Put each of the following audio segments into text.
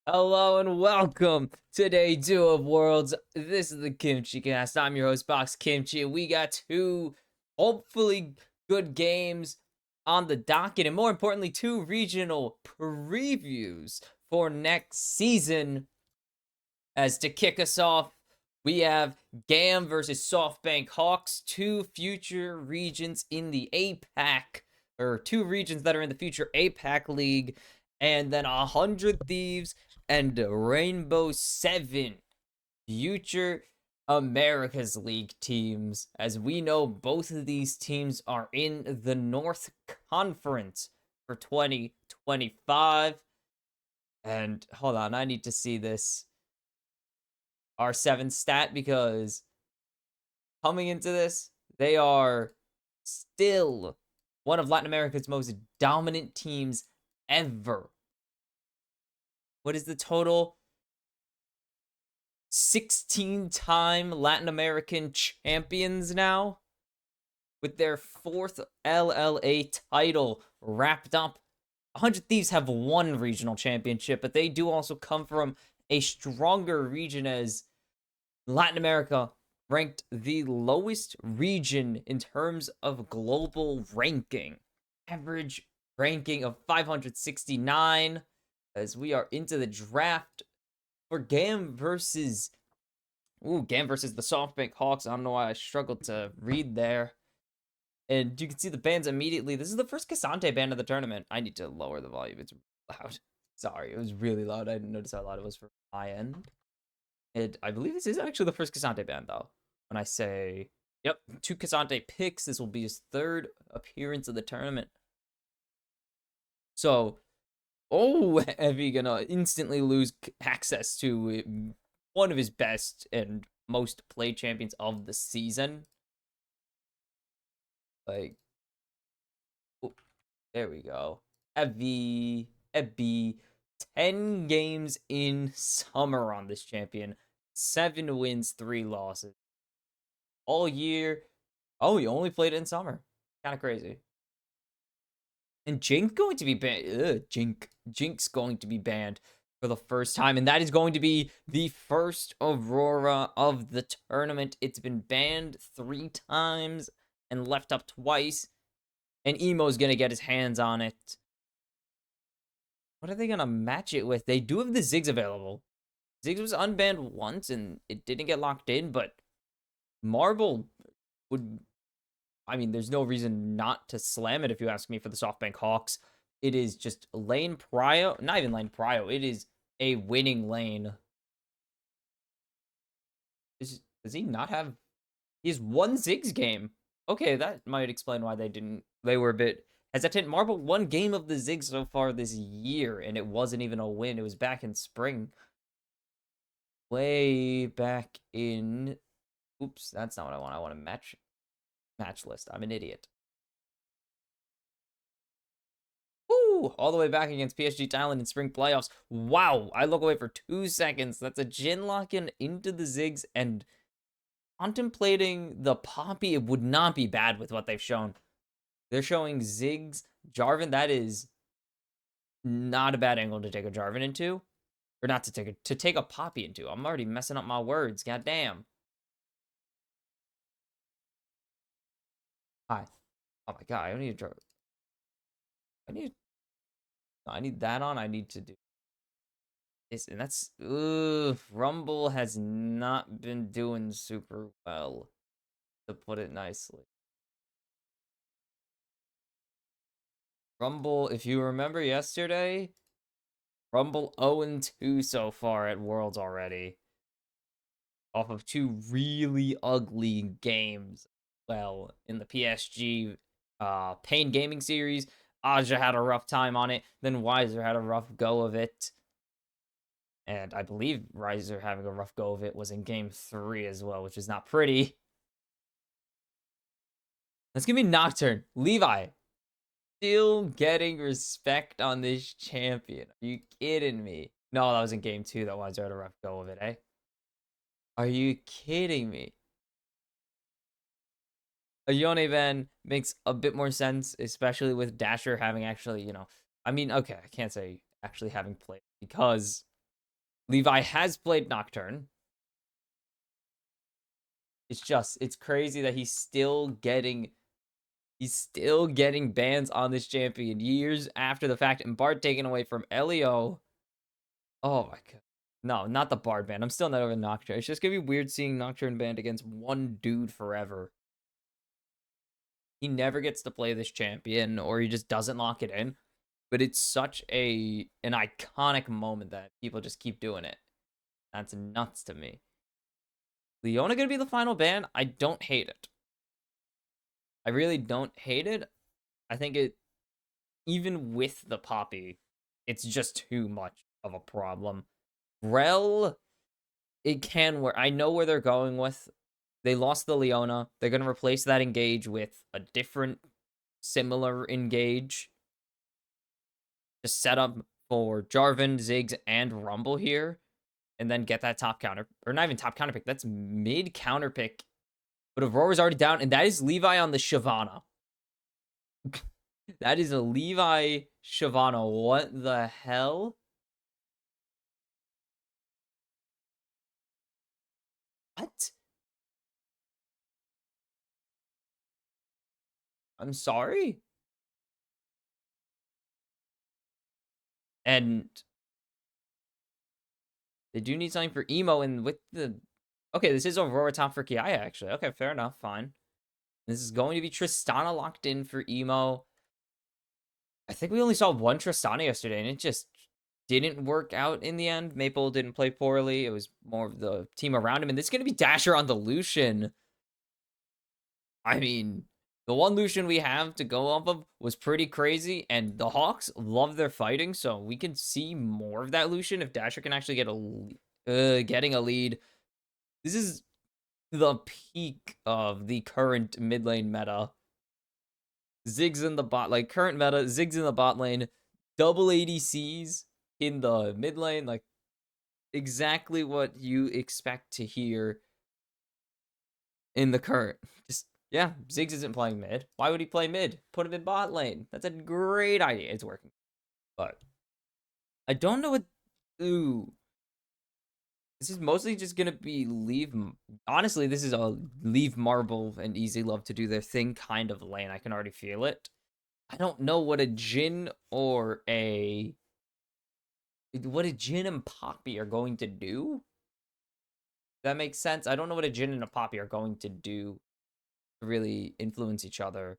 Hello and welcome to day 2 of Worlds. This is the kimchicast. I'm your host, Box Kimchi, and we got two hopefully good games on the docket, and more importantly, two regional previews for next season. As to kick us off, we have GAM versus SoftBank Hawks, two future regions in the APAC, or two regions that are in the future APAC League, and then 100 Thieves and Rainbow7, future America's League teams. As we know, both of these teams are in the North Conference for 2025. And hold on, I need to see this R7 stat because coming into this, they are still one of Latin America's most dominant teams ever. What is the total? 16-time Latin American champions now, with their 4th LLA title wrapped up. 100 Thieves have one regional championship, but they do also come from a stronger region, as Latin America ranked the lowest region in terms of global ranking. Average ranking of 569, as we are into the draft for GAM versus the SoftBank Hawks. I don't know why I struggled to read there. And you can see the bans immediately. This is the first Cassante ban of the tournament. I need to lower the volume. It's loud. Sorry, it was really loud. I didn't notice how loud it was for my end. And I believe this is actually the first Cassante ban, though. When I say, yep, 2 Cassante picks, this will be his 3rd appearance of the tournament. So, Heavy gonna instantly lose access to one of his best and most played champions of the season. Like, oh, there we go. Heavy, 10 games in summer on this champion. 7 wins, 3 losses. All year. Oh, he only played it in summer. Kind of crazy. And Jink's going to be banned. Jink's going to be banned for the first time, and that is going to be the first Aurora of the tournament. It's been banned 3 times and left up twice, and Emo's gonna get his hands on it. What are they gonna match it with? They do have the Ziggs available. Ziggs was unbanned once, and it didn't get locked in, but Marble would... I mean, there's no reason not to slam it, if you ask me, for the SoftBank Hawks. It is just lane prio. Not even lane prio. It is a winning lane. Does he not have... He has 1 Ziggs game. Okay, that might explain why they were a bit hesitant. Marble 1 game of the Ziggs so far this year, and it wasn't even a win. It was back in spring. Way back in... Oops, that's not what I want. I want a match list. I'm an idiot. Woo! All the way back against PSG Thailand in spring playoffs. Wow! I look away for 2 seconds. That's a Jin lock-in into the Ziggs, and contemplating the Poppy, it would not be bad with what they've shown. They're showing Ziggs, Jarvan. That is not a bad angle to take a Jarvan into. Or not to take a Poppy into. I'm already messing up my words. God damn. Hi. Oh my god, I don't need a Jarvan. I need that on. I need to do this, and that's... Rumble has not been doing super well, to put it nicely. Rumble, if you remember yesterday, Rumble 0-2 so far at Worlds already. Off of 2 really ugly games. Well, in the PSG Pain Gaming series, Aja had a rough time on it. Then Weiser had a rough go of it. And I believe Weiser having a rough go of it was in game 3 as well, which is not pretty. Let's give me Nocturne. Levi. Still getting respect on this champion. Are you kidding me? No, that was in game 2 that Weiser had a rough go of it, eh? Are you kidding me? A Yone Van makes a bit more sense, especially with Dasher having actually, I mean, okay, I can't say actually having played, because Levi has played Nocturne. It's crazy that he's still getting bans on this champion years after the fact, and Bard taken away from Elio. Oh my god. No, not the Bard ban. I'm still not over Nocturne. It's just gonna be weird seeing Nocturne banned against one dude forever. He never gets to play this champion, or he just doesn't lock it in. But it's such an iconic moment that people just keep doing it. That's nuts to me. Leona gonna be the final ban? I don't hate it. I really don't hate it. I think it, even with the Poppy, it's just too much of a problem. Rel, it can work. I know where they're going with. They lost the Leona. They're going to replace that engage with a different, similar engage. Just set up for Jarvan, Ziggs, and Rumble here. And then get that top counter. Or not even top counter pick. That's mid counter pick. But Aurora's already down. And that is Levi on the Shyvana. That is a Levi Shyvana. What the hell? What? I'm sorry? And they do need something for Emo, and with the... Okay, this is Aurora top for Kiaya, actually. Okay, fair enough, fine. This is going to be Tristana locked in for Emo. I think we only saw one Tristana yesterday, and it just didn't work out in the end. Maple didn't play poorly. It was more of the team around him, and this is going to be Dasher on the Lucian. I mean, the one Lucian we have to go off of was pretty crazy, and the Hawks love their fighting, so we can see more of that Lucian if Dasher can actually get getting a lead. This is the peak of the current mid lane meta. Ziggs in the bot, like current meta, Ziggs in the bot lane, double ADCs in the mid lane, like exactly what you expect to hear in the current. Just, yeah, Ziggs isn't playing mid. Why would he play mid? Put him in bot lane. That's a great idea. It's working. But I don't know what... Ooh. This is mostly just going to be leave... Honestly, this is a leave Marble and Easy Love to do their thing kind of lane. I can already feel it. I don't know what a Jhin or a... What a Jhin and Poppy are going to do. That makes sense. I don't know what a Jhin and a Poppy are going to do to really influence each other.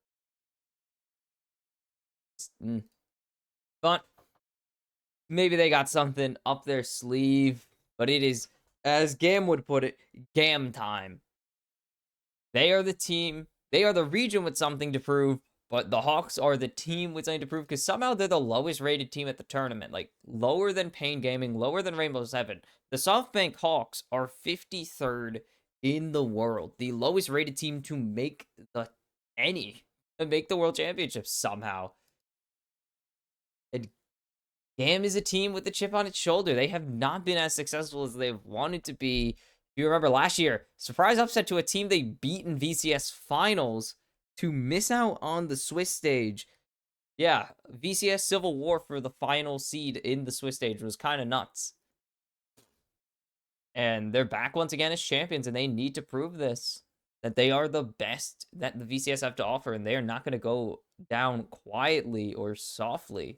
But maybe they got something up their sleeve. But it is, as GAM would put it, GAM time. They are the team. They are the region with something to prove. But the Hawks are the team with something to prove because somehow they're the lowest rated team at the tournament. Like, lower than Pain Gaming, lower than Rainbow7. The SoftBank Hawks are 53rd in the world. The lowest rated team to make the World Championships somehow. And GAM is a team with a chip on its shoulder. They have not been as successful as they've wanted to be. If you remember last year, surprise upset to a team they beat in VCS finals to miss out on the Swiss stage. Yeah, VCS Civil War for the final seed in the Swiss stage was kind of nuts. And they're back once again as champions, and they need to prove this. That they are the best that the VCS have to offer, and they are not going to go down quietly or softly.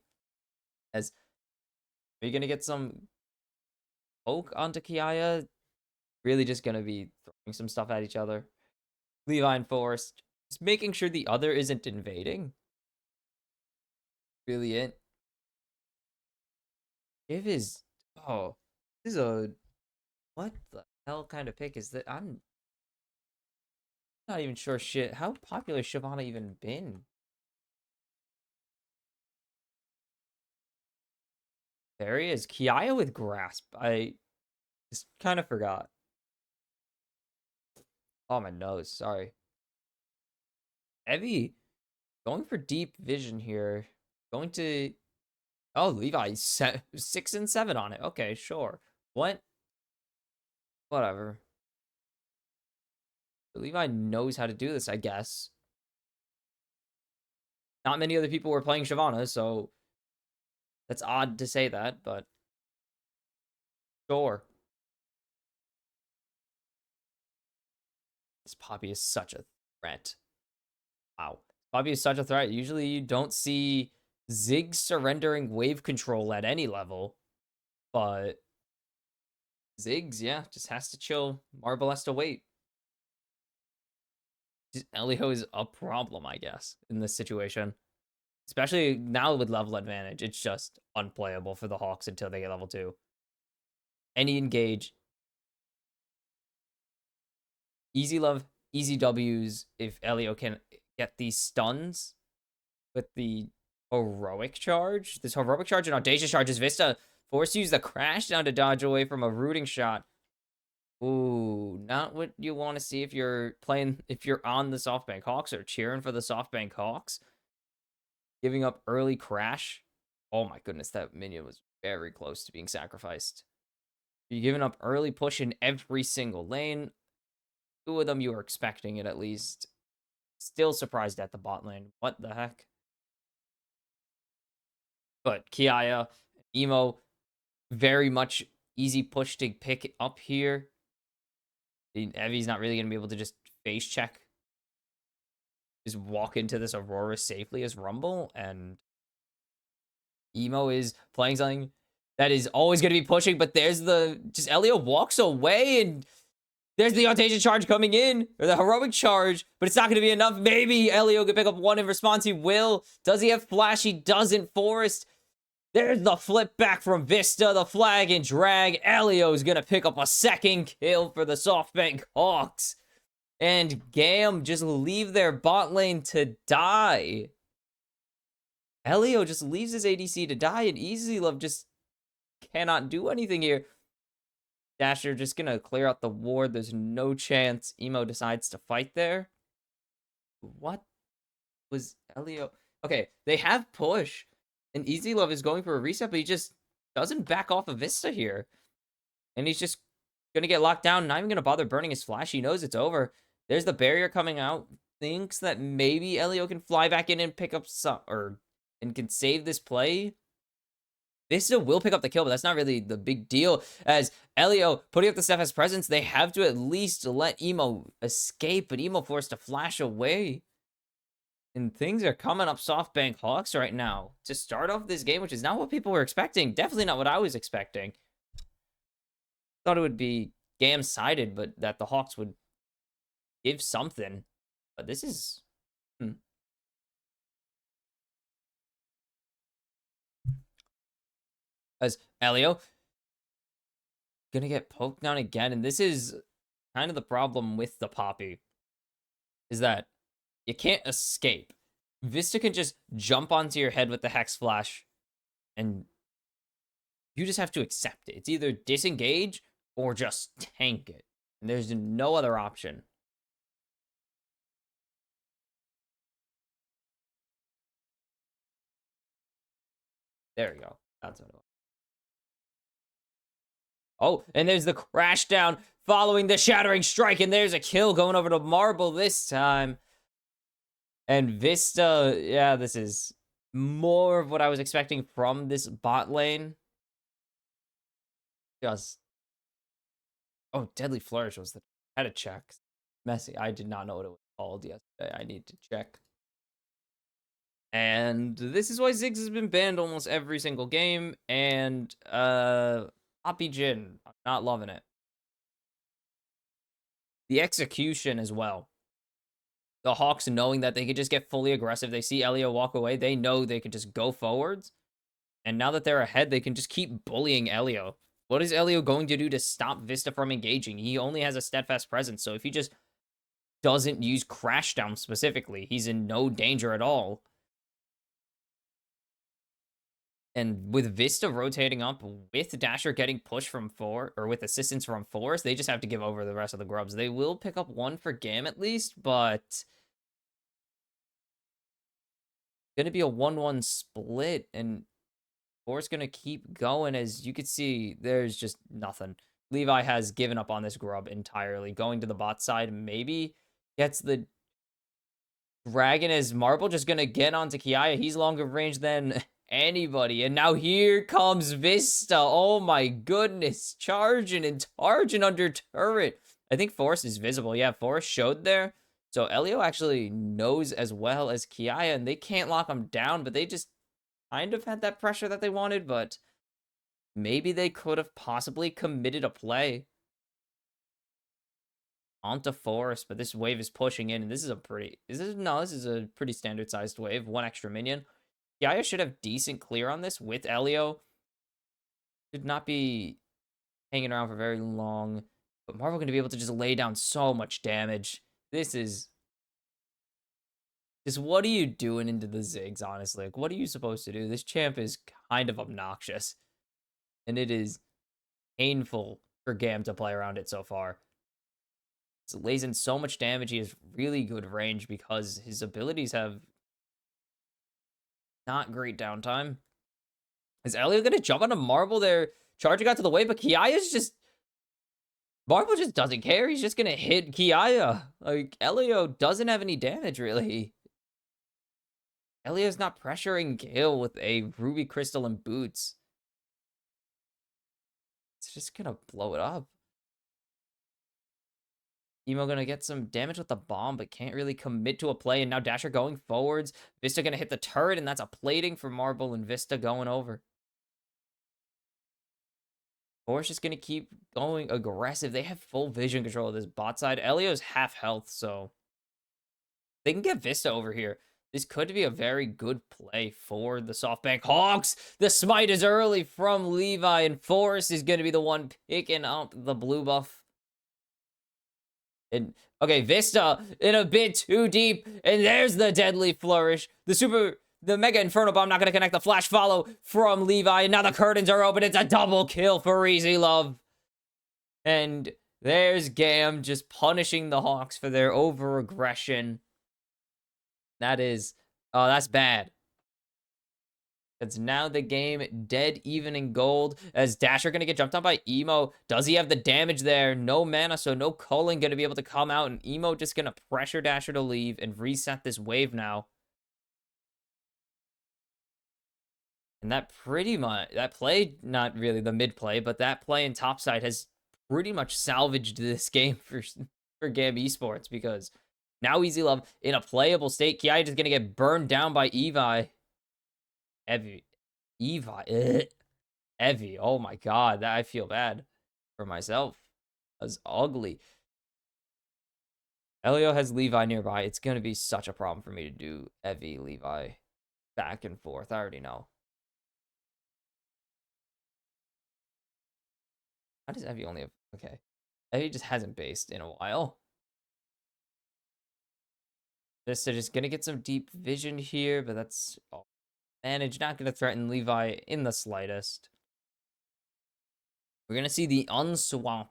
As are you going to get some poke onto Kiaya? Really just going to be throwing some stuff at each other. Levi and Forrest, just making sure the other isn't invading. Really it. If is... Oh, this is a... What the hell kind of pick is that? I'm not even sure shit. How popular has Shyvana even been? There he is. Kiaya with Grasp. I just kind of forgot. Oh, my nose. Sorry. Evie going for deep vision here. Going to... Oh, Levi, 6 and 7 on it. Okay, sure. What? Whatever. Levi knows how to do this, I guess. Not many other people were playing Shyvana, so that's odd to say that, but Sure. This Poppy is such a threat. Wow. Poppy is such a threat. Usually you don't see Ziggs surrendering wave control at any level. But Ziggs, yeah, just has to chill. Marble has to wait. Elio is a problem, I guess, in this situation. Especially now with level advantage. It's just unplayable for the Hawks until they get level 2. Any engage. Easy love, easy W's if Elio can get these stuns with the heroic charge. This heroic charge and audacious charges Vista. Force to use the crash down to dodge away from a rooting shot. Ooh, not what you want to see if you're playing, if you're on the SoftBank Hawks or cheering for the SoftBank Hawks. Giving up early crash. Oh my goodness, that minion was very close to being sacrificed. You're giving up early push in every single lane. 2 of them you were expecting it at least. Still surprised at the bot lane. What the heck? But Kiaya, Emo, very much easy push to pick up here. Evi's not really going to be able to just face check. Just walk into this Aurora safely as Rumble. And Emo is playing something that is always going to be pushing. But there's the... Just Elio walks away and... There's the audacious charge coming in, or the heroic charge, but it's not going to be enough. Maybe Elio could pick up 1 in response. He will. Does he have flash? He doesn't. Forest. There's the flip back from Vista, the flag and drag. Elio's going to pick up a 2nd kill for the SoftBank Hawks. And GAM just leave their bot lane to die. Elio just leaves his ADC to die, and Easy Love just cannot do anything here. Dasher just gonna clear out the ward. There's no chance Emo decides to fight there. What was Elio? Okay, they have push. And Easy Love is going for a reset, but he just doesn't back off of Vista here. And he's just gonna get locked down. Not even gonna bother burning his flash. He knows it's over. There's the barrier coming out. Thinks that maybe Elio can fly back in and pick up some, and can save this play. Vista will pick up the kill, but that's not really the big deal. As Elio putting up the Steph's presence, they have to at least let Emo escape, but Emo forced to flash away. And things are coming up SoftBank Hawks right now to start off this game, which is not what people were expecting. Definitely not what I was expecting. Thought it would be GAM-sided, but that the Hawks would give something. But this is... As Elio gonna get poked down again, and this is kind of the problem with the Poppy, is that you can't escape. Vista can just jump onto your head with the Hex Flash, and you just have to accept it. It's either disengage or just tank it, and there's no other option. There we go. That's what it was. Oh, and there's the crash down following the shattering strike, and there's a kill going over to Marble this time. And Vista, yeah, this is more of what I was expecting from this bot lane. Just, oh, Deadly Flourish was the, I had to check. Messy, I did not know what it was called yesterday. I need to check. And this is why Ziggs has been banned almost every single game. And, Poppy Jin, I'm not loving it. The execution as well. The Hawks knowing that they could just get fully aggressive. They see Elio walk away. They know they could just go forwards. And now that they're ahead, they can just keep bullying Elio. What is Elio going to do to stop Vista from engaging? He only has a steadfast presence. So if he just doesn't use Crashdown specifically, he's in no danger at all. And with Vista rotating up, with Dasher getting pushed from 4, or with assistance from Forest, they just have to give over the rest of the grubs. They will pick up 1 for GAM at least, but... Gonna be a 1-1 split, and Forest gonna keep going. As you can see, there's just nothing. Levi has given up on this grub entirely. Going to the bot side, maybe gets the Dragon. As Marble just gonna get onto Kiaya. He's longer range than anybody. And now here comes Vista. Oh my goodness. Charging and charging under turret. I think Forrest is visible. Yeah, Forrest showed there. So Elio actually knows as well as Kiaya, and they can't lock him down, but they just kind of had that pressure that they wanted, but maybe they could have possibly committed a play onto Forest, but this wave is pushing in, and this is a pretty... This is a pretty standard-sized wave. One extra minion. Kiaya should have decent clear on this with Elio. Should not be hanging around for very long. But Marvel going to be able to just lay down so much damage. This is... Just what are you doing into the Ziggs, honestly? Like, what are you supposed to do? This champ is kind of obnoxious. And it is painful for GAM to play around it so far. It lays in so much damage. He has really good range because his abilities have not great downtime. Is Elio going to jump on a Marble there? Charging out to the way, but Kiaya's just... Marble just doesn't care. He's just going to hit Kiaya. Like, Elio doesn't have any damage, really. Elio's not pressuring Gale with a Ruby Crystal and boots. It's just going to blow it up. Emo going to get some damage with the bomb, but can't really commit to a play. And now Dasher going forwards. Vista going to hit the turret, and that's a plating for Marble, and Vista going over. Forrest just going to keep going aggressive. They have full vision control of this bot side. Elio's half health, so they can get Vista over here. This could be a very good play for the SoftBank Hawks. The smite is early from Levi, and Forrest is going to be the one picking up the blue buff. And okay, Vista in a bit too deep, and there's the deadly flourish. The Mega Inferno Bomb not going to connect. The flash follow from Levi, and now the curtains are open. It's a double kill for Easy Love. And there's GAM just punishing the Hawks for their over-aggression. That is... Oh, that's bad. It's now the game dead even in gold. As Dasher going to get jumped on by Emo. Does he have the damage there? No mana, so no Culling going to be able to come out. And Emo just going to pressure Dasher to leave and reset this wave now. And that pretty much... That play, not really the mid play, but that play in topside has pretty much salvaged this game for GAM Esports. Because now Easy Love in a playable state. Kiai is going to get burned down by Evie. Evie. Oh my god, I feel bad for myself. That's ugly. Elio has Levi nearby. It's gonna be such a problem for me to do Evie, Levi back and forth. I already know. How does Evie only have... Okay. Evie just hasn't based in a while. They're just gonna get some deep vision here, but that's... manage, not going to threaten Levi in the slightest. We're going to see the unswap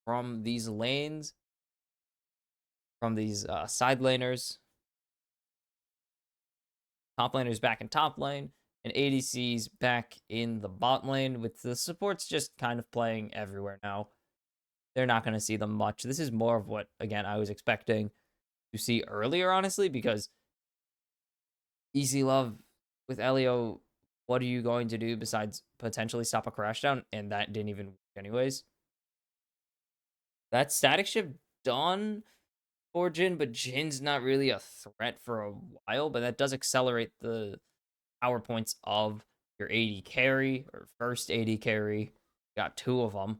from these lanes, from these side laners. Top laners back in top lane, and ADCs back in the bot lane, with the supports just kind of playing everywhere now. They're not going to see them much. This is more of what, again, I was expecting to see earlier, honestly, because Easy Love... With Elio, what are you going to do besides potentially stop a crash down? And that didn't even work anyways. That static shift done for Jhin, but Jin's not really a threat for a while, but that does accelerate the power points of your AD carry, or first AD carry. Got two of them.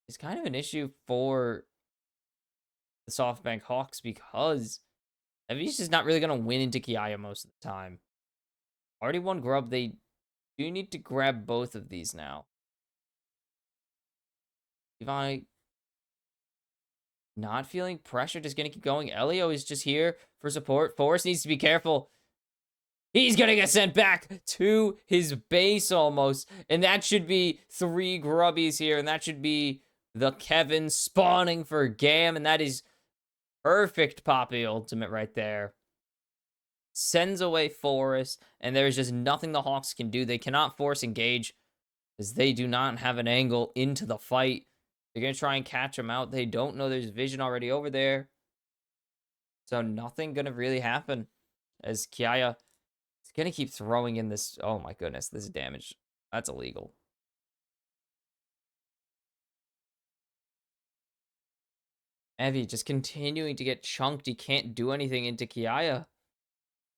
It's kind of an issue for the SoftBank Hawks because Evie's just not really going to win into Kiaya most of the time. Already won Grub. They do need to grab both of these now. Levi not feeling pressure, just going to keep going. Elio is just here for support. Forrest needs to be careful. He's going to get sent back to his base almost. And that should be 3 Grubbies here. And that should be the Kevin spawning for GAM. And that is... perfect Poppy ultimate right there. Sends away Forest, and there's just nothing the Hawks can do. They cannot force engage, as they do not have an angle into the fight. They're going to try and catch him out. They don't know there's vision already over there. So nothing gonna really happen as Kiaya is gonna keep throwing in this. Oh my goodness, this damage. That's illegal. Evie just continuing to get chunked. He can't do anything into Kiaya.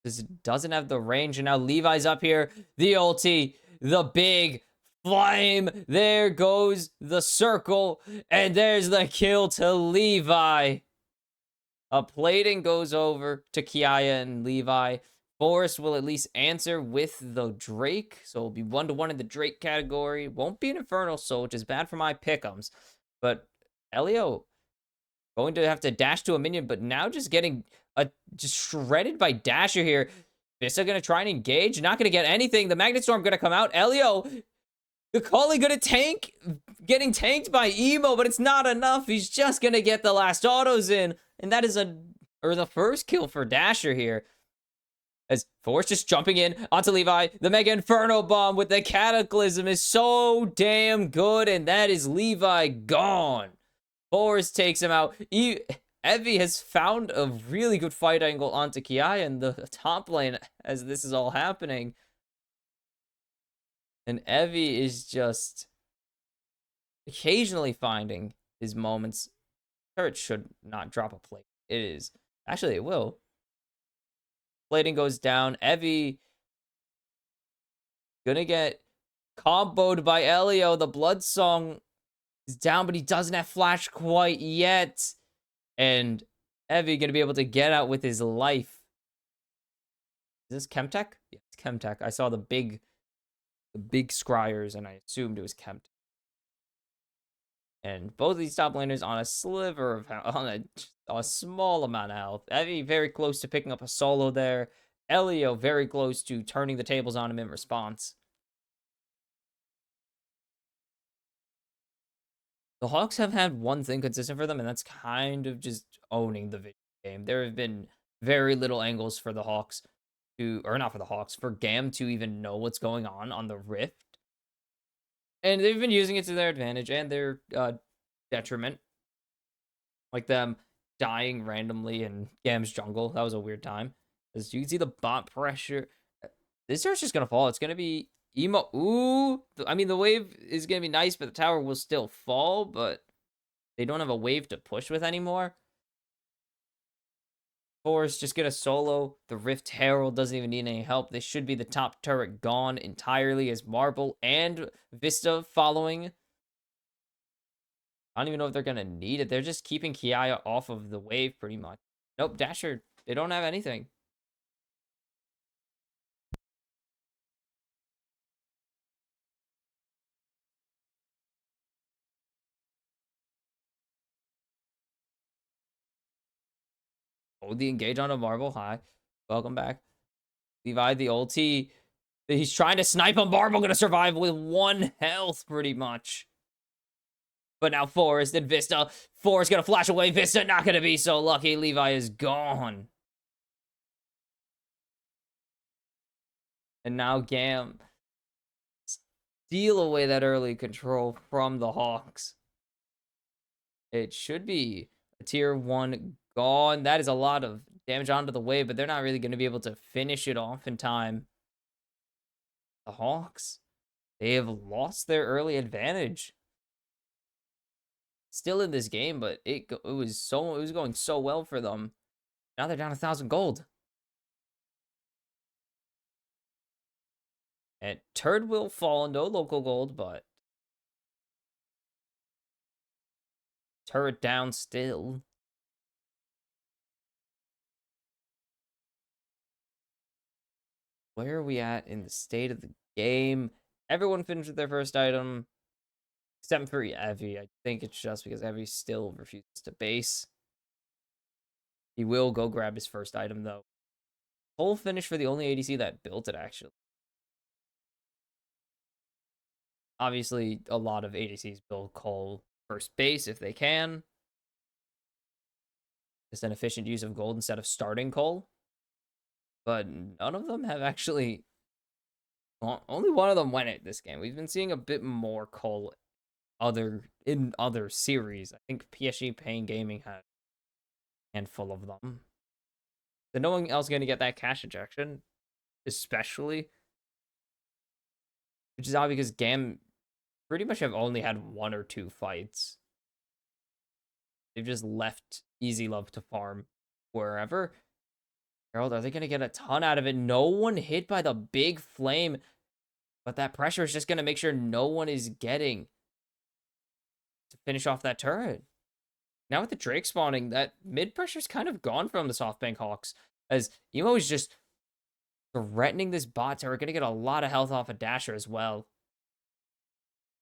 This doesn't have the range. And now Levi's up here. The ulti. The big flame. There goes the circle. And there's the kill to Levi. A plating goes over to Kiaya and Levi. Forrest will at least answer with the Drake. So it'll be 1-1 in the Drake category. Won't be an Infernal Soul, which is bad for my pick'ems. But Elio going to have to dash to a minion, but now just getting just shredded by Dasher here. Vista going to try and engage. Not going to get anything. The Magnet Storm going to come out. Elio, the Cully going to tank. Getting tanked by Emo, but it's not enough. He's just going to get the last autos in. And that is the first kill for Dasher here. As Forrest just jumping in onto Levi. The Mega Inferno Bomb with the Cataclysm is so damn good. And that is Levi gone. Forrest takes him out. Evie has found a really good fight angle onto Kiaya in the top lane as this is all happening. And Evie is just occasionally finding his moments. Turret should not drop a plate. It is. Actually, it will. Plating goes down. Evie gonna get comboed by Elio. The Blood Song is down, but he doesn't have flash quite yet. And Evie gonna be able to get out with his life. Is this Chemtech? Yeah, it's Chemtech. I saw the big scryers, and I assumed it was Chemtech. And both of these top laners on a sliver of health, on a small amount of health. Evie very close to picking up a solo there. Elio very close to turning the tables on him in response. The Hawks have had one thing consistent for them, and that's kind of just owning the video game. There have been very little angles for the Hawks to, or not for the Hawks, for GAM to even know what's going on the Rift. And they've been using it to their advantage and their detriment. Like them dying randomly in GAM's jungle. That was a weird time. As you can see the bot pressure. This turret's just going to fall. It's going to be Emo. Ooh. I mean, the wave is going to be nice, but the tower will still fall. But they don't have a wave to push with anymore. Forrest just going to solo. The Rift Herald doesn't even need any help. This should be the top turret gone entirely as Marble and Vista following. I don't even know if they're going to need it. They're just keeping Kiaya off of the wave pretty much. Nope, Dasher. They don't have anything. Oh, the engage on a Marble. Hi. Welcome back. Levi, the ulti. He's trying to snipe him. Marble going to survive with 1 health pretty much. But now Forrest and Vista. Forrest going to flash away. Vista not going to be so lucky. Levi is gone. And now GAM steal away that early control from the Hawks. It should be a tier 1 gone. That is a lot of damage onto the wave, but they're not really going to be able to finish it off in time. The Hawks, they have lost their early advantage. Still in this game, but it was going so well for them. Now they're down 1,000 gold. And Turd will fall, no local gold, but turret down still. Where are we at in the state of the game? Everyone finished with their first item, except for Evie. I think it's just because Evie still refuses to base. He will go grab his first item, though. Full finish for the only ADC that built it, actually. Obviously, a lot of ADCs build Cole first base if they can. Just an efficient use of gold instead of starting Cole. But none of them have actually... Only one of them went it this game. We've been seeing a bit more Cole in other series. I think PSG Pain Gaming had a handful of them. So no one else going to get that cash injection, especially. Which is odd because GAM pretty much have only had 1 or 2 fights. They've just left Easy Love to farm wherever. Harold, are they going to get a ton out of it? No one hit by the big flame. But that pressure is just going to make sure no one is getting to finish off that turret. Now with the Drake spawning, that mid pressure's kind of gone from the SoftBank Hawks. As Emo is just threatening this bot turret. Going to get a lot of health off a Dasher as well.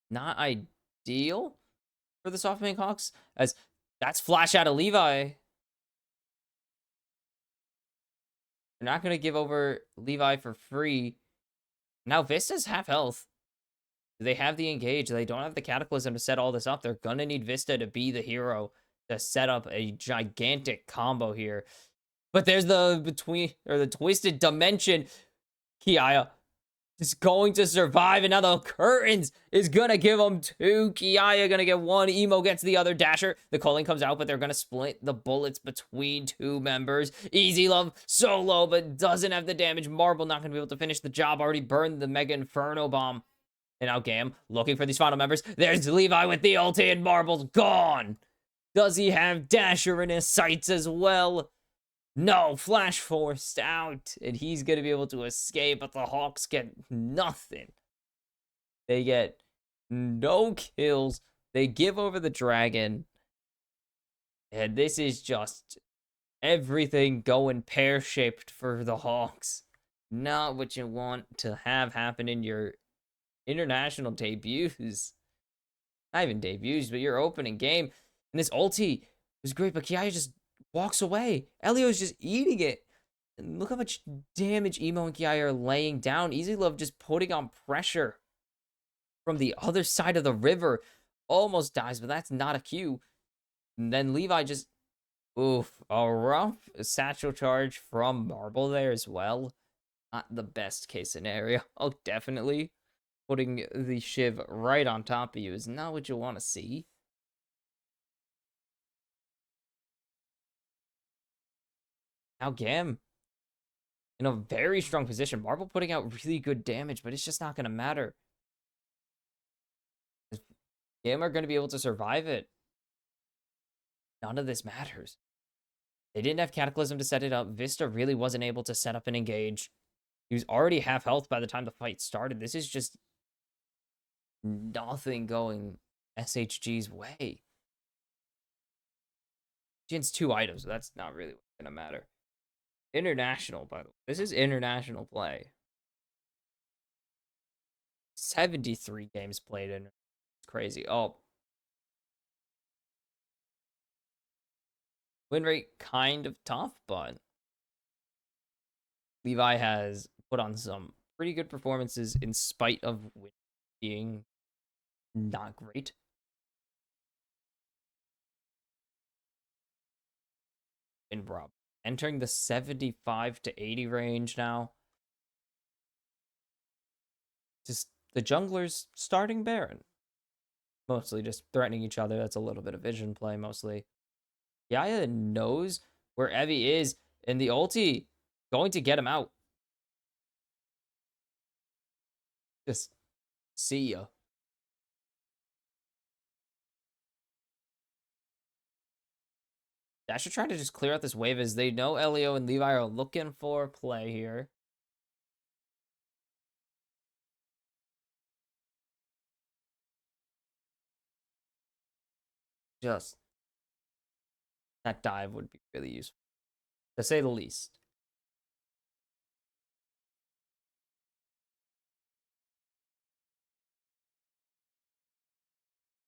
Not ideal for the SoftBank Hawks. As that's flash out of Levi. They're not going to give over Levi for free. Now Vista's half health. They have the engage. They don't have the Cataclysm to set all this up. They're going to need Vista to be the hero to set up a gigantic combo here. But there's the twisted dimension. Kiaya is going to survive, and now the curtains is going to give them 2. Kiaya going to get 1. Emo gets the other. Dasher, the calling comes out, but they're going to split the bullets between 2 members. Easy Love solo, but doesn't have the damage. Marble not going to be able to finish the job. Already burned the Mega Inferno Bomb. And now GAM looking for these final members. There's Levi with the ulti, and Marble's gone. Does he have Dasher in his sights as well? No, flash forced out, and he's going to be able to escape, but the Hawks get nothing. They get no kills. They give over the dragon. And this is just everything going pear-shaped for the Hawks. Not what you want to have happen in your international debuts. Not even debuts, but your opening game. And this ulti was great, but Kiaya just walks away. Elio's just eating it. And look how much damage Emo and Kiaya are laying down. Easy Love just putting on pressure from the other side of the river. Almost dies, but that's not a Q. And then Levi just... Oof. A rough satchel charge from Marble there as well. Not the best case scenario. Oh, definitely. Putting the Shiv right on top of you is not what you want to see. Now GAM in a very strong position. Marble putting out really good damage, but it's just not going to matter. GAM are going to be able to survive it. None of this matters. They didn't have Cataclysm to set it up. Vista really wasn't able to set up and engage. He was already half health by the time the fight started. This is just nothing going SHG's way. Jin's 2 items, so that's not really going to matter. International, by the way. This is international play. 73 games played in. It's crazy. Oh. Win rate kind of tough, but Levi has put on some pretty good performances in spite of being not great. And Rob entering the 75 to 80 range now. Just the junglers starting Baron. Mostly just threatening each other. That's a little bit of vision play, mostly. Yaya knows where Evie is, and the ulti going to get him out. Just see ya. Dasher trying to just clear out this wave as they know Elio and Levi are looking for play here. Just that dive would be really useful, to say the least.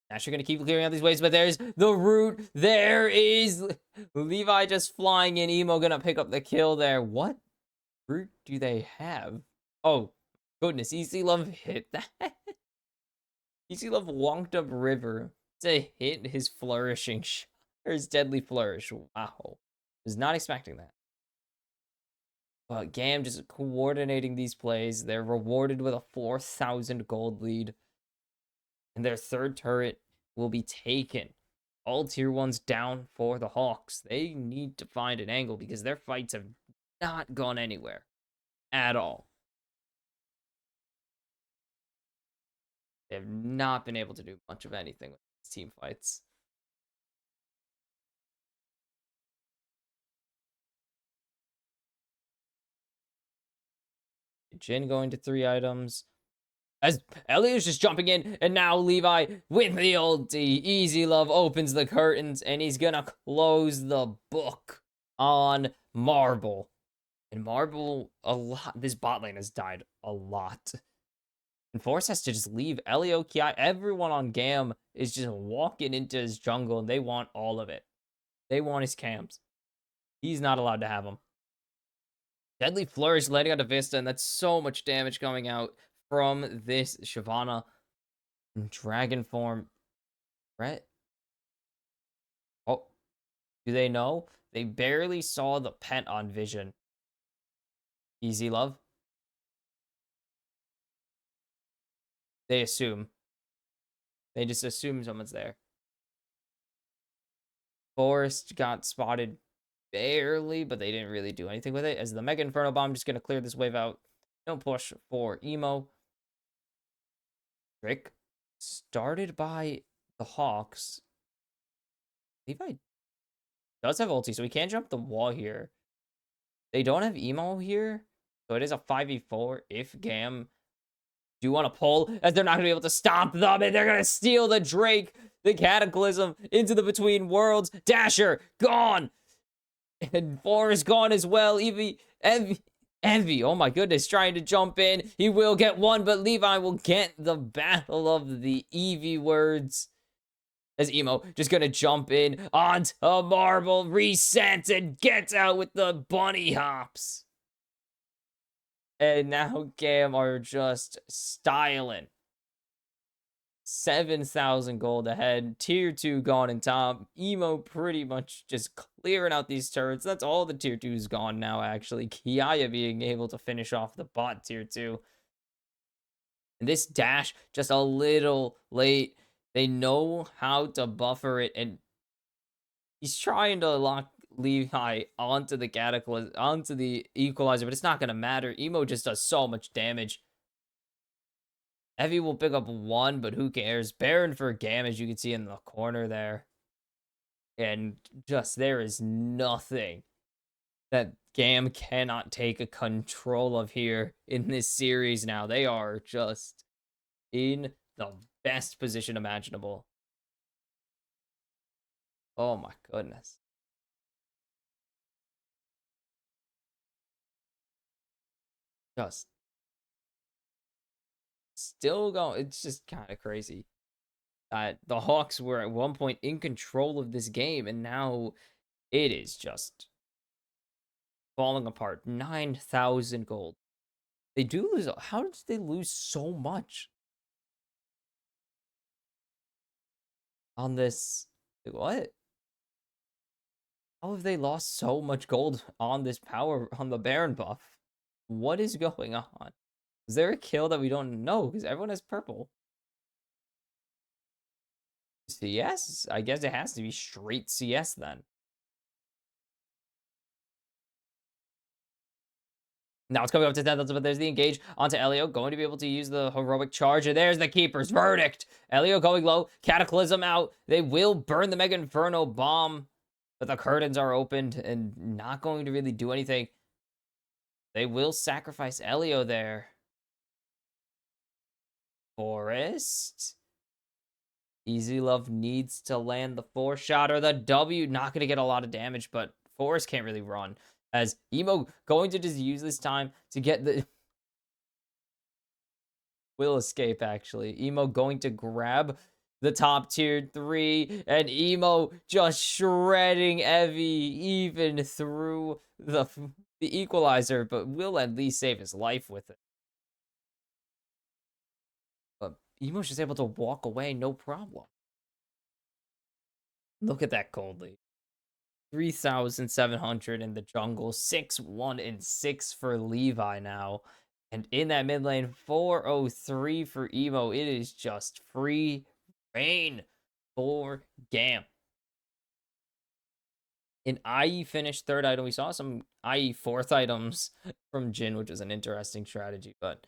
Dasher gonna keep clearing out these waves, but there's the root. There is Levi just flying in. Emo gonna pick up the kill there. What root do they have? Oh, goodness. Easy Love hit that. Easy Love wonked up River to hit his flourishing shot, or his deadly flourish. Wow. Was not expecting that. But GAM just coordinating these plays. They're rewarded with a 4,000 gold lead. And their 3rd turret will be taken. All tier 1s down for the Hawks. They need to find an angle because their fights have not gone anywhere at all. They have not been able to do much of anything with these team fights. Jin going to 3 items. As Elio's just jumping in, and now Levi with the ulti. Easy Love opens the curtains, and he's gonna close the book on Marble. And Marble, a lot. This bot lane has died a lot. And Force has to just leave. Elio, Ki, everyone on GAM is just walking into his jungle, and they want all of it. They want his camps. He's not allowed to have them. Deadly Flourish letting out a Vista, and that's so much damage coming out from this Shyvana. Dragon form. Right? Oh, do they know? They barely saw the pet on Vision. Easy Love. They assume. They just assume someone's there. Forest got spotted barely, but they didn't really do anything with it. As the Mega Inferno Bomb just going to clear this wave out. No push for Emo. Trick started by the Hawks. Levi does have ulti, so he can't jump the wall here. They don't have Emo here, so it is a 5v4 if GAM do want to pull, as they're not going to be able to stop them, and they're going to steal the Drake, the Cataclysm, into the Between Worlds. Dasher, gone! And Forrest gone as well. Envy, oh my goodness, trying to jump in. He will get one, but Levi will get the Battle of the Eevee words. As Emo just gonna jump in onto a Marble, resets, and gets out with the bunny hops. And now GAM are just styling. 7,000 gold ahead. Tier 2 gone in top. Emo pretty much just clearing out these turrets. That's all the tier 2's gone now, actually. Kiaya being able to finish off the bot tier 2. And this dash, just a little late. They know how to buffer it, and he's trying to lock Levi onto the Cataclysm, onto the Equalizer, but it's not going to matter. Emo just does so much damage. Evie will pick up 1, but who cares? Baron for GAM, as you can see in the corner there. And just, there is nothing that GAM cannot take a control of here in this series now. They are just in the best position imaginable. Oh my goodness. Just still going. It's just kind of crazy. The Hawks were at one point in control of this game, and now it is just falling apart. 9,000 gold. They do lose. How did they lose so much on this? What? How have they lost so much gold on this power, on the Baron buff? What is going on? Is there a kill that we don't know? Because everyone has purple. CS? I guess it has to be straight CS then. Now it's coming up to 10,000, but there's the engage onto Elio. Going to be able to use the heroic charge. And there's the Keeper's verdict. Elio going low. Cataclysm out. They will burn the Mega Inferno bomb. But the curtains are opened and not going to really do anything. They will sacrifice Elio there. Forest. Easy Love needs to land the 4-shot or the W. Not going to get a lot of damage, but Forest can't really run. As Emo going to just use this time to get the... will escape, actually. Emo going to grab the top tier 3. And Emo just shredding Evie even through the Equalizer. But will at least save his life with it. But Emo's just able to walk away, no problem. Look at that gold lead. 3,700 in the jungle, 6-1 and 6 for Levi now. And in that mid lane, 403 for Emo. It is just free reign for GAM. An IE finished third item. We saw some IE fourth items from Jin, which is an interesting strategy, but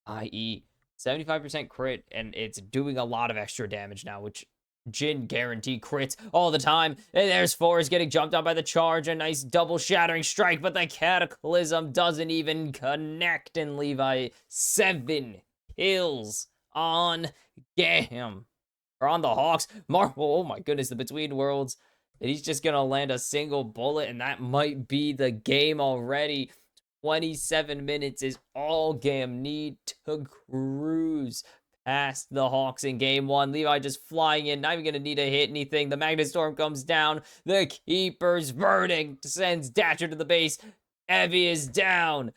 IE 75% crit, and it's doing a lot of extra damage now, which Jin guarantee crits all the time. And there's Forrest getting jumped on by the charge. A nice double shattering strike, but the Cataclysm doesn't even connect. And Levi 7 kills on GAM. Or on the Hawks. Marvel, oh my goodness, the Between Worlds. And he's just going to land a single bullet, and that might be the game already. 27 minutes is all GAM need to cruise past the Hawks in game one. Levi just flying in, not even going to need to hit anything. The Magnet Storm comes down. The Keeper's verdict sends Dasher to the base. Evie is down.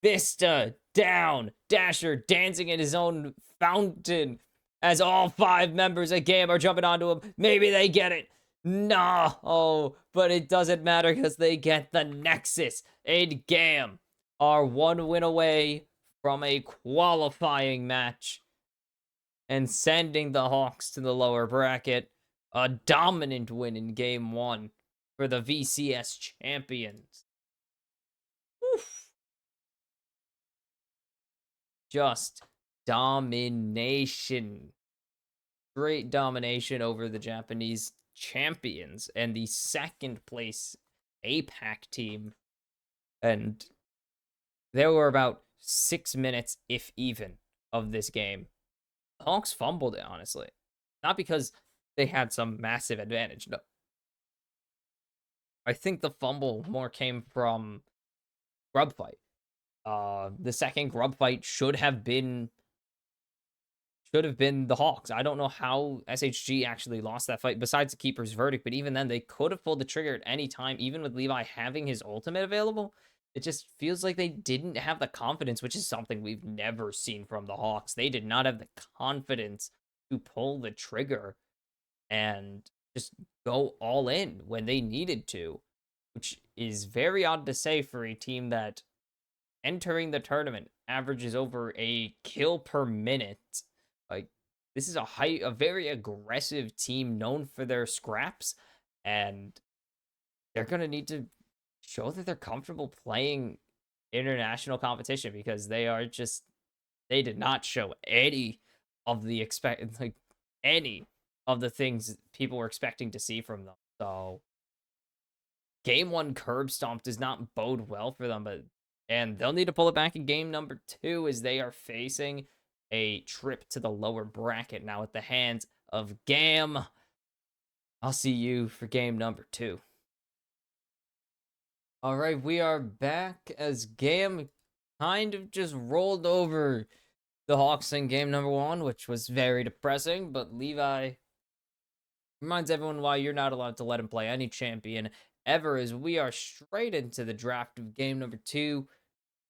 Vista down. Dasher dancing in his own fountain as all 5 members of GAM are jumping onto him. Maybe they get it. No, but it doesn't matter because they get the Nexus. And GAM are 1 win away from a qualifying match and sending the Hawks to the lower bracket. A dominant win in game 1 for the VCS champions. Oof. Just domination. Great domination over the Japanese champions and the second place APAC team. And there were about 6 minutes, if even, of this game. The Hawks fumbled it, honestly. Not because they had some massive advantage, no. I think the fumble more came from grub fight. The second grub fight should have been the Hawks. I don't know how SHG actually lost that fight besides the Keeper's verdict, but even then, they could have pulled the trigger at any time, even with Levi having his ultimate available. It just feels like they didn't have the confidence, which is something we've never seen from the Hawks. They did not have the confidence to pull the trigger and just go all in when they needed to, which is very odd to say for a team that entering the tournament averages over a kill per minute. Like, this is a very aggressive team known for their scraps, and they're going to need to show that they're comfortable playing international competition because they did not show any of the any of the things people were expecting to see from them. So game 1 curb stomp does not bode well for them, and they'll need to pull it back in game number 2 as they are facing a trip to the lower bracket now at the hands of GAM. I'll see you for game number 2. All right, we are back as GAM kind of just rolled over the Hawks in game number 1, which was very depressing, but Levi reminds everyone why you're not allowed to let him play any champion ever, as we are straight into the draft of game number 2.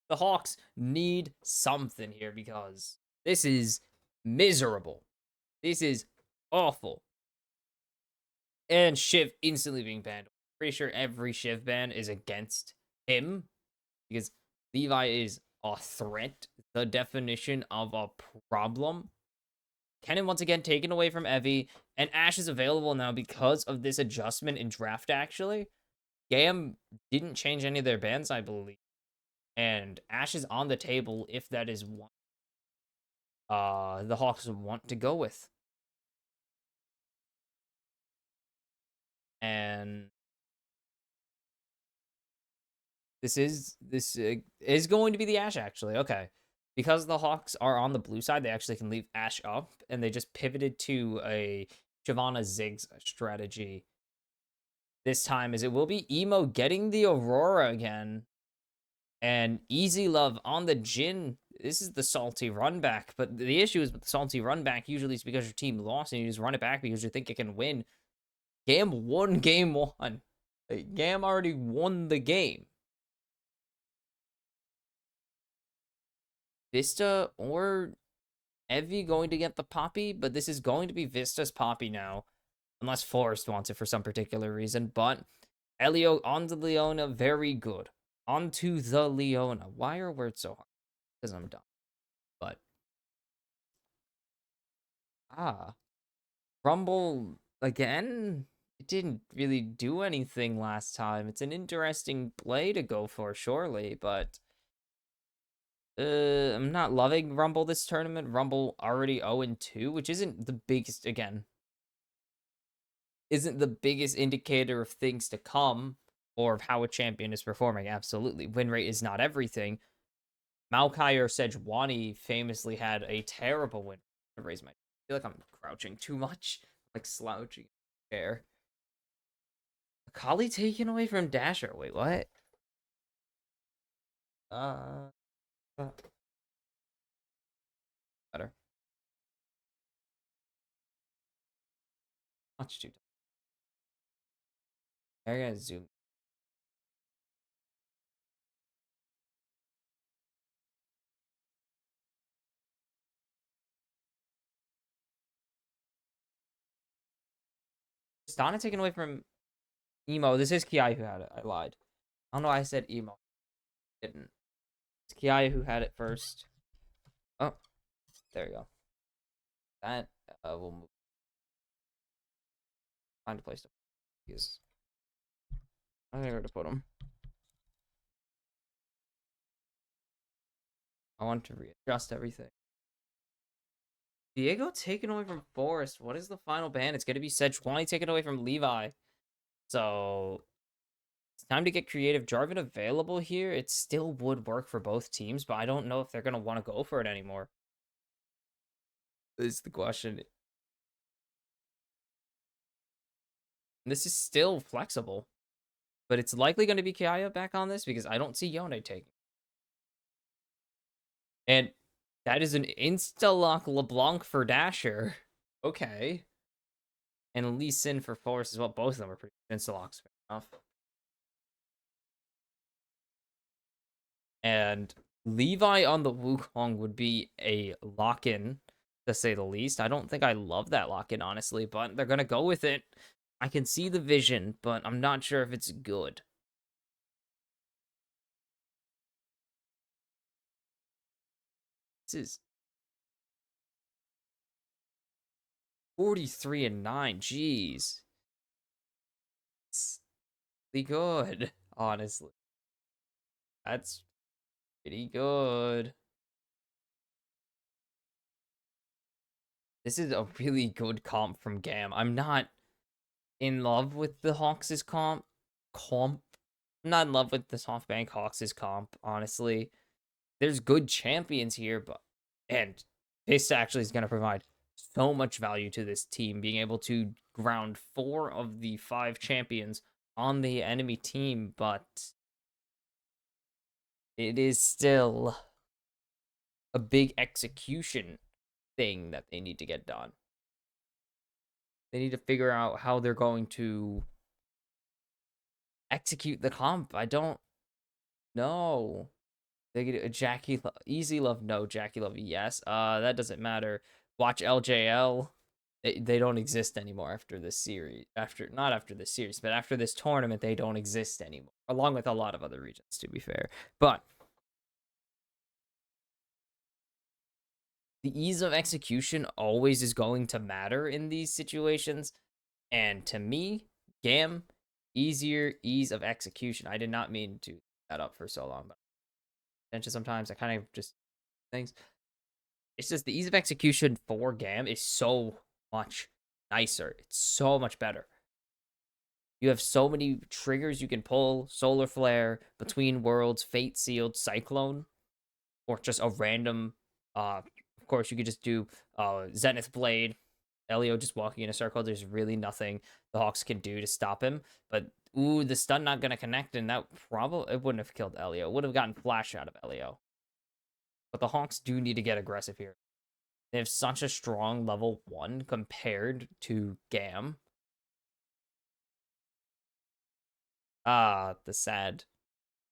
The Hawks need something here because this is miserable. This is awful. And Shiv instantly being banned. Pretty sure every Shiv ban is against him because Levi is a threat, the definition of a problem. Kennen once again taken away from Evie, and Ashe is available now because of this adjustment in draft, actually. GAM didn't change any of their bans, I believe. And Ashe is on the table if that is one the Hawks want to go with. And this is going to be the Ashe, actually. Okay. Because the Hawks are on the blue side, they actually can leave Ashe up, and they just pivoted to a Shyvana Ziggs strategy this time, as it will be Emo getting the Aurora again. And Easy Love on the Jhin. This is the salty run back, but the issue is with the salty run back usually is because your team lost and you just run it back because you think it can win. GAM won game 1. GAM already won the game. Vista or Evie going to get the Poppy, but this is going to be Vista's Poppy now, unless Forrest wants it for some particular reason. But Elio on the Leona, very good. Onto the Leona. Why are words so hard? Because I'm dumb. But Rumble again, it didn't really do anything last time. It's an interesting play to go for, surely, but I'm not loving Rumble this tournament. Rumble already 0-2, which isn't the biggest, again, isn't the biggest indicator of things to come or of how a champion is performing. Absolutely. Win rate is not everything. Maokai or Sejuani famously had a terrible win. I raise my. I feel like I'm crouching too much, like slouching in the chair. Akali taken away from Dasher. Wait, what? Uh, better. Much too. I gotta zoom. Stana taken away from Emo. This is Kiai who had it. I lied. I don't know why I said Emo. I didn't. It's Kiai who had it first. Oh, there you go. That will move. Find a place to use. I don't know where to put him. I want to readjust everything. Diego taken away from Forest. What is the final ban? It's going to be Sejuani taken away from Levi. So it's time to get creative. Jarvan available here. It still would work for both teams, but I don't know if they're going to want to go for it anymore. Is the question. This is still flexible, but it's likely going to be Kiaya back on this because I don't see Yone taking. And that is an insta-lock LeBlanc for Dasher. Okay. And Lee Sin for Forest as well. Both of them are pretty insta-locks. Fair enough. And Levi on the Wukong would be a lock-in, to say the least. I don't think I love that lock-in, honestly, but they're going to go with it. I can see the vision, but I'm not sure if it's good. This is 43-9. Jeez. It's pretty good, honestly. That's pretty good. This is a really good comp from GAM. I'm not in love with the Hawks' comp. I'm not in love with the SoftBank Hawks' comp, honestly. There's good champions here, but and this actually is going to provide so much value to this team, being able to ground 4 of the 5 champions on the enemy team, but it is still a big execution thing that they need to get done. They need to figure out how they're going to execute the comp. I don't know. They get a Jackie Easy Love, no. Jackie Love, yes. That doesn't matter. Watch LJL. They don't exist anymore after this series. Not after this series, but after this tournament, they don't exist anymore. Along with a lot of other regions, to be fair. But the ease of execution always is going to matter in these situations. And to me, GAM, ease of execution. I did not mean to that up for so long, but attention sometimes I kind of just things. It's just the ease of execution for GAM is so much nicer. It's so much better. You have so many triggers you can pull: Solar Flare, Between Worlds, Fate Sealed, Cyclone, or just a random. Of course, you could just do Zenith Blade. Elio just walking in a circle. There's really nothing the Hawks can do to stop him. But ooh, the stun not gonna connect, and that probably it wouldn't have killed Elio. It would have gotten flash out of Elio. But the Hawks do need to get aggressive here. They have such a strong level 1 compared to GAM. The sad.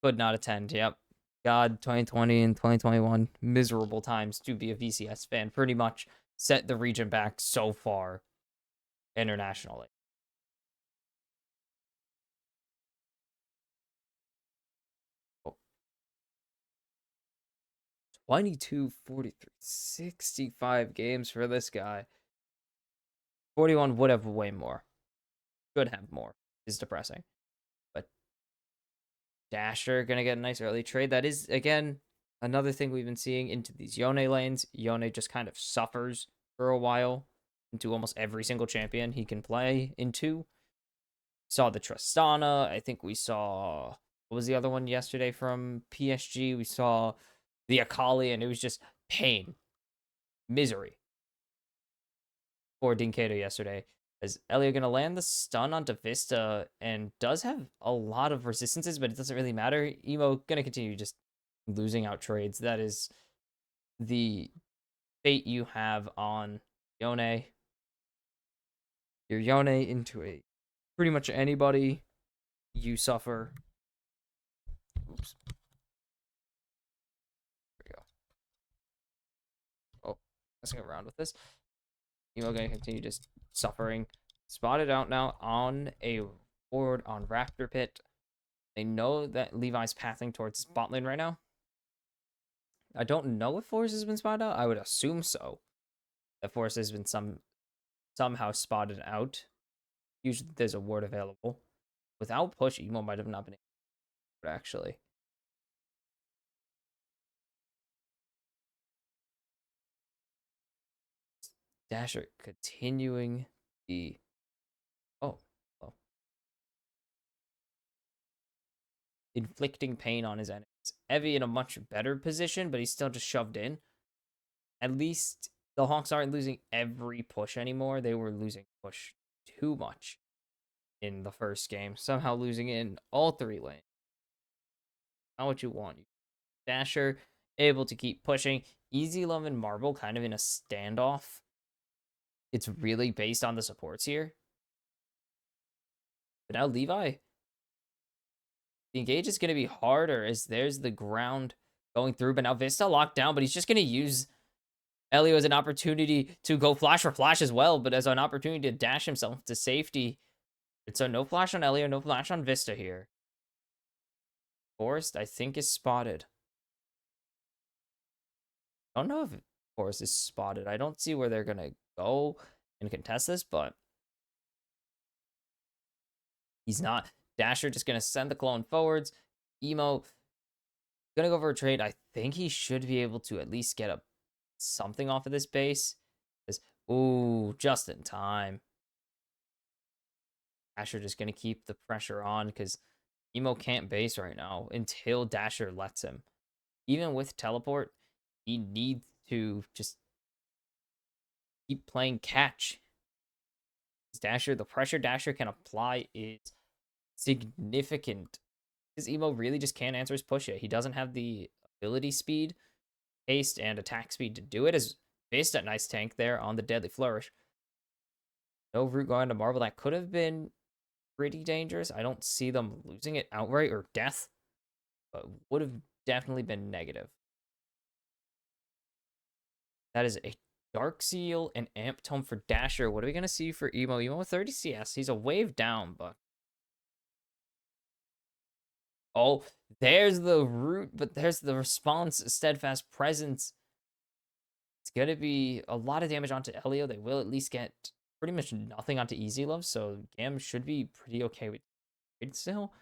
Could not attend. Yep. God, 2020 and 2021, miserable times to be a VCS fan. Pretty much set the region back so far internationally. Oh. 22, 43, 65 games for this guy. 41 would have way more. Should have more. Is depressing. But Dasher going to get a nice early trade. That is, again, another thing we've been seeing into these Yone lanes. Yone just kind of suffers for a while into almost every single champion he can play into. Saw the Tristana. I think we saw, what was the other one yesterday from PSG? We saw the Akali, and it was just pain, misery for Dinkato yesterday. Is Elio going to land the stun onto Vista and does have a lot of resistances, but it doesn't really matter. Emo going to continue just losing out trades. That is the fate you have on Yone. You're Yone into a pretty much anybody, you suffer. Oops. There we go. Oh, messing around with this. Emo going to continue just suffering. Spotted out now on a board on Raptor Pit. They know that Levi's pathing towards bot lane right now. I don't know if Force has been spotted out. I would assume so. That Force has been somehow spotted out. Usually there's a ward available. Without push, Emo might have not been able to, actually. Dasher continuing the... Oh. Inflicting pain on his enemies. Evie in a much better position, but he's still just shoved in. At least the Hawks aren't losing every push anymore. They were losing push too much in the first game. Somehow losing in all 3 lanes. Not what you want. Dasher able to keep pushing. Easy Love and Marble kind of in a standoff. It's really based on the supports here. But now Levi, the engage is going to be harder as there's the ground going through. But now Vista locked down, but he's just going to use Elio as an opportunity to go flash for flash as well, but as an opportunity to dash himself to safety. And so no flash on Elio, no flash on Vista here. Forest, I think, is spotted. I don't know if Forest is spotted. I don't see where they're going to go and contest this, but he's not. Dasher just going to send the clone forwards. Emo going to go for a trade. I think he should be able to at least get something off of this base. Ooh, just in time. Dasher just going to keep the pressure on because Emo can't base right now until Dasher lets him. Even with teleport, he needs to just keep playing catch. Dasher, the pressure Dasher can apply is significant. Because Emo really just can't answer his push yet. He doesn't have the ability speed, haste, and attack speed to do it. As based at nice tank there on the Deadly Flourish. No root going to Marble. That could have been pretty dangerous. I don't see them losing it outright or death, but would have definitely been negative. That is a Dark Seal and Amp Tome for Dasher. What are we going to see for Emo? Emo with 30 CS. He's a wave down, but... Oh, there's the root, but there's the response. Steadfast Presence. It's going to be a lot of damage onto Elio. They will at least get pretty much nothing onto Easy Love, so GAM should be pretty okay with it still.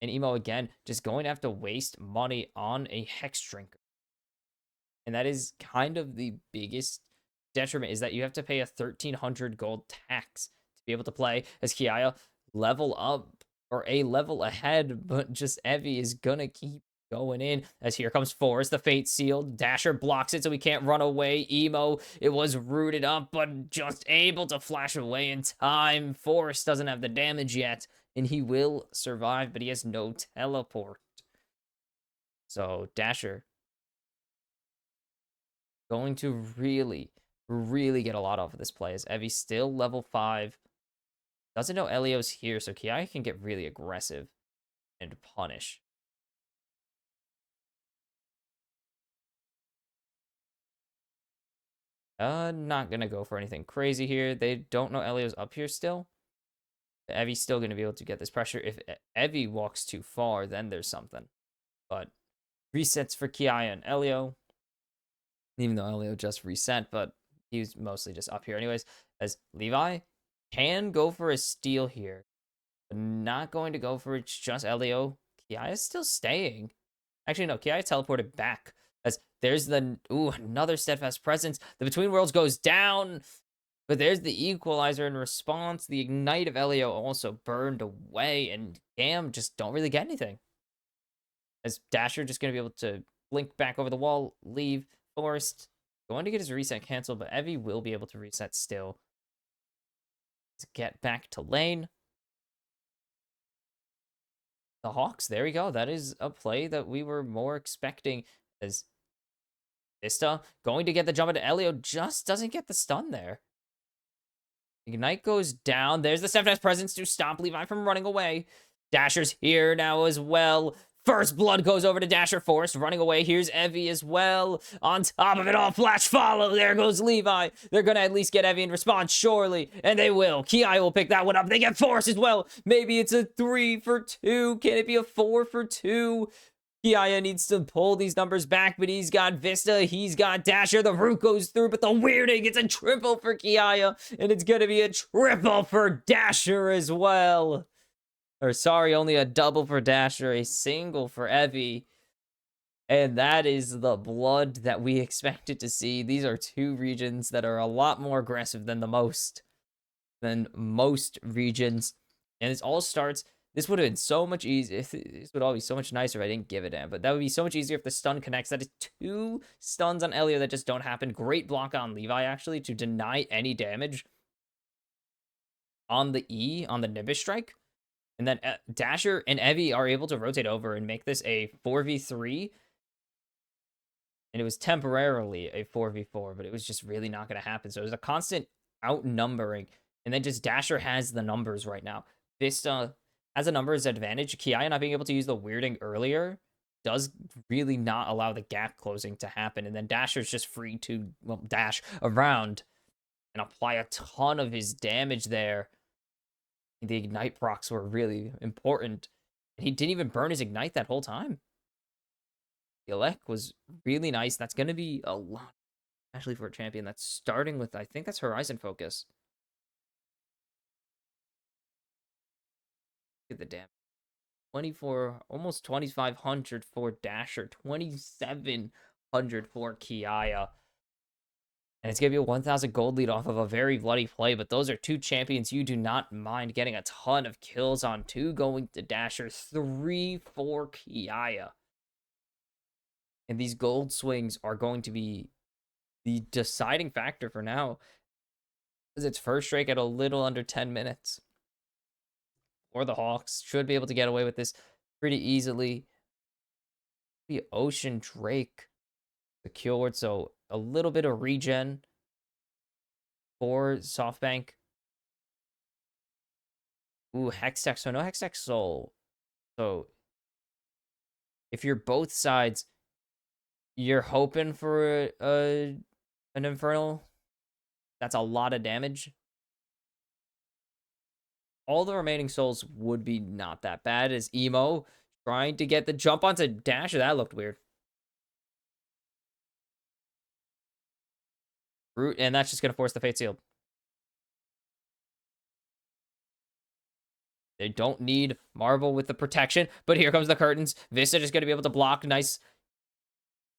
And Emo, again, just going to have to waste money on a Hex Drinker. And that is kind of the biggest detriment, is that you have to pay a 1,300 gold tax to be able to play as Kiaya level up or a level ahead, but just Evie is gonna keep going in as here comes Forest, the Fate Sealed. Dasher blocks it so he can't run away. Emo, it was rooted up, but just able to flash away in time. Forest doesn't have the damage yet, and he will survive, but he has no teleport. So Dasher going to really get a lot off of this play as Evie's still level 5. Doesn't know Elio's here, so Kiai can get really aggressive and punish. Not gonna go for anything crazy here. They don't know Elio's up here still. Evie's still gonna be able to get this pressure. If Evie walks too far, then there's something. But resets for Kiai and Elio. Even though Elio just reset, but he was mostly just up here anyways. As Levi can go for a steal here. But not going to go for it. It's just Elio. Kia is still staying. Actually, no. Kia teleported back. As there's the... Ooh, another steadfast presence. The Between Worlds goes down. But there's the equalizer in response. The ignite of Elio also burned away. And GAM just don't really get anything. As Dasher just going to be able to blink back over the wall. Leave. Forced. Going to get his reset canceled. But Evie will be able to reset still. Let's get back to lane. The Hawks, there we go. That is a play that we were more expecting. As Vista going to get the jump into Elio, just doesn't get the stun there. Ignite goes down. There's the steadfast presence to stop Levi from running away. Dasher's here now as well. First blood goes over to Dasher Force, running away. Here's Evie as well. On top of it all, flash follow. There goes Levi. They're going to at least get Evie in response, surely. And they will. Ki will pick that one up. They get Force as well. Maybe it's a 3 for 2. Can it be a 4 for 2? Ki needs to pull these numbers back, but he's got Vista. He's got Dasher. The root goes through, but the weirding, it's a triple for Ki. And it's going to be a triple for Dasher as well. Or sorry, only a double for Dasher, a single for Evie. And that is the blood that we expected to see. These are two regions that are a lot more aggressive than most regions. And this all starts, this would have been so much easier. This would all be so much nicer if I didn't give it in. But that would be so much easier if the stun connects. That is 2 stuns on Elio that just don't happen. Great block on Levi, actually, to deny any damage on the E, on the Nimbus Strike. And then Dasher and Evie are able to rotate over and make this a 4v3. And it was temporarily a 4v4, but it was just really not going to happen. So it was a constant outnumbering. And then just Dasher has the numbers right now. Vista has a numbers advantage. Ki not being able to use the weirding earlier does really not allow the gap closing to happen. And then Dasher's just free to, well, dash around and apply a ton of his damage there. The ignite procs were really important. He didn't even burn his ignite that whole time. The elect was really nice. That's going to be a lot, actually, for a champion. That's starting with, I think that's Horizon Focus. Look at the damage. 24, almost 2,500 for Dasher. 2,700 for Kiaya. And it's going to be a 1,000 gold lead off of a very bloody play. But those are two champions you do not mind getting a ton of kills on. 2 going to Dasher. 3 for Kiaya. And these gold swings are going to be the deciding factor for now. Because it's first strike at a little under 10 minutes. Or the Hawks should be able to get away with this pretty easily. The Ocean Drake secured. So a little bit of regen for SoftBank. Ooh, Hextech. So no Hextech Soul. So if you're both sides, you're hoping for an Infernal. That's a lot of damage. All the remaining souls would be not that bad. As Emo trying to get the jump onto Dasher. That looked weird. Root, and that's just going to force the Fate Seal. They don't need Marvel with the protection, but here comes the curtains. Vista just going to be able to block. Nice.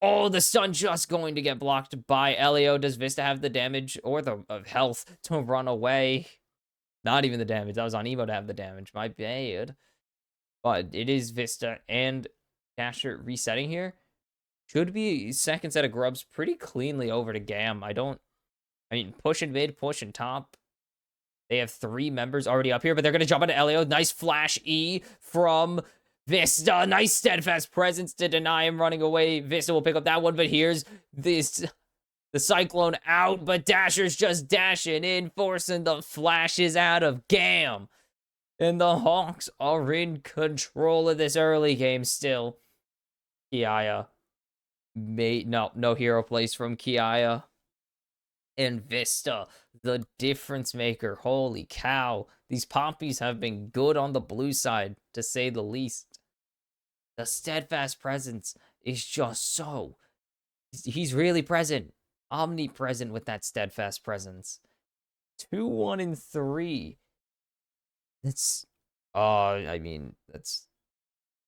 Oh, the stun just going to get blocked by Elio. Does Vista have the damage or the health to run away? Not even the damage. That was on Emo to have the damage. My bad. But it is Vista and Dasher resetting here. Should be second set of grubs pretty cleanly over to GAM. I mean, push in mid, push in top. They have 3 members already up here, but they're going to jump into Elio. Nice flash E from Vista. Nice steadfast presence to deny him running away. Vista will pick up that one, but here's the Cyclone out, but Dasher's just dashing in, forcing the flashes out of GAM. And the Hawks are in control of this early game still. Kiaya. No hero plays from Kiaya. And Vista, the difference maker. Holy cow. These poppies have been good on the blue side, to say the least. The steadfast presence is just so... He's really present. Omnipresent with that steadfast presence. 2-1-3. That's I mean, that's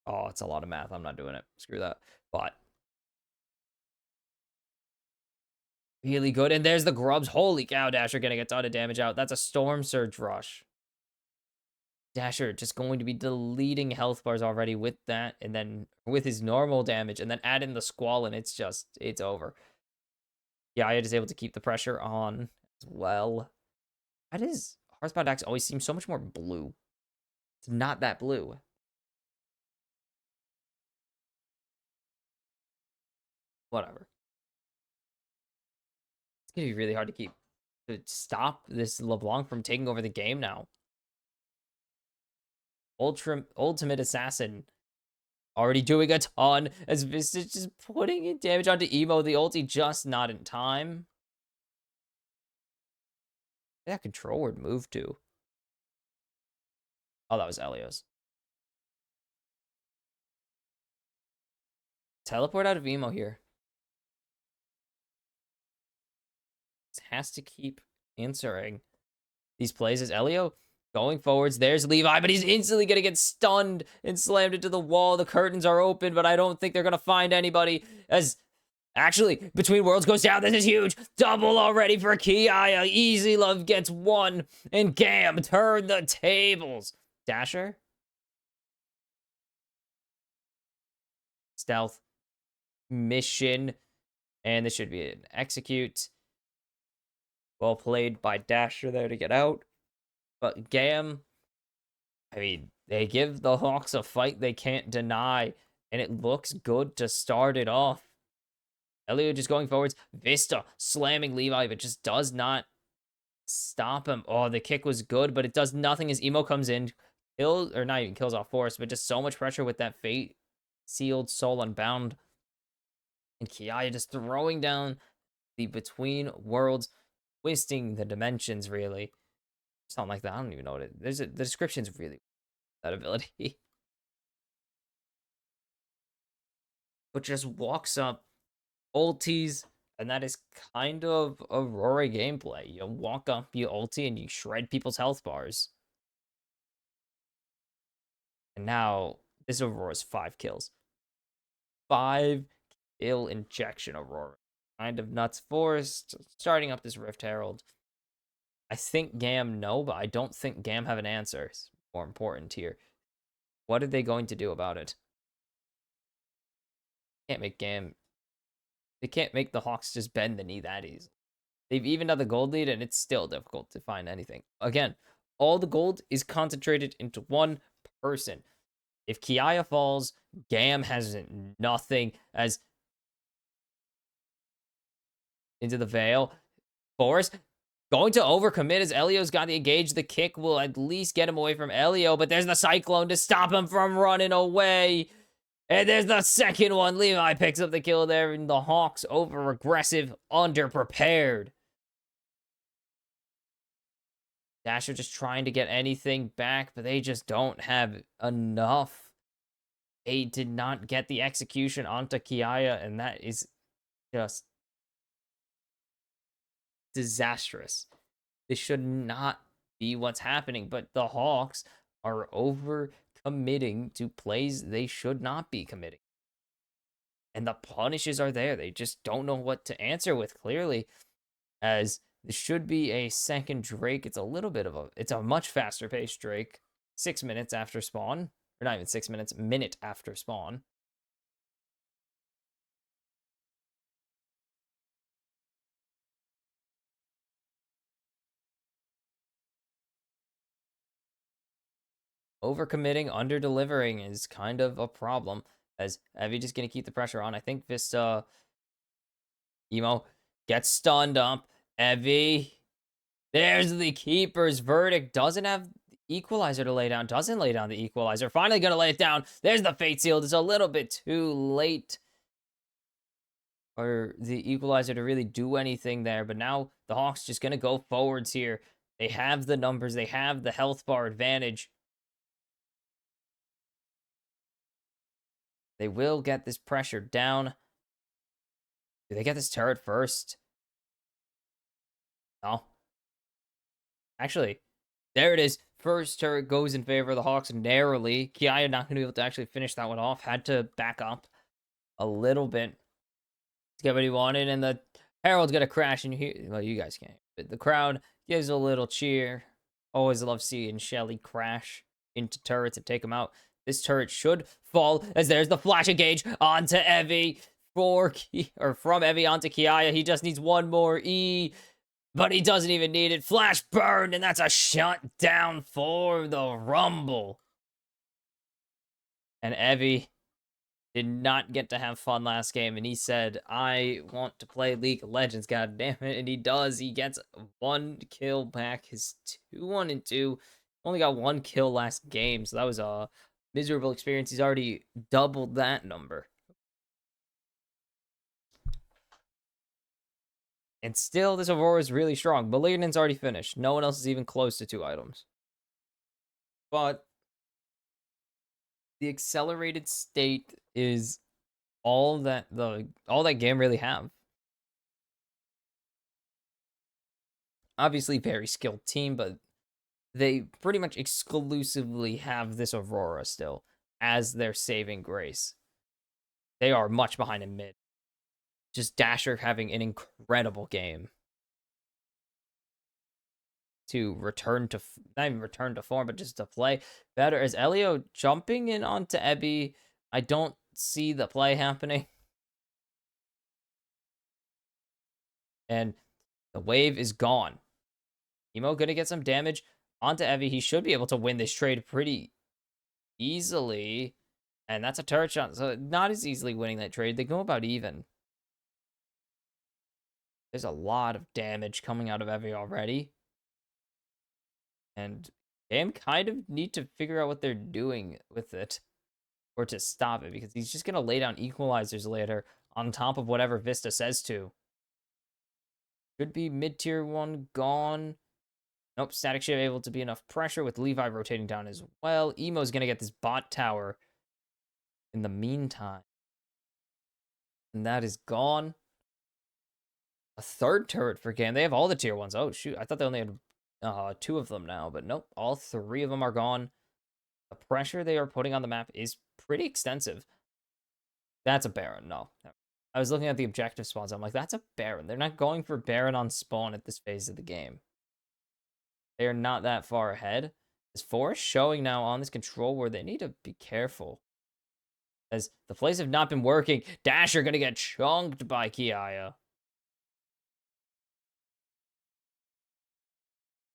it's a lot of math. I'm not doing it. Screw that. But really good. And there's the grubs. Holy cow, Dasher getting a ton of damage out. That's a Storm Surge rush. Dasher just going to be deleting health bars already with that, and then with his normal damage, and then add in the Squall, and it's over. Yeah, I is able to keep the pressure on as well. How does Hearthbound Axe always seem so much more blue? It's not that blue. Whatever. It's gonna be really hard to stop this LeBlanc from taking over the game now. Ultimate Assassin already doing a ton as Vista's just putting in damage onto Emo. The ulti just not in time. That control word move too. Oh, that was Elio's. Teleport out of Emo here. Has to keep answering these plays as Elio going forwards. There's Levi, but he's instantly going to get stunned and slammed into the wall. The curtains are open, but I don't think they're going to find anybody as actually Between Worlds goes down. This is huge. Double already for Kiaya. Easy Love gets one, and GAM turn the tables. Dasher. Stealth. Mission. And this should be an execute. Well played by Dasher there to get out. But GAM, I mean, they give the Hawks a fight they can't deny, and it looks good to start it off. Elio just going forwards. Vista slamming Levi, but just does not stop him. Oh, the kick was good, but it does nothing as Emo comes in. Kills, or not even kills off Force, but just so much pressure with that Fate Sealed Soul Unbound. And Kiaya just throwing down the Between Worlds, twisting the dimensions, really. Something like that. I don't even know what it is. The description's really that ability. But just walks up, ulties, and that is kind of Aurora gameplay. You walk up, you ulti, and you shred people's health bars. And now, this Aurora's 5 kills. 5 kill injection Aurora. Kind of nuts forced. Starting up this Rift Herald. I think GAM no, but I don't think GAM have an answer. It's more important here. What are they going to do about it? Can't make GAM. They can't make the Hawks just bend the knee that easy. They've evened out the gold lead, and it's still difficult to find anything. Again, all the gold is concentrated into one person. If Kiaya falls, GAM has nothing as into the Veil. Force going to overcommit as Elio's got the engage. The kick will at least get him away from Elio, but there's the Cyclone to stop him from running away. And there's the second one. Levi picks up the kill there, and the Hawks over-aggressive, under-prepared. Dasher just trying to get anything back, but they just don't have enough. They did not get the execution onto Kiaya, and that is just disastrous. This should not be what's happening, but the Hawks are over-committing to plays they should not be committing. And the punishes are there. They just don't know what to answer with, clearly, as this should be a second Drake. It's a little bit of it's a much faster paced Drake. 6 minutes after spawn. Or not even 6 minutes, minute after spawn. Overcommitting, under-delivering is kind of a problem, as Evie just going to keep the pressure on. I think Vista, Emo gets stunned up. Evie, there's the keeper's verdict. Doesn't have the equalizer to lay down. Doesn't lay down the equalizer. Finally going to lay it down. There's the Fate Sealed. It's a little bit too late for the equalizer to really do anything there. But now the Hawks just going to go forwards here. They have the numbers. They have the health bar advantage. They will get this pressure down. Do they get this turret first? No. Actually, there it is. First turret goes in favor of the Hawks narrowly. Kiaya not going to be able to actually finish that one off. Had to back up a little bit to get what he wanted. And the Herald's going to crash. And you hear, well, you guys can't. But the crowd gives a little cheer. Always love seeing Shelly crash into turrets and take them out. This turret should fall as there's the flash engage onto Evie from Evie onto Kiaya. He just needs one more E. But he doesn't even need it. Flash burn, and that's a shutdown for the Rumble. And Evie did not get to have fun last game, and he said, I want to play League of Legends, god damn it. And he does. He gets 1 kill back. His 2-1-2. Only got 1 kill last game, so that was a miserable experience. He's already doubled that number. And still, this Aurora is really strong. Malignant's already finished. No one else is even close to 2 items. But the accelerated state is all that game really have. Obviously, very skilled team, but they pretty much exclusively have this Aurora still as their saving grace. They are much behind in mid. Just Dasher having an incredible game to return to, not even return to form, but just to play better. As Elio jumping in onto Ebby, I don't see the play happening. And the wave is gone. Emo gonna get some damage onto Evie. He should be able to win this trade pretty easily. And that's a turret shot, so not as easily winning that trade. They go about even. There's a lot of damage coming out of Evie already. And GAM kind of need to figure out what they're doing with it. Or to stop it, because he's just going to lay down equalizers later on top of whatever Vista says to. Should be mid-tier 1 gone. Nope, Static Shiv able to be enough pressure with Levi rotating down as well. Emo's going to get this bot tower in the meantime. And that is gone. A 3rd turret for GAM. They have all the tier 1s. Oh, shoot. I thought they only had 2 of them now. But nope, all 3 of them are gone. The pressure they are putting on the map is pretty extensive. That's a Baron. No. I was looking at the objective spawns. I'm like, that's a Baron. They're not going for Baron on spawn at this phase of the game. They are not that far ahead. Is Forest showing now on this control where they need to be careful? As the plays have not been working. Dasher going to get chunked by Kiaya.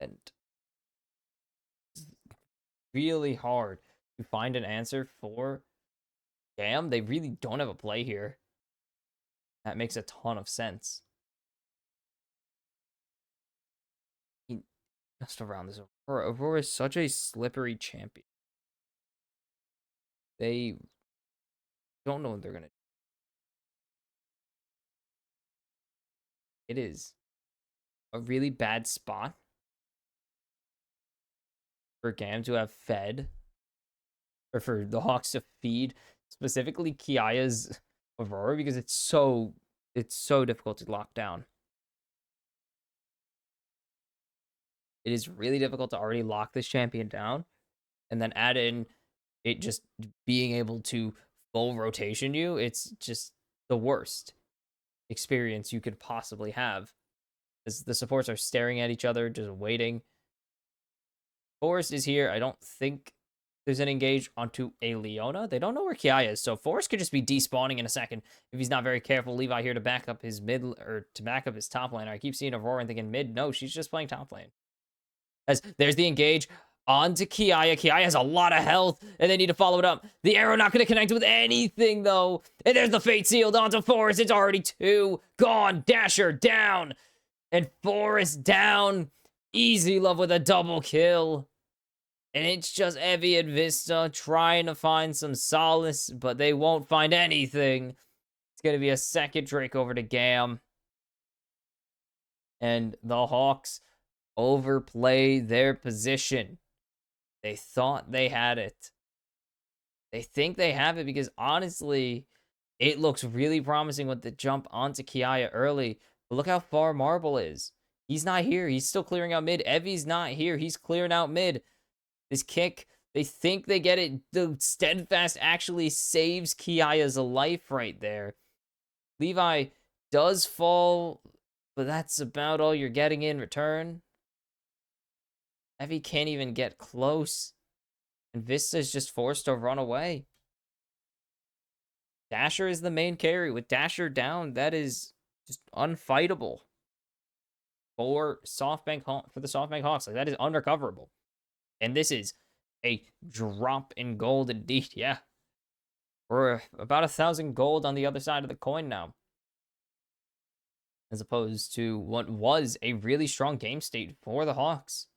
And it's really hard to find an answer for GAM. They really don't have a play here. That makes a ton of sense. Just around this Aurora. Aurora is such a slippery champion. They don't know what they're going to do. It is a really bad spot for GAM to have fed, or for the Hawks to feed specifically Kiaya's Aurora, because it's so difficult to lock down. It is really difficult to already lock this champion down, and then add in it just being able to full rotation you. It's just the worst experience you could possibly have, as the supports are staring at each other, just waiting. Forest is here. I don't think there's an engage onto a Leona. They don't know where Kiaya is, so Forest could just be despawning in a second if he's not very careful. Levi here to back up his mid, or to back up his top laner. I keep seeing Aurora and thinking mid. No, she's just playing top lane. As there's the engage onto Kiaya. Kiaya has a lot of health, and they need to follow it up. The arrow not going to connect with anything, though. And there's the Fate Sealed onto Forest. It's already 2 gone. Dasher down. And Forest down. Easy love with a double kill. And it's just Evie and Vista trying to find some solace, but they won't find anything. It's going to be a second Drake over to GAM. And the Hawks overplay their position. They thought they had it. They think they have it because, honestly, it looks really promising with the jump onto Kiaya early. But look how far Marble is. He's not here. He's still clearing out mid. Evi's not here. He's clearing out mid. This kick, they think they get it. The Steadfast actually saves Kiaya's life right there. Levi does fall, but that's about all you're getting in return. Evi can't even get close. And Vista's just forced to run away. Dasher is the main carry. With Dasher down, that is just unfightable. For the SoftBank Hawks. Like, that is unrecoverable. And this is a drop in gold indeed. Yeah. We're about 1,000 gold on the other side of the coin now. As opposed to what was a really strong game state for the Hawks.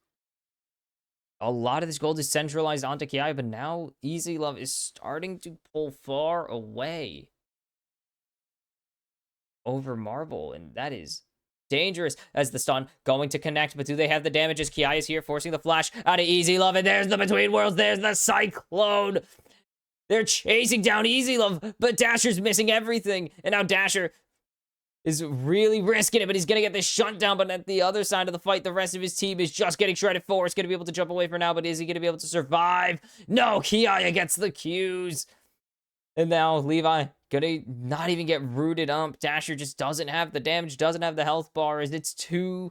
A lot of this gold is centralized onto Kiaya, but now Easy Love is starting to pull far away over Marble, and that is dangerous as the stun going to connect, but do they have the damage as Kiaya is here forcing the flash out of Easy Love, and there's the Between Worlds, there's the Cyclone. They're chasing down Easy Love, but Dasher's missing everything, and now Dasher is really risking it, but he's going to get this shutdown. But at the other side of the fight, the rest of his team is just getting shredded. Force going to be able to jump away for now, but is he going to be able to survive? No, Kiaya gets the Qs. And now Levi going to not even get rooted up. Dasher just doesn't have the damage, doesn't have the health bar, as it's 2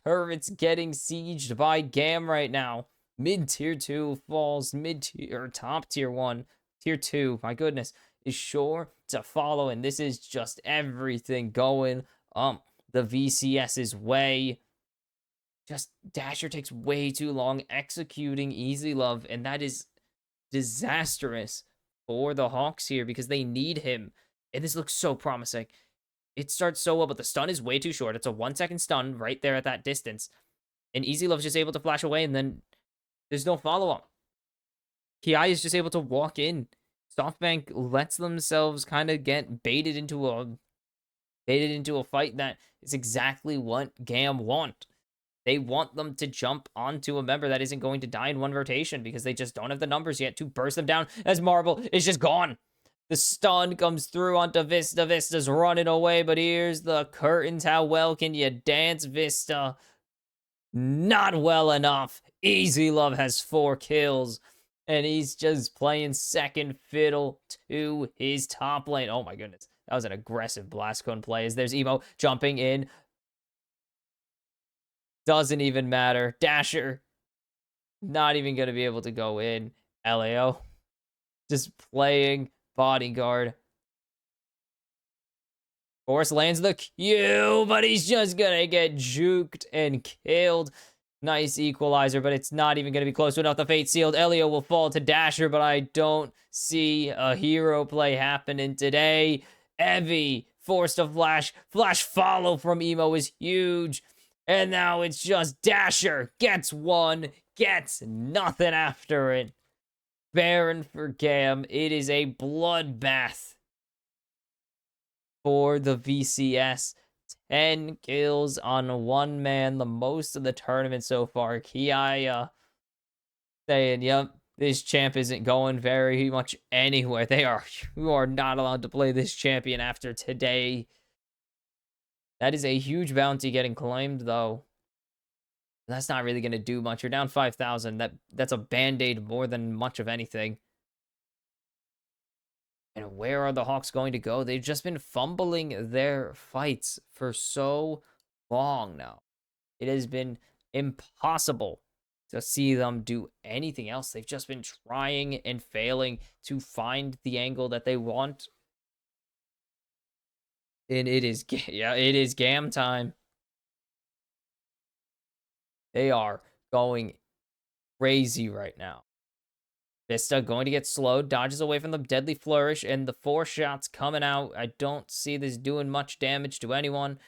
turrets getting sieged by GAM right now. Mid-tier 2 falls, mid-tier, or top-tier 1. Tier 2, my goodness, is sure to follow, and this is just everything going the VCS's way. Just Dasher takes way too long executing Easy Love, and that is disastrous for the Hawks here because they need him, and this looks so promising. It starts so well, but the stun is way too short. It's a 1-second stun right there at that distance, and Easy Love's just able to flash away, and then there's no follow-up. Kiai is just able to walk in. SoftBank lets themselves kind of get baited into a fight that is exactly what GAM want. They want them to jump onto a member that isn't going to die in one rotation because they just don't have the numbers yet to burst them down as Marble is just gone. The stun comes through onto Vista. Vista's running away, but here's the curtains. How well can you dance, Vista? Not well enough. Easy Love has 4 kills. And he's just playing second fiddle to his top lane. Oh my goodness. That was an aggressive blast cone play. As there's Emo jumping in. Doesn't even matter. Dasher. Not even going to be able to go in. LAO. Just playing bodyguard. Force lands the Q, but he's just going to get juked and killed. Nice equalizer, but it's not even going to be close enough. The fate sealed. Elio will fall to Dasher, but I don't see a hero play happening today. Evi forced a flash. Flash follow from Emo is huge. And now it's just Dasher gets 1, gets nothing after it. Baron for GAM. It is a bloodbath for the VCS. 10 kills on 1 man, the most of the tournament so far. Kiaya saying, yep, this champ isn't going very much anywhere. You are not allowed to play this champion after today. That is a huge bounty getting claimed, though. That's not really going to do much. You're down 5,000. That's a band-aid more than much of anything. And where are the Hawks going to go? They've just been fumbling their fights for so long now. It has been impossible to see them do anything else. They've just been trying and failing to find the angle that they want. And it is GAM time. They are going crazy right now. Vista going to get slowed, dodges away from the deadly flourish, and the 4 shots coming out. I don't see this doing much damage to anyone.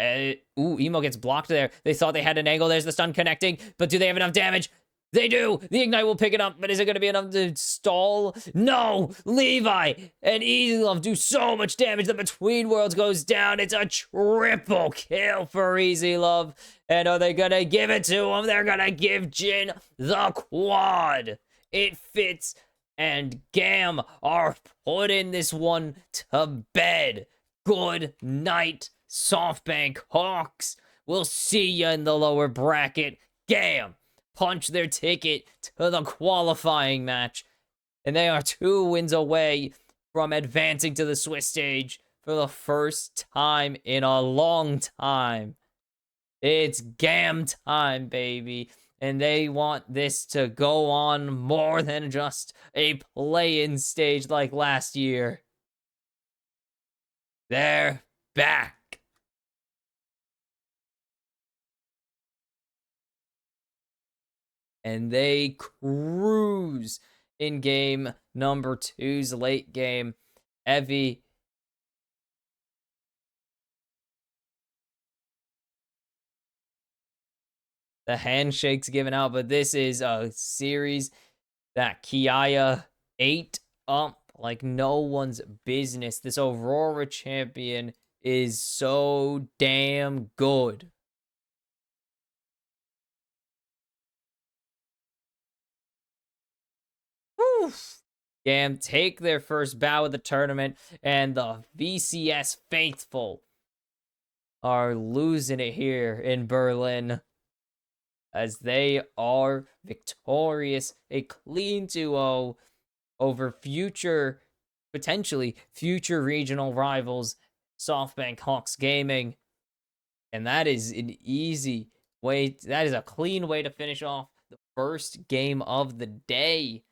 Emo gets blocked there. They thought they had an angle. There's the stun connecting, but do they have enough damage? They do. The Ignite will pick it up, but is it going to be enough to stall? No. Levi and Easy Love do so much damage. The Between Worlds goes down. It's a triple kill for Easy Love. And are they going to give it to him? They're going to give Jin the quad. It fits, and GAM are putting this one to bed. Good night, SoftBank Hawks. We'll see you in the lower bracket. GAM punch their ticket to the qualifying match. And they are 2 wins away from advancing to the Swiss stage for the first time in a long time. It's GAM time, baby. And they want this to go on more than just a play-in stage like last year. They're back. And they cruise in game number 2's late game. Evie, the handshake's given out, but this is a series that Kiaya ate up like no one's business. This Aurora champion is so damn good. Whew. GAM take their first bow of the tournament, and the VCS faithful are losing it here in Berlin as they are victorious. A clean 2-0 over potentially future regional rivals, SoftBank Hawks Gaming. And that is an easy way, that is a clean way to finish off the first game of the day,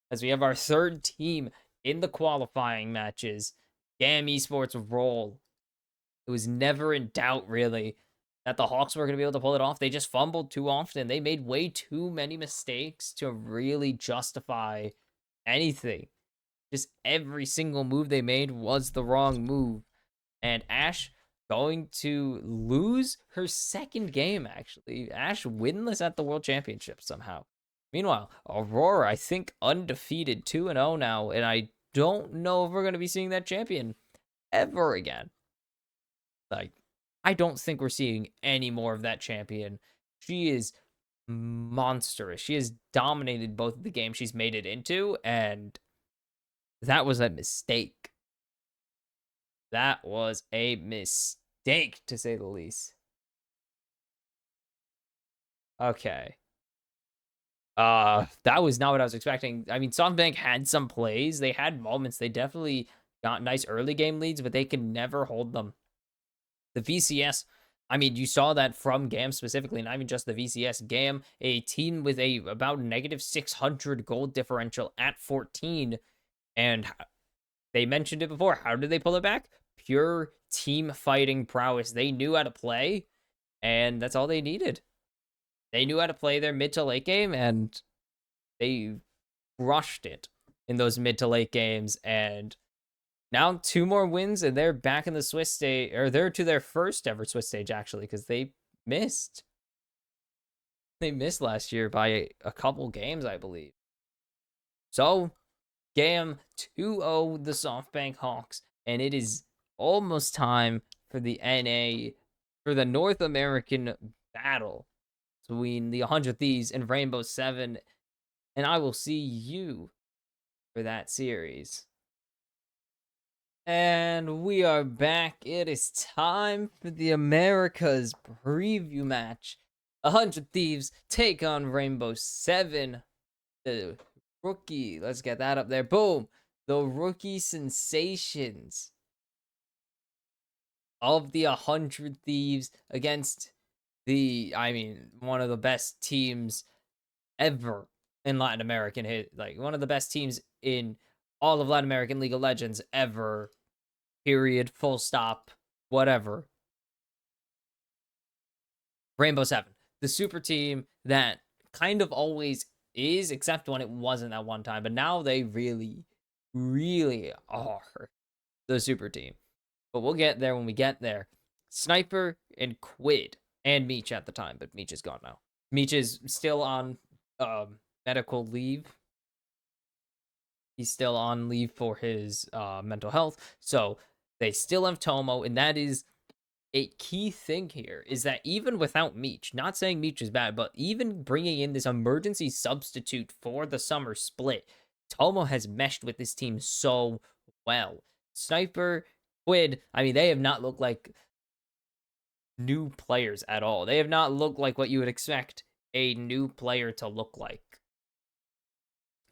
as we have our third team in the qualifying matches. GAM Esports roll. It was never in doubt, really, that the Hawks were going to be able to pull it off. They just fumbled too often. They made way too many mistakes to really justify anything. Just every single move they made was the wrong move. And Ash going to lose her second game, actually. Ash winless at the World Championship somehow. Meanwhile, Aurora, I think, undefeated 2-0 now. And I don't know if we're going to be seeing that champion ever again. Like, I don't think we're seeing any more of that champion. She is monstrous. She has dominated both of the games she's made it into, and that was a mistake. That was a mistake, to say the least. Okay. That was not what I was expecting. I mean, SoftBank had some plays. They had moments. They definitely got nice early game leads, but they can never hold them. The VCS, I mean, you saw that from GAM specifically, not even just the VCS. GAM, a team with a about negative 600 gold differential at 14, and they mentioned it before. How did they pull it back? Pure team fighting prowess. They knew how to play, and that's all they needed. They knew how to play their mid to late game, and they crushed it in those mid to late games. And now 2 more wins, and they're back in the Swiss stage, or they're to their first ever Swiss stage, actually, because they missed. They missed last year by a couple games, I believe. So, GAM 2-0 the SoftBank Hawks, and it is almost time for the NA, for the North American battle between the 100 Thieves and Rainbow7, and I will see you for that series. And we are back. It is time for the Americas preview match. 100 Thieves take on Rainbow7. The rookie, let's get that up there. Boom. The rookie sensations of the 100 Thieves against one of the best teams ever in Latin American like one of the best teams in all of Latin American League of Legends ever, period, full stop, whatever. Rainbow7, the super team that kind of always is, except when it wasn't at one time, but now they really, really are the super team. But we'll get there when we get there. Sniper and Quid, and Meech at the time, but Meech is gone now. Meech is still on medical leave. He's still on leave for his mental health. So they still have Tomo, and that is a key thing here, is that even without Meech, not saying Meech is bad, but even bringing in this emergency substitute for the summer split, Tomo has meshed with this team so well. Sniper, Quid, I mean, they have not looked like new players at all. They have not looked like what you would expect a new player to look like.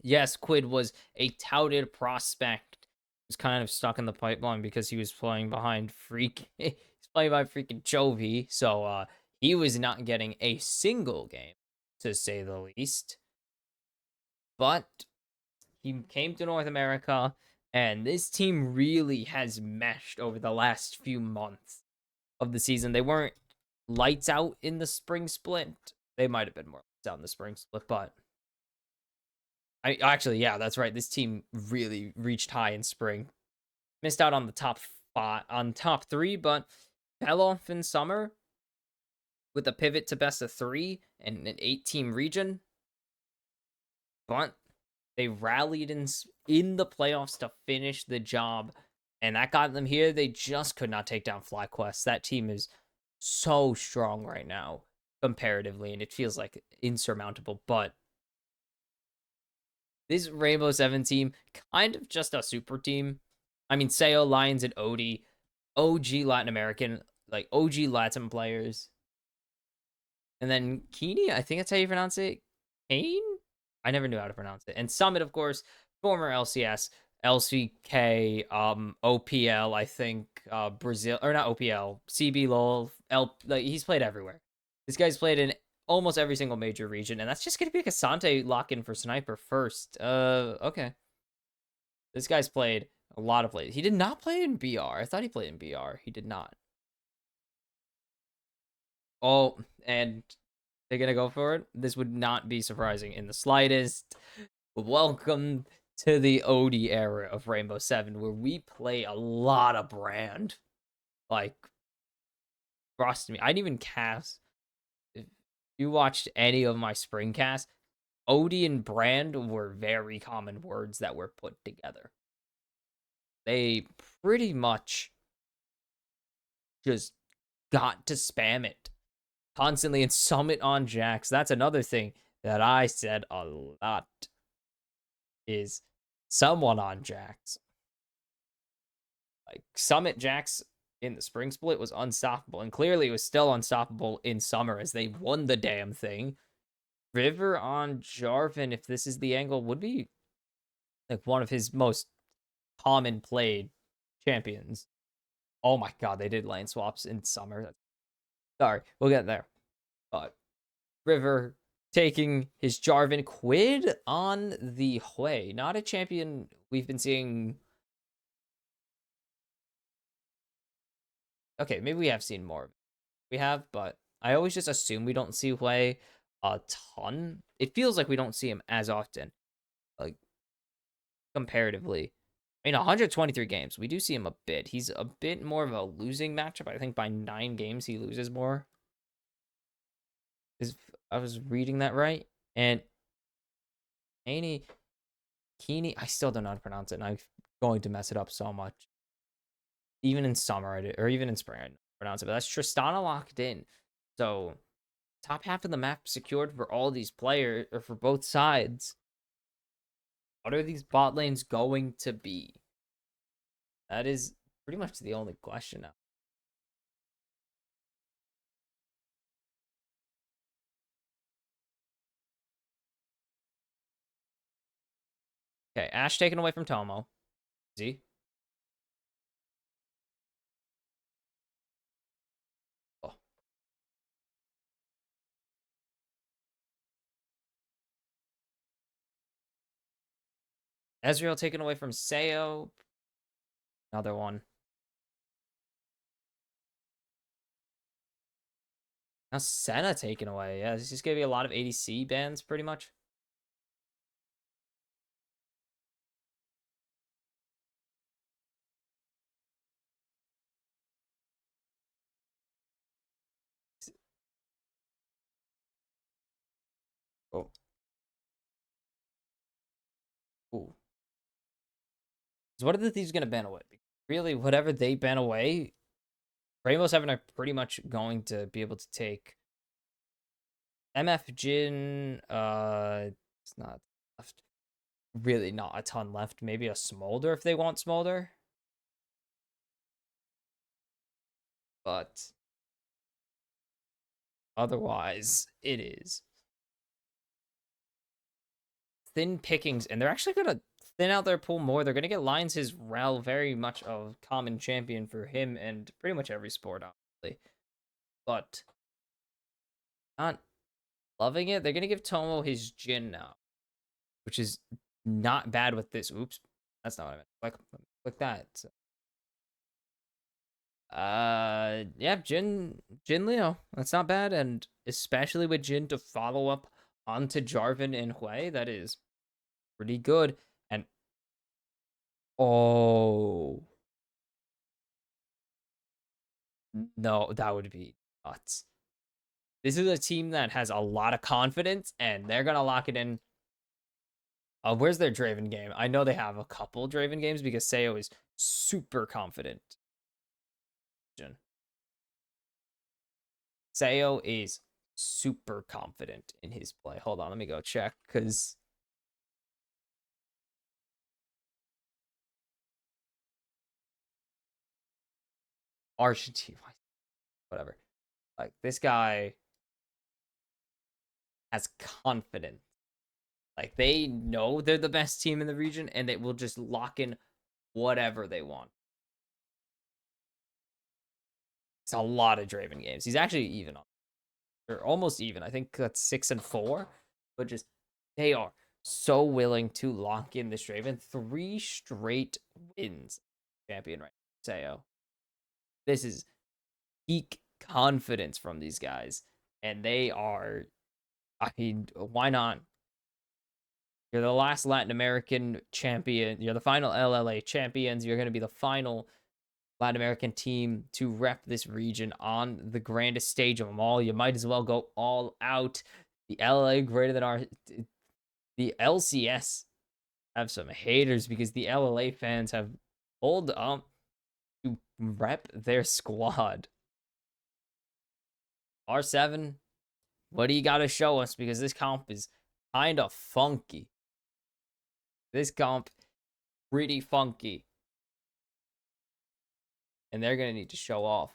Yes, Quid was a touted prospect. He was kind of stuck in the pipeline because he was playing behind he's playing by freaking Chovy, so he was not getting a single game, to say the least. But he came to North America, and this team really has meshed over the last few months of the season. They weren't lights out in the spring split. They might have been more lights out in the spring split, but I actually, yeah, that's right. This team really reached high in spring. Missed out on the top 3, but fell off in summer with a pivot to best of 3 and an 8-team region. But they rallied in the playoffs to finish the job, and that got them here. They just could not take down FlyQuest. That team is so strong right now, comparatively, and it feels like insurmountable. But this Rainbow7 team, kind of just a super team. I mean, Seo, Lions, and Odie, OG Latin American, like OG Latin players. And then Keeney, I think that's how you pronounce it. Kane? I never knew how to pronounce it. And Summit, of course, former LCS, LCK, OPL, I think, Brazil, or not OPL, CB LOL, like he's played everywhere. This guy's played in almost every single major region, and that's just gonna be a Kasante lock-in for Sniper first. Okay. This guy's played a lot of plays. He did not play in BR. I thought he played in BR. He did not. Oh, and they're gonna go for it. This would not be surprising in the slightest. Welcome to the OD era of Rainbow7, where we play a lot of brand. Like, trust me, I didn't even cast. If you watched any of my spring casts, OD and brand were very common words that were put together. They pretty much just got to spam it constantly and summit on Jax. That's another thing that I said a lot, is someone on Jax. Like, summit Jax in the spring split was unstoppable, and clearly it was still unstoppable in summer as they won the damn thing. River on Jarvan, if this is the angle, would be like one of his most common played champions. Oh my god, they did lane swaps in summer. Sorry, we'll get there. But River taking his Jarvan. Quid on the Hui. Not a champion we've been seeing. Okay, maybe we have seen more. We have, but I always just assume we don't see Hui a ton. It feels like we don't see him as often, like, comparatively. I mean, 123 games, we do see him a bit. He's a bit more of a losing matchup. I think by 9 games, he loses more. I was reading that right. And Keeney, I still don't know how to pronounce it, and I'm going to mess it up so much. Even in summer, or even in spring, I don't pronounce it, but that's Tristana locked in. So, top half of the map secured for all these players, or for both sides. What are these bot lanes going to be? That is pretty much the only question now. Okay, Ash taken away from Tomo. See? Oh. Ezreal taken away from Seo. Another one. Now Senna taken away. Yeah, this is going to be a lot of ADC bans, pretty much. Oh. Ooh. So what are the Thieves going to ban away? Really, whatever they ban away, Rainbow7 are pretty much going to be able to take MF Jin. It's not left. Really not a ton left. Maybe a Smolder if they want Smolder. But Otherwise, it is thin pickings, and they're actually gonna thin out their pool more. They're gonna get Lions his Rel, very much a common champion for him and pretty much every sport, honestly. But not loving it. They're gonna give Tomo his Jin now, which is not bad with this. Oops, that's not what I meant. Click that. So, yeah, Jin Leo. That's not bad, and especially with Jin to follow up onto Jarvan and Hui, that is pretty good. And oh no, that would be nuts. This is a team that has a lot of confidence, and they're gonna lock it in. Where's their Draven game? I know they have a couple Draven games because Seo is super confident. Seo is super confident in his play. Hold on, let me go check because RGT, whatever. Like this guy has confidence. Like they know they're the best team in the region, and they will just lock in whatever they want. It's a lot of Draven games. He's actually even on, or almost even. I think that's 6-4, but just they are so willing to lock in this Draven. 3 straight wins, champion right now, Seo. This is peak confidence from these guys, and they are. I mean, why not? You're the last Latin American champion. You're the final LLA champions. You're going to be the final Latin American team to rep this region on the grandest stage of them all. You might as well go all out. The LLA greater than our. The LCS have some haters because the LLA fans have pulled up to rep their squad. R7, what do you got to show us? Because this comp is kind of funky. This comp, pretty funky. And they're going to need to show off.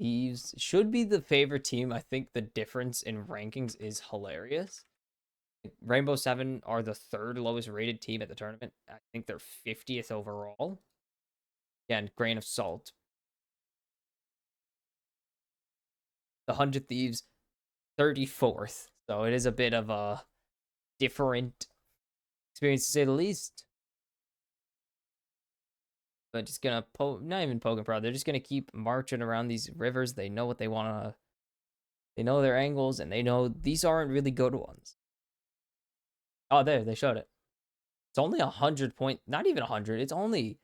Thieves should be the favorite team. I think the difference in rankings is hilarious. Rainbow7 are the 3rd lowest rated team at the tournament. I think they're 50th overall. Again, grain of salt. The 100 Thieves, 34th. So it is a bit of a different experience to say the least. But just gonna not even poke and prod. They're just gonna keep marching around these rivers. They know what they wanna. They know their angles, and they know these aren't really good ones. Oh, there they showed it. It's only 100 point, not even 100. It's only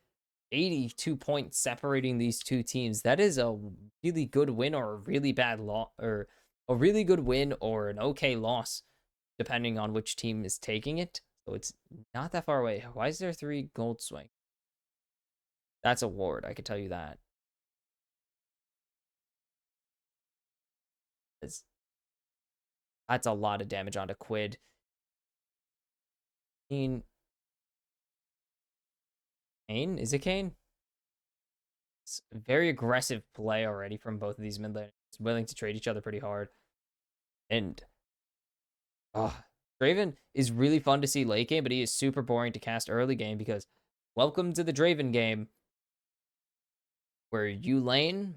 82 points separating these two teams. That is a really good win or a really bad loss, or a really good win or an okay loss, depending on which team is taking it. So it's not that far away. Why is there 3 gold swing? That's a ward, I can tell you that. That's a lot of damage onto Quid. Kane. Is it Kane? It's a very aggressive play already from both of these mid laners. Willing to trade each other pretty hard. And Draven is really fun to see late game, but he is super boring to cast early game because welcome to the Draven game where you lane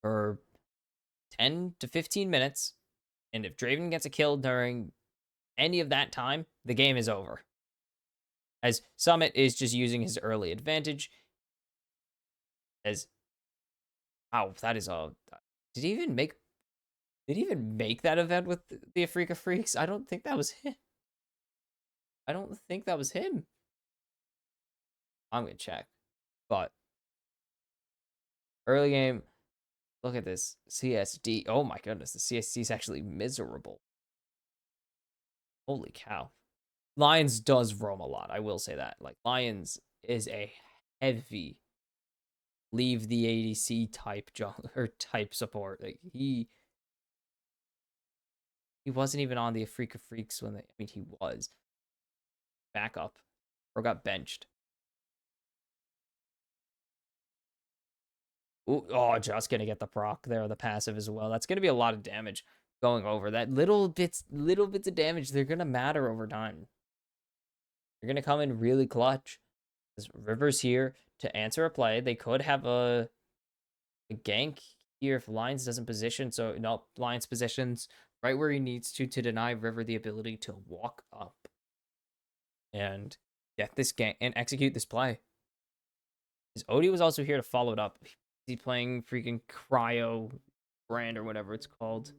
for 10 to 15 minutes, and if Draven gets a kill during any of that time, the game is over. As Summit is just using his early advantage. As wow, that is a. Did he even make? Did he even make that event with the Afrika Freaks? I don't think that was him. I don't think that was him. I'm gonna check, but early game. Look at this CSD. Oh my goodness, the CSD is actually miserable. Holy cow. Lions does roam a lot. I will say that. Like Lions is a heavy leave the ADC type or type support. Like he wasn't even on the Afrika Freaks when they. I mean, he was back up or got benched. Ooh, oh, just gonna get the proc there, the passive as well. That's gonna be a lot of damage going over. That little bits of damage, they're gonna matter over time. They're gonna come in really clutch. Because River's here to answer a play. They could have a gank here if Lions doesn't position. So no, Lions positions right where he needs to deny River the ability to walk up and get this gank and execute this play. His Odie was also here to follow it up. He's playing freaking Cryo brand or whatever it's called.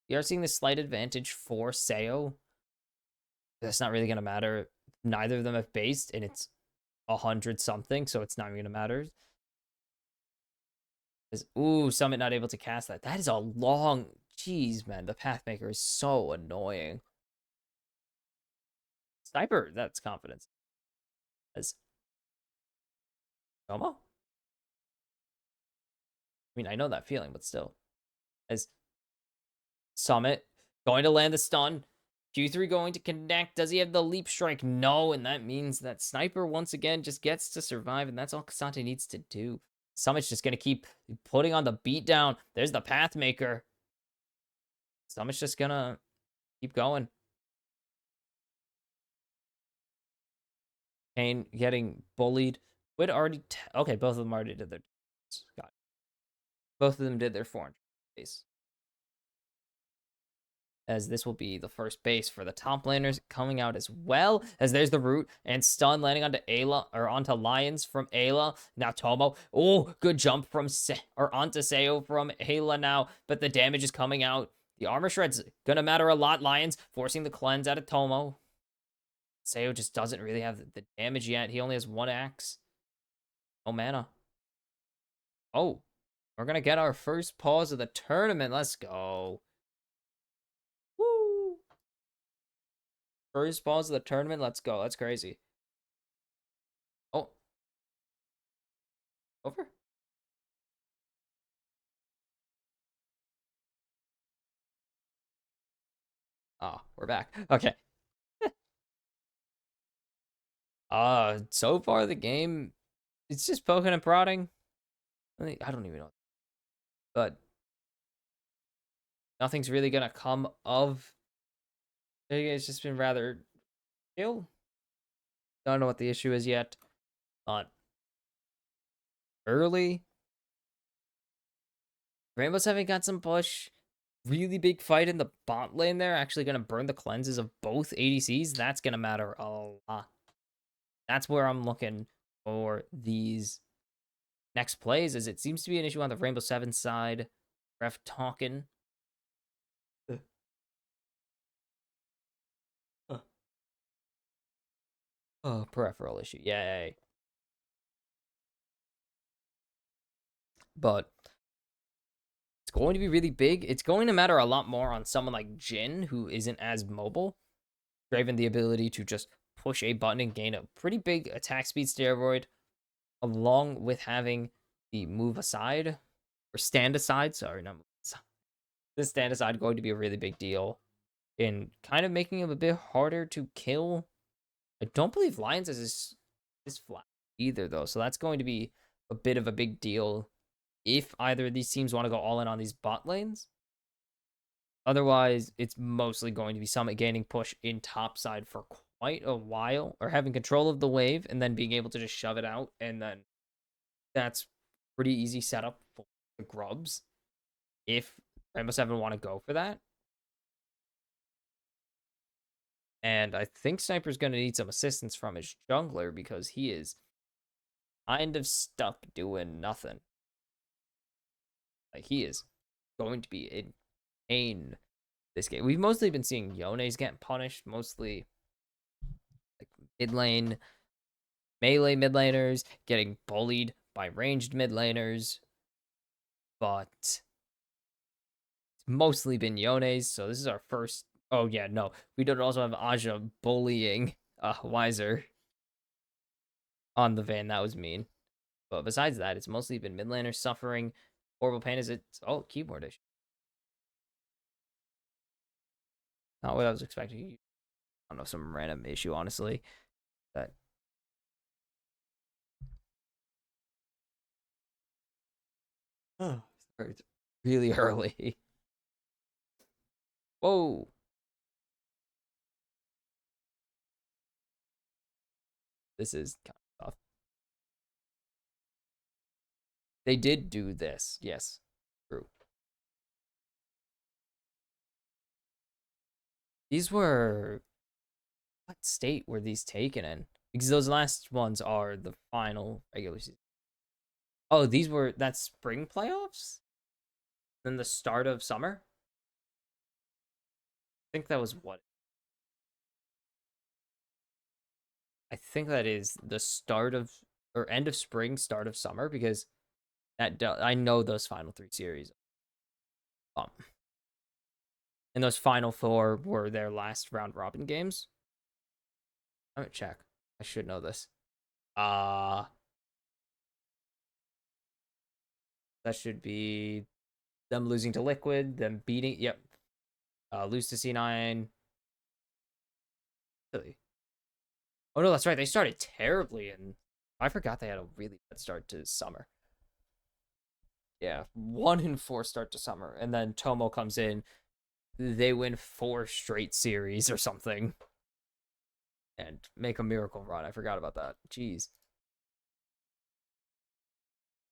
We are seeing the slight advantage for Seo. That's not really going to matter. Neither of them have based, and it's 100 something, so it's not even going to matter. Ooh, Summit not able to cast that. That is a long... Jeez, man. The Pathmaker is so annoying. Sniper, that's confidence. As Tomo? I mean, I know that feeling, but still. As Summit going to land the stun. Q3 going to connect. Does he have the leap strike? No, and that means that Sniper once again just gets to survive, and that's all Kasante needs to do. Summit's just going to keep putting on the beat down. There's the Pathmaker. Summit's just going to keep going. Kane getting bullied. Would already... okay, both of them already did their... got it. Both of them did their 400 base. As this will be the first base for the top laners coming out as well. As there's the root and stun landing onto Ayla or onto Lions from Ayla. Now Tomo. Oh, good jump from onto Seo from Ayla now, but the damage is coming out. The armor shred's gonna matter a lot. Lions forcing the cleanse out of Tomo. Seo just doesn't really have the damage yet. He only has 1 axe. No mana. Oh, we're gonna get our first pause of the tournament. Let's go. Woo! First pause of the tournament. Let's go. That's crazy. Oh. Over? Oh, we're back. Okay. So far the game, it's just poking and prodding. I don't even know. But nothing's really gonna come of it. It's just been rather chill. Don't know what the issue is yet. But early. Rainbow7 got some push. Really big fight in the bot lane there. Actually gonna burn the cleanses of both ADCs. That's gonna matter a lot. That's where I'm looking for these next plays, as it seems to be an issue on the Rainbow7 side. Ref talking. Oh, peripheral issue. Yay. But it's going to be really big. It's going to matter a lot more on someone like Jhin, who isn't as mobile. Draven the ability to just push a button and gain a pretty big attack speed steroid, along with having the move aside, or stand aside. Sorry, not move aside. This stand aside going to be a really big deal in kind of making him a bit harder to kill. I don't believe Lions is flat either, though. So that's going to be a bit of a big deal if either of these teams want to go all in on these bot lanes. Otherwise, it's mostly going to be Summit gaining push in top side for quite a while, or having control of the wave and then being able to just shove it out. And then that's pretty easy setup for the grubs if Rainbow7 want to go for that. And I think Sniper's going to need some assistance from his jungler because he is kind of stuck doing nothing. Like, he is going to be in pain this game. We've mostly been seeing Yone's getting punished, mostly like mid lane, melee mid laners getting bullied by ranged mid laners. But it's mostly been Yone's, so this is our first. Oh, yeah, no. We don't also have Aja bullying Wiser on the van. That was mean. But besides that, it's mostly been mid laners suffering. Horrible pain is it's keyboard issue. Not what I was expecting. I don't know, some random issue, honestly. That oh, sorry, it's really early. Whoa. This is kind of tough. They did do this. Yes. True. These were what state were these taken in? Because those last ones are the final regular season. Oh, these were that's spring playoffs? Then the start of summer? I think that was what I think that is the start of or end of spring, start of summer, because I know those final three series. Um, and those final four were their last round robin games. I'm gonna check. I should know this. Uh that should be them losing to Liquid, them beating. Yep. Lose to C9. Really? Oh no, that's right. They started terribly, and I forgot they had a really bad start to summer. Yeah, 1-4 start to summer, and then Tomo comes in. They win 4 straight series or something, and make a miracle run. I forgot about that. Jeez.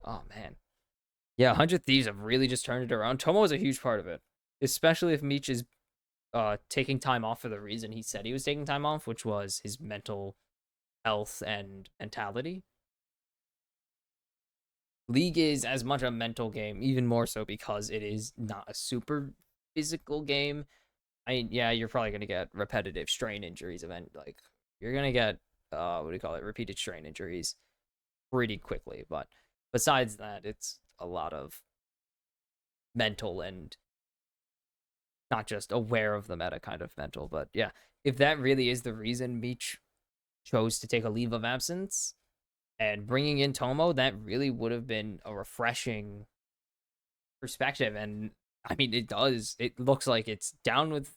Oh man. Yeah, 100 Thieves have really just turned it around. Tomo was a huge part of it, especially if Meech is taking time off for the reason he said he was taking time off, which was his mental health and mentality. League is as much a mental game, even more so because it is not a super physical game. I mean, yeah, you're probably gonna get repetitive strain injuries like you're gonna get what do you call it, repeated strain injuries pretty quickly. But besides that, it's a lot of mental and not just aware of the meta kind of mental. But yeah, if that really is the reason Meech chose to take a leave of absence and bringing in Tomo, that really would have been a refreshing perspective. And I mean, it does. It looks like it's down with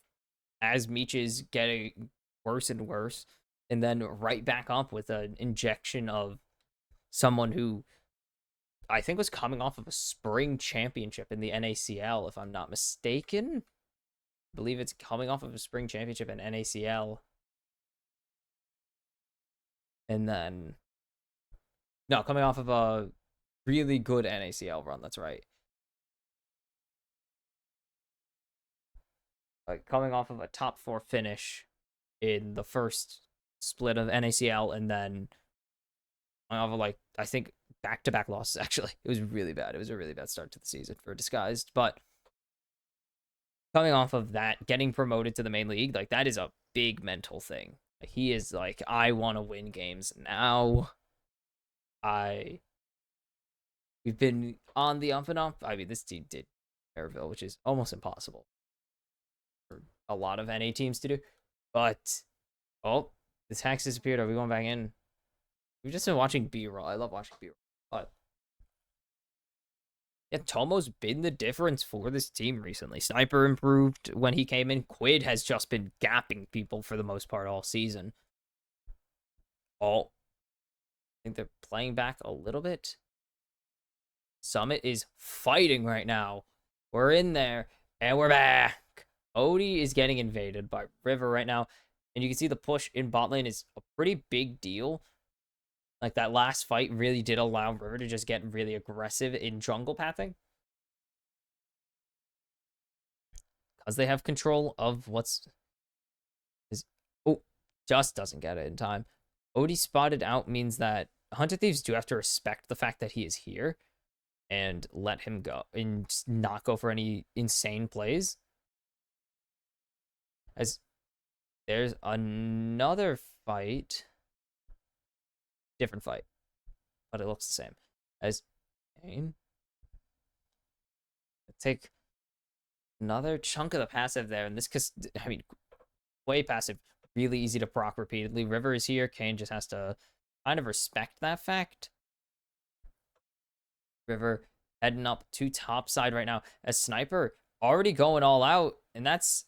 as Meech is getting worse and worse, and then right back up with an injection of someone who I think was coming off of a spring championship in the NACL, if I'm not mistaken. I believe it's coming off of a spring championship in NACL. And then, no, coming off of a really good NACL run. That's right. Like coming off of a top 4 finish in the first split of NACL, and then coming off of like I think back-to-back losses. Actually, it was really bad. It was a really bad start to the season for Disguised, but coming off of that, getting promoted to the main league, like that is a big mental thing. Like, he is like, I want to win games now. We've been on the up and up. I mean, this team did Airville, which is almost impossible for a lot of NA teams to do. But oh, this hack's disappeared. Are we going back in? We've just been watching B-roll. I love watching B-roll. But yeah, Tomo's been the difference for this team recently. Sniper improved when he came in. Quid has just been gapping people for the most part all season. Oh, I think they're playing back a little bit. Summit is fighting right now. We're in there, and we're back. Odie is getting invaded by River right now, and you can see the push in bot lane is a pretty big deal. Like, that last fight really did allow River to just get really aggressive in jungle pathing. Because they have control of what's... Oh, just doesn't get it in time. Odie spotted out means that Hunter Thieves do have to respect the fact that he is here and let him go and not go for any insane plays. As there's another fight. Different fight, but it looks the same. As Kane. Take another chunk of the passive there, and this, because, I mean, way passive, really easy to proc repeatedly. River is here. Kane just has to kind of respect that fact. River heading up to top side right now as Sniper already going all out, and that's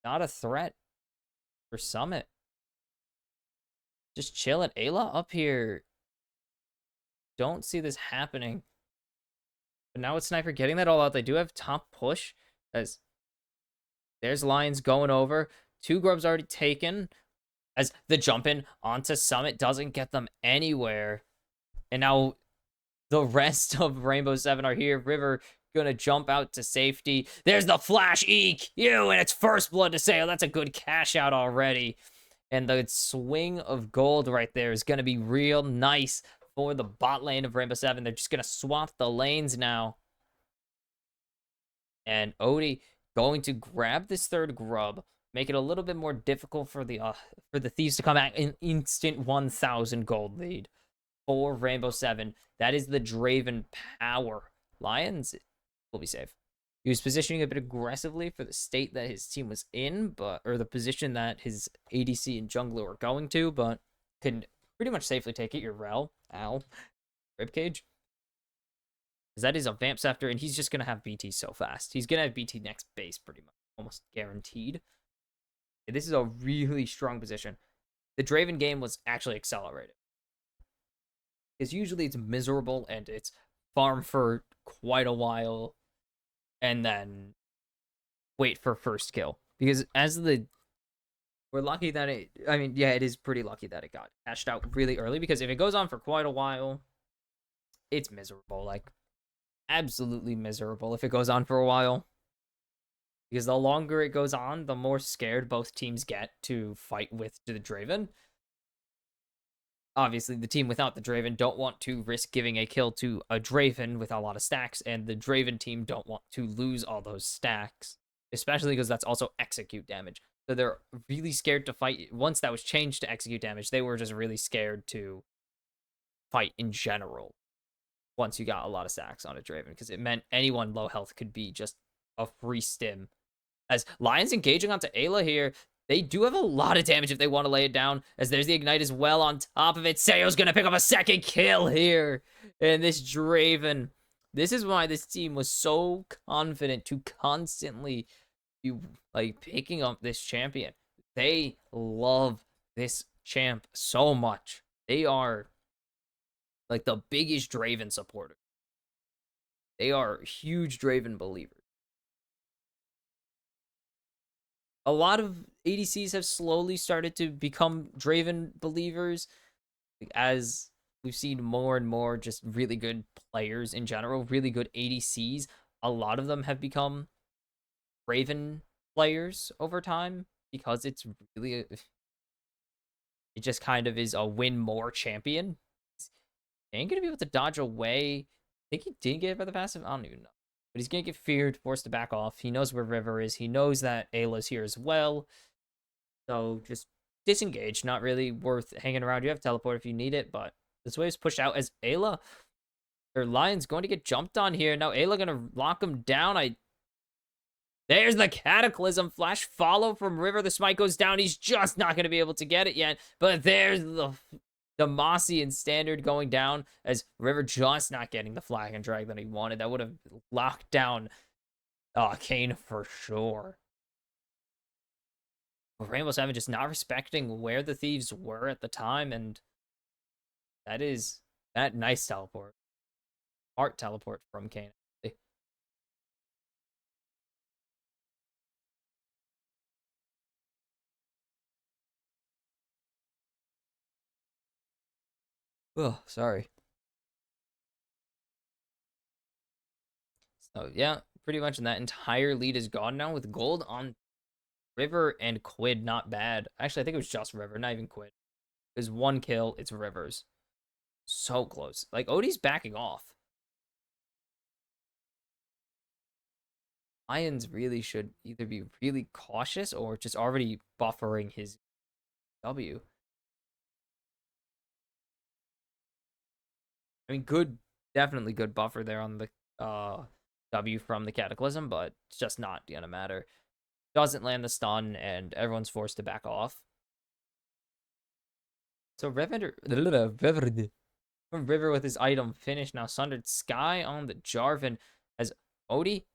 not a threat for Summit. Just chilling. Ayla up here. Don't see this happening. But now with Sniper getting that all out, they do have top push. As there's Lions going over. 2 grubs already taken. As the jump in onto Summit doesn't get them anywhere. And now the rest of Rainbow7 are here. River gonna jump out to safety. There's the flash eek. And it's first blood to Sale. That's a good cash out already. And the swing of gold right there is gonna be real nice for the bot lane of Rainbow7. They're just gonna swap the lanes now. And Odie going to grab this 3rd grub, make it a little bit more difficult for the Thieves to come at an instant 1,000 gold lead for Rainbow7. That is the Draven power. Lions will be safe. He was positioning a bit aggressively for the state that his team was in, or the position that his ADC and jungler were going to, but could pretty much safely take it. Your Rel, Al, Ribcage. Because that is a Vamp Scepter, and he's just going to have BT so fast. He's going to have BT next base, pretty much. Almost guaranteed. This is a really strong position. The Draven game was actually accelerated. Because usually it's miserable, and it's farm for quite a while, and then wait for first kill. Because we're lucky that it is pretty lucky that it got cashed out really early, because if it goes on for quite a while, it's miserable. Like, absolutely miserable if it goes on for a while. Because the longer it goes on, the more scared both teams get to fight with the Draven. Obviously, the team without the Draven don't want to risk giving a kill to a Draven with a lot of stacks, and the Draven team don't want to lose all those stacks, especially because that's also execute damage. So they're really scared to fight. Once that was changed to execute damage, they were just really scared to fight in general once you got a lot of stacks on a Draven, because it meant anyone low health could be just a free stim. As Lions engaging onto Ayla here, they do have a lot of damage if they want to lay it down, as there's the Ignite as well on top of it. Seo's going to pick up a 2nd kill here. And this Draven, this is why this team was so confident to constantly be, like, picking up this champion. They love this champ so much. They are, like, the biggest Draven supporter. They are huge Draven believers. A lot of ADCs have slowly started to become Draven believers, as we've seen more and more just really good players in general, really good ADCs. A lot of them have become Draven players over time, because it's really it just kind of is a win more champion. Ain't gonna be able to dodge away. I think he did get it by the passive. I don't even know. But he's gonna get feared, forced to back off. He knows where River is. He knows that Ayla's here as well. So just disengage. Not really worth hanging around. You have teleport if you need it, but this way is pushed out as Ayla. Or Lion's going to get jumped on here. Now Ayla gonna lock him down. There's the Cataclysm. Flash follow from River. The smite goes down. He's just not gonna be able to get it yet. But there's the Mossy and Standard going down, as River just not getting the flag and drag that he wanted. That would have locked down Kane for sure. But Rainbow7 just not respecting where the Thieves were at the time, and that nice teleport. Smart teleport from Kane. Oh, sorry. So, yeah, pretty much that entire lead is gone now, with gold on River and Quid. Not bad. Actually, I think it was just River, not even Quid. There's 1 kill. It's River's. So close. Like, Odie's backing off. Lions really should either be really cautious or just already buffering his W. I mean, definitely good buffer there on the W from the Cataclysm, but it's just not gonna matter. Doesn't land the stun, and everyone's forced to back off. So River with his item finished. Now Sundered Sky on the Jarvan, as Odie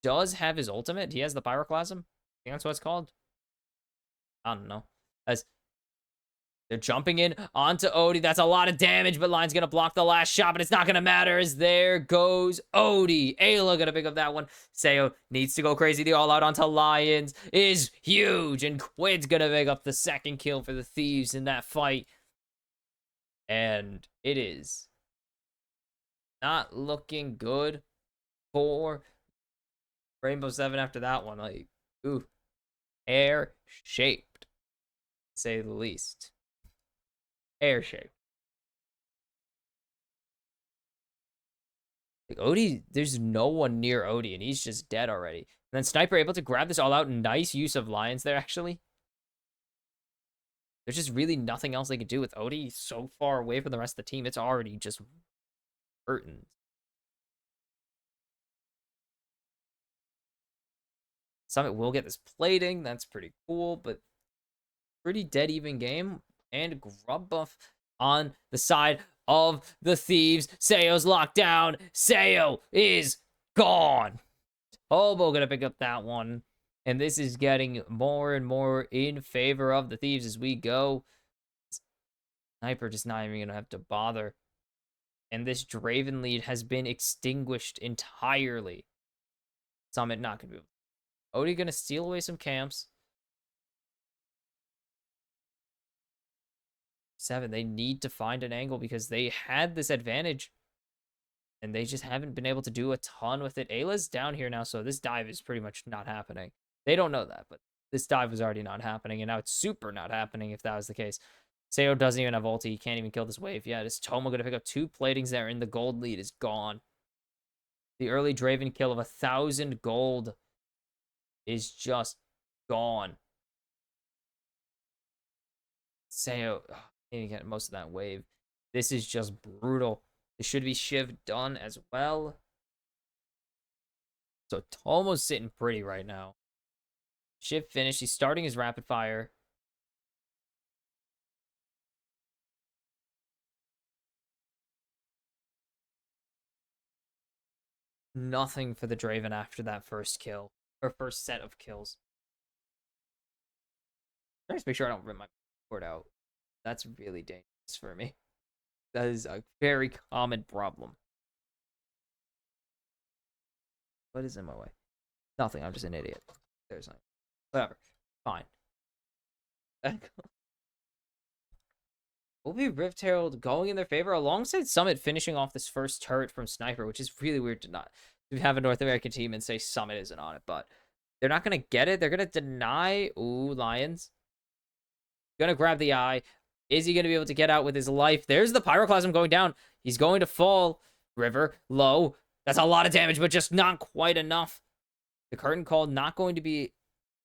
does have his ultimate. He has the Pyroclasm. I think that's what it's called. I don't know. as they're jumping in onto Odie. That's a lot of damage, but Lion's going to block the last shot, but it's not going to matter as there goes Odie. Ayla going to pick up that one. Sayo needs to go crazy. The all-out onto Lions is huge, and Quid's going to pick up the second kill for the Thieves in that fight. And it is not looking good for Rainbow7 after that one. Like, ooh, air-shaped, to say the least. Air-shaped. Like, Odie, there's no one near Odie, and he's just dead already. And then Sniper able to grab this all out. Nice use of Lions there, actually. There's just really nothing else they can do with Odie. He's so far away from the rest of the team. It's already just hurting. Summit will get this plating. That's pretty cool, but pretty dead even game. And grub buff on the side of the Thieves. Sayo's locked down. Sayo is gone. Hobo gonna pick up that one. And this is getting more and more in favor of the Thieves as we go. Sniper just not even gonna have to bother. And this Draven lead has been extinguished entirely. Summit not gonna be. Odie gonna steal away some camps. 7, they need to find an angle because they had this advantage. And they just haven't been able to do a ton with it. Ayla's down here now, so this dive is pretty much not happening. They don't know that, but this dive was already not happening, and now it's super not happening if that was the case. Sayo doesn't even have ulti. He can't even kill this wave yet. Is Tomo going to pick up 2 platings there, and the gold lead is gone. The early Draven kill of 1,000 gold is just gone. Sayo, need to get most of that wave. This is just brutal. This should be Shiv done as well. So Tomo's sitting pretty right now. Shiv finished. He's starting his rapid fire. Nothing for the Draven after that first kill. Or first set of kills. I'm trying to make sure I don't rip my board out. That's really dangerous for me. That is a very common problem. What is in my way? Nothing. I'm just an idiot. There's nothing. Whatever. Fine. Will be Rift Herald going in their favor alongside Summit finishing off this first turret from Sniper, which is really weird to have a North American team and say Summit isn't on it, but they're not going to get it. They're going to deny. Ooh, Lions. Going to grab the eye. Is he going to be able to get out with his life? There's the Pyroclasm going down. He's going to fall. River, low. That's a lot of damage, but just not quite enough. The curtain call not going to be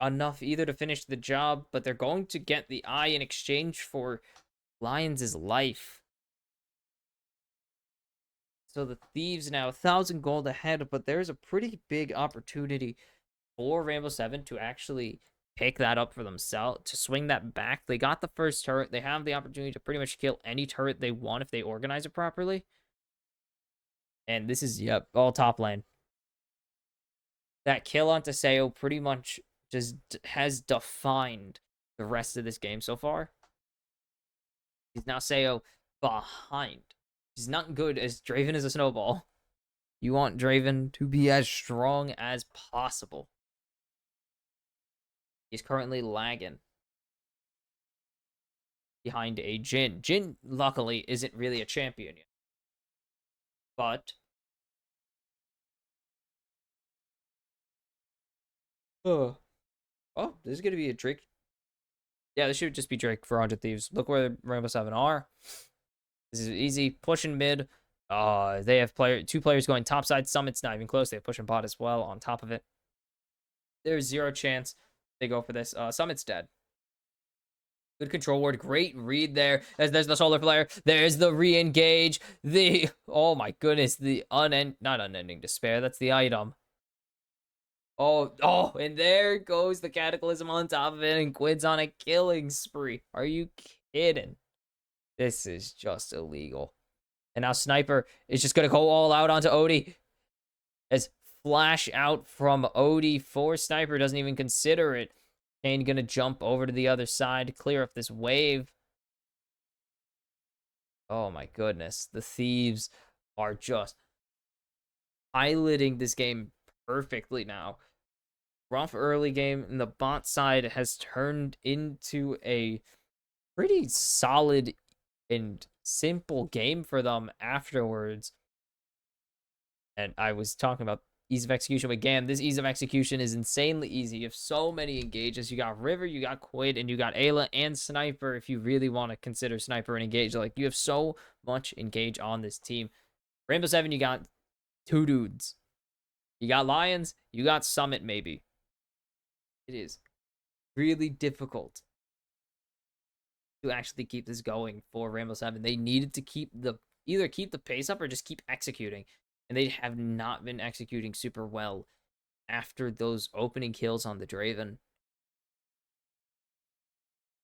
enough either to finish the job, but they're going to get the eye in exchange for Lions' life. So the Thieves now 1,000 gold ahead, but there's a pretty big opportunity for Rainbow7 to actually pick that up for themselves, to swing that back. They got the first turret. They have the opportunity to pretty much kill any turret they want if they organize it properly. And this is, yep, all top lane. That kill onto Sayo pretty much just has defined the rest of this game so far. He's now Sayo behind. He's not good as Draven is a snowball. You want Draven to be as strong as possible. He's currently lagging behind a Jhin. Jhin, luckily, isn't really a champion yet. But oh, this is going to be a Drake. Yeah, this should just be Drake for 100 Thieves. Look where Rainbow7 are. This is easy. Pushing mid. They have 2 players going topside. Summit's not even close. They have pushing bot as well on top of it. There's 0 chance they go for this. Summit's dead. Good control ward. Great read there. As there's the solar flare. There's the re-engage. Oh my goodness. The not unending despair. That's the item. Oh, and there goes the Cataclysm on top of it, and Quid's on a killing spree. Are you kidding? This is just illegal. And now Sniper is just going to go all out onto Odie. As flash out from Odie for Sniper doesn't even consider it. Kane gonna jump over to the other side to clear up this wave. Oh my goodness. The Thieves are just piloting this game perfectly now. Rough early game, and the bot side has turned into a pretty solid and simple game for them afterwards. And I was talking about ease of execution with GAM. This ease of execution is insanely easy. You have so many engages. You got River, you got Quid, and you got Ayla and Sniper if you really want to consider Sniper and Engage. Like, you have so much Engage on this team. Rainbow7, you got 2 dudes. You got Lions, you got Summit maybe. It is really difficult to actually keep this going for Rainbow7. They needed to either keep the pace up or just keep executing. And they have not been executing super well after those opening kills on the Draven.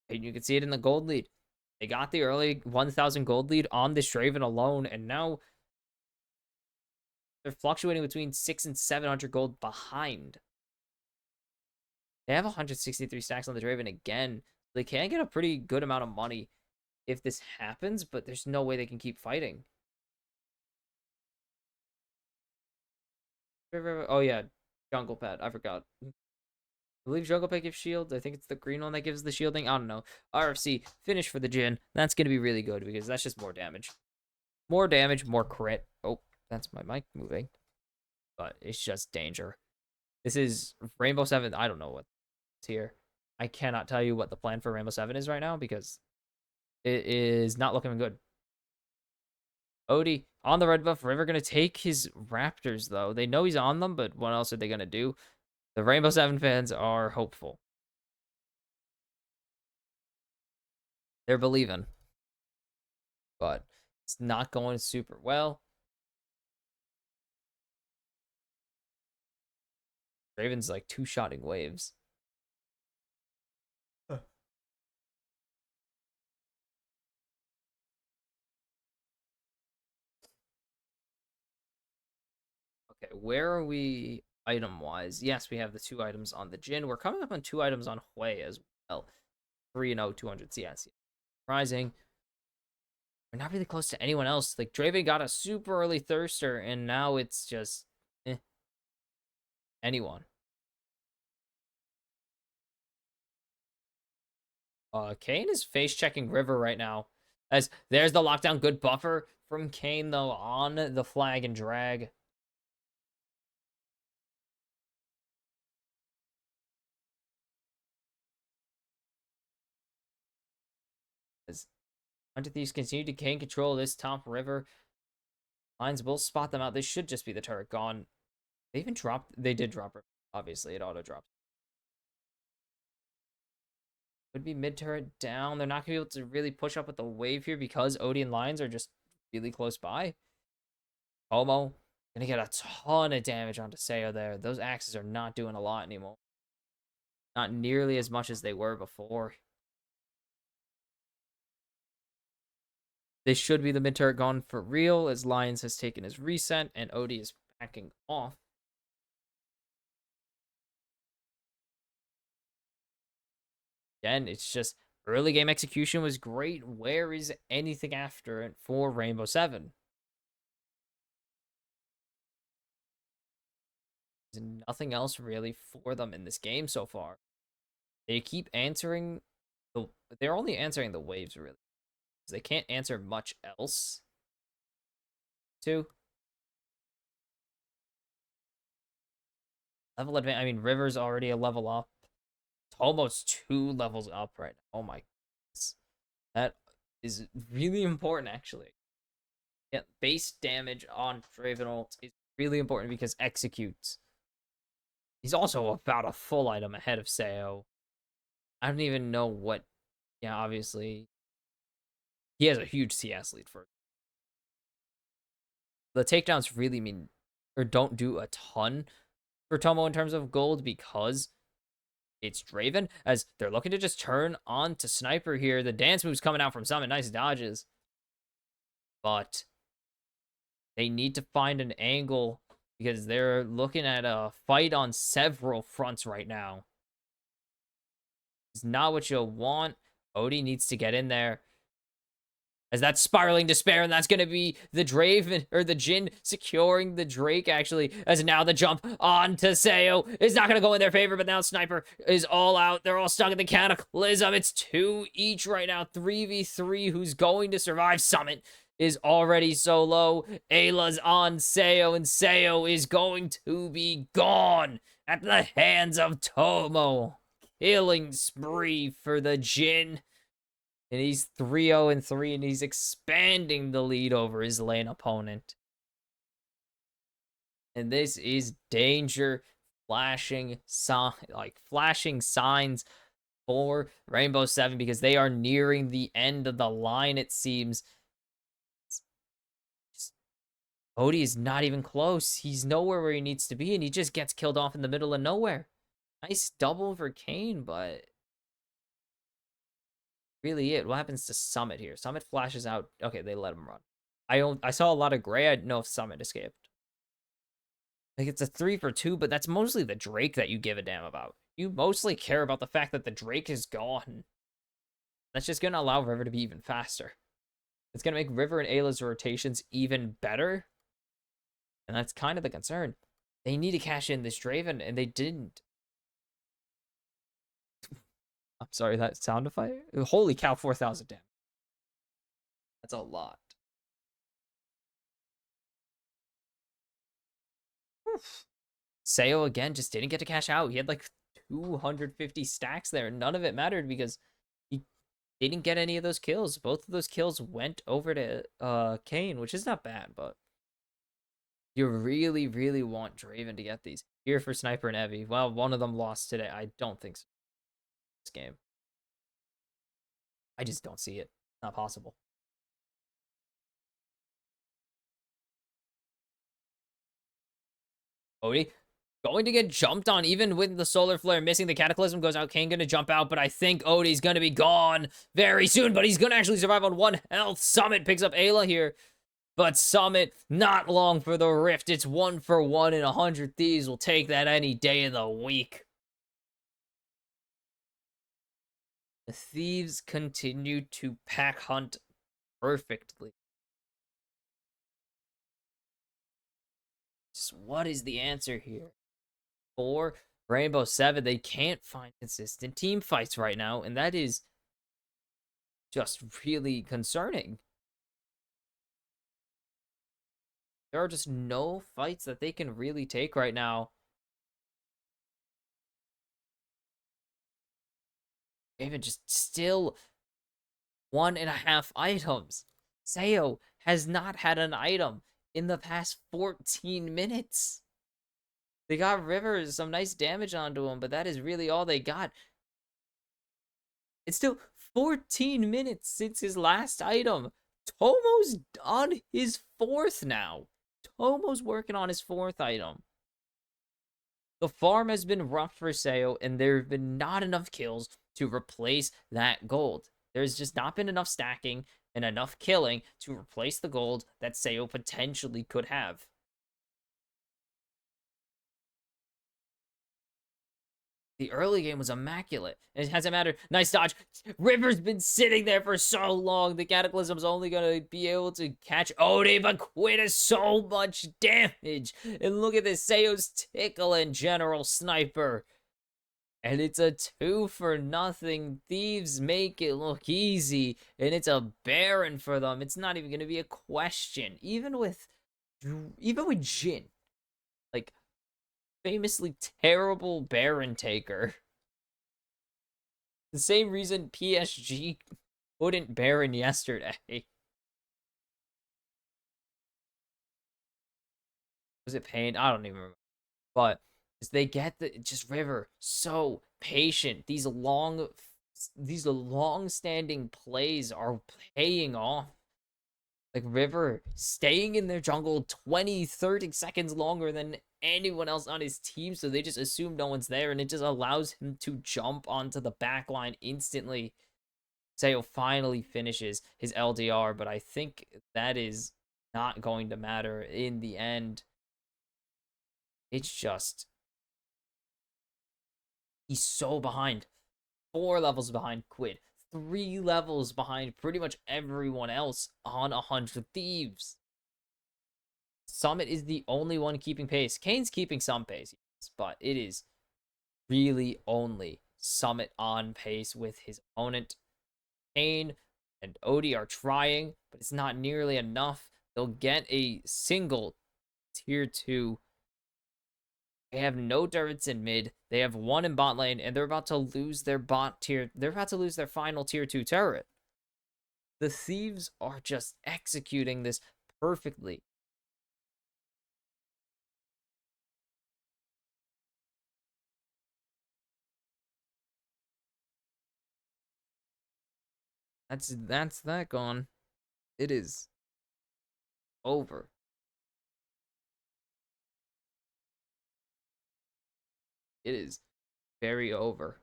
And you can see it in the gold lead. They got the early 1,000 gold lead on this Draven alone, and now they're fluctuating between 600 and 700 gold behind. They have 163 stacks on the Draven again. They can get a pretty good amount of money if this happens, but there's no way they can keep fighting. Oh yeah, Jungle Pet. I forgot. I believe Jungle Pet gives shield. I think it's the green one that gives the shielding. I don't know. RFC, finish for the Jhin. That's going to be really good because that's just more damage. More damage, more crit. Oh, that's my mic moving. But it's just danger. This is Rainbow7. I don't know what's here. I cannot tell you what the plan for Rainbow7 is right now because it is not looking good. Odie on the red buff. River going to take his Raptors, though. They know he's on them, but what else are they going to do? The Rainbow7 fans are hopeful. They're believing. But it's not going super well. Raven's like two-shotting waves. Okay, where are we item-wise? Yes, we have the 2 items on the Jhin. We're coming up on 2 items on Hui as well. 3-0, 200 CS. Surprising. We're not really close to anyone else. Like, Draven got a super early Thirster, and now it's just anyone. Kane is face-checking River right now. As there's the lockdown. Good buffer from Kane, though, on the flag and drag. As Hunter Thieves continue to gain control of this top river. Lions will spot them out. This should just be the turret gone. They even dropped. They did drop it. Obviously, it auto-dropped. Would be mid-turret down. They're not going to be able to really push up with the wave here because Odie and Lions are just really close by. Homo gonna get a ton of damage onto Seo there. Those axes are not doing a lot anymore. Not nearly as much as they were before. This should be the mid-turret gone for real as Lions has taken his reset and Odie is backing off. Again, it's just early game execution was great. Where is anything after it for Rainbow7? There's nothing else really for them in this game so far. They keep answering they're only answering the waves really. They can't answer much else. Level advance. I mean, River's already a level up. It's almost 2 levels up right now. Oh my goodness. That is really important, actually. Yeah, base damage on Draven ult is really important because executes. He's also about a full item ahead of Seo. I don't even know what. Yeah, obviously. He has a huge CS lead for. The takedowns really mean, or don't do a ton for Tomo in terms of gold because it's Draven, as they're looking to just turn on to Sniper here. The dance move's coming out from Summit. Nice dodges. But they need to find an angle because they're looking at a fight on several fronts right now. It's not what you'll want. Odie needs to get in there. As that's spiraling despair, and that's going to be the Draven, or the Jhin, securing the Drake, actually. As now the jump on to Sayo is not going to go in their favor, but now Sniper is all out. They're all stuck in the Cataclysm. It's 2 each right now. 3v3. Who's going to survive? Summit is already so low. Ayla's on Sayo, and Sayo is going to be gone at the hands of Tomo. Killing spree for the Jhin. And he's 3-0-3, and he's expanding the lead over his lane opponent. And this is danger, flashing signs for Rainbow7, because they are nearing the end of the line, it seems. Odie is not even close. He's nowhere where he needs to be, and he just gets killed off in the middle of nowhere. Nice double for Kane, but really it. What happens to Summit here? Summit flashes out. Okay, they let him run. I saw a lot of gray. I didn't know if Summit escaped. Like, it's a 3 for 2, but that's mostly the Drake that you give a damn about. You mostly care about the fact that the Drake is gone. That's just going to allow River to be even faster. It's going to make River and Ayla's rotations even better. And that's kind of the concern. They need to cash in this Draven, and they didn't. I'm sorry, that sound effect? Holy cow, 4,000 damage. That's a lot. Oof. Sayo, again, just didn't get to cash out. He had like 250 stacks there. None of it mattered because he didn't get any of those kills. Both of those kills went over to Kane, which is not bad, but you really, really want Draven to get these. Here for Sniper and Evie. Well, one of them lost today. I don't think so. This game. I just don't see it. Not possible. Odie going to get jumped on, even with the solar flare missing. The Cataclysm goes out. Kane gonna jump out, but I think Odie's gonna be gone very soon, but he's gonna actually survive on 1 health. Summit picks up Ayla here, but Summit not long for the rift. It's 1 for 1, and 100 Thieves will take that any day of the week. The Thieves continue to pack hunt perfectly. Just what is the answer here? For Rainbow7, they can't find consistent team fights right now, and that is just really concerning. There are just no fights that they can really take right now. Even just still 1.5 items. Sayo has not had an item in the past 14 minutes. They got Rivers some nice damage onto him, but that is really all they got. It's still 14 minutes since his last item. Tomo's on his 4th now. Tomo's working on his 4th item. The farm has been rough for Sayo, and there have been not enough kills to replace that gold. There's just not been enough stacking and enough killing to replace the gold that Sayo potentially could have. The early game was immaculate. It hasn't mattered. Nice dodge. River's been sitting there for so long. The Cataclysm's only going to be able to catch Odie, but Quinn has so much damage. And look at this. Sayo's tickle and General Sniper. And it's a 2 for nothing. Thieves make it look easy. And it's a Baron for them. It's not even going to be a question. Even with Jhin. Like, famously terrible Baron taker. The same reason PSG couldn't Baron yesterday. Was it Pain? I don't even remember. But they get just River so patient. These long-standing plays are paying off. Like River staying in their jungle 20, 30 seconds longer than anyone else on his team, so they just assume no one's there, and it just allows him to jump onto the back line instantly. Sayo finally finishes his LDR, but I think that is not going to matter in the end. It's just, he's so behind. 4 levels behind Quid, 3 levels behind pretty much everyone else on 100 Thieves. Summit is the only one keeping pace. Kane's keeping some pace, but it is really only Summit on pace with his opponent. Kane and Odie are trying, but it's not nearly enough. They'll get a single tier 2. They have no turrets in mid. They have 1 in bot lane, and they're about to lose their bot tier. They're about to lose their final tier 2 turret. The Thieves are just executing this perfectly. That's that gone. It is over. It is very over.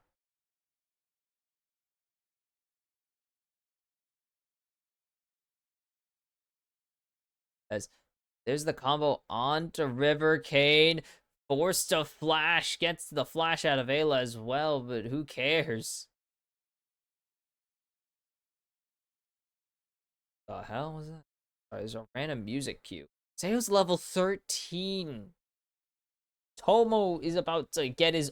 As there's the combo onto River. Kane forced to flash, gets the flash out of Ayla as well, but who cares? The hell was that? There's a random music cue. Sales level 13. Tomo is about to get his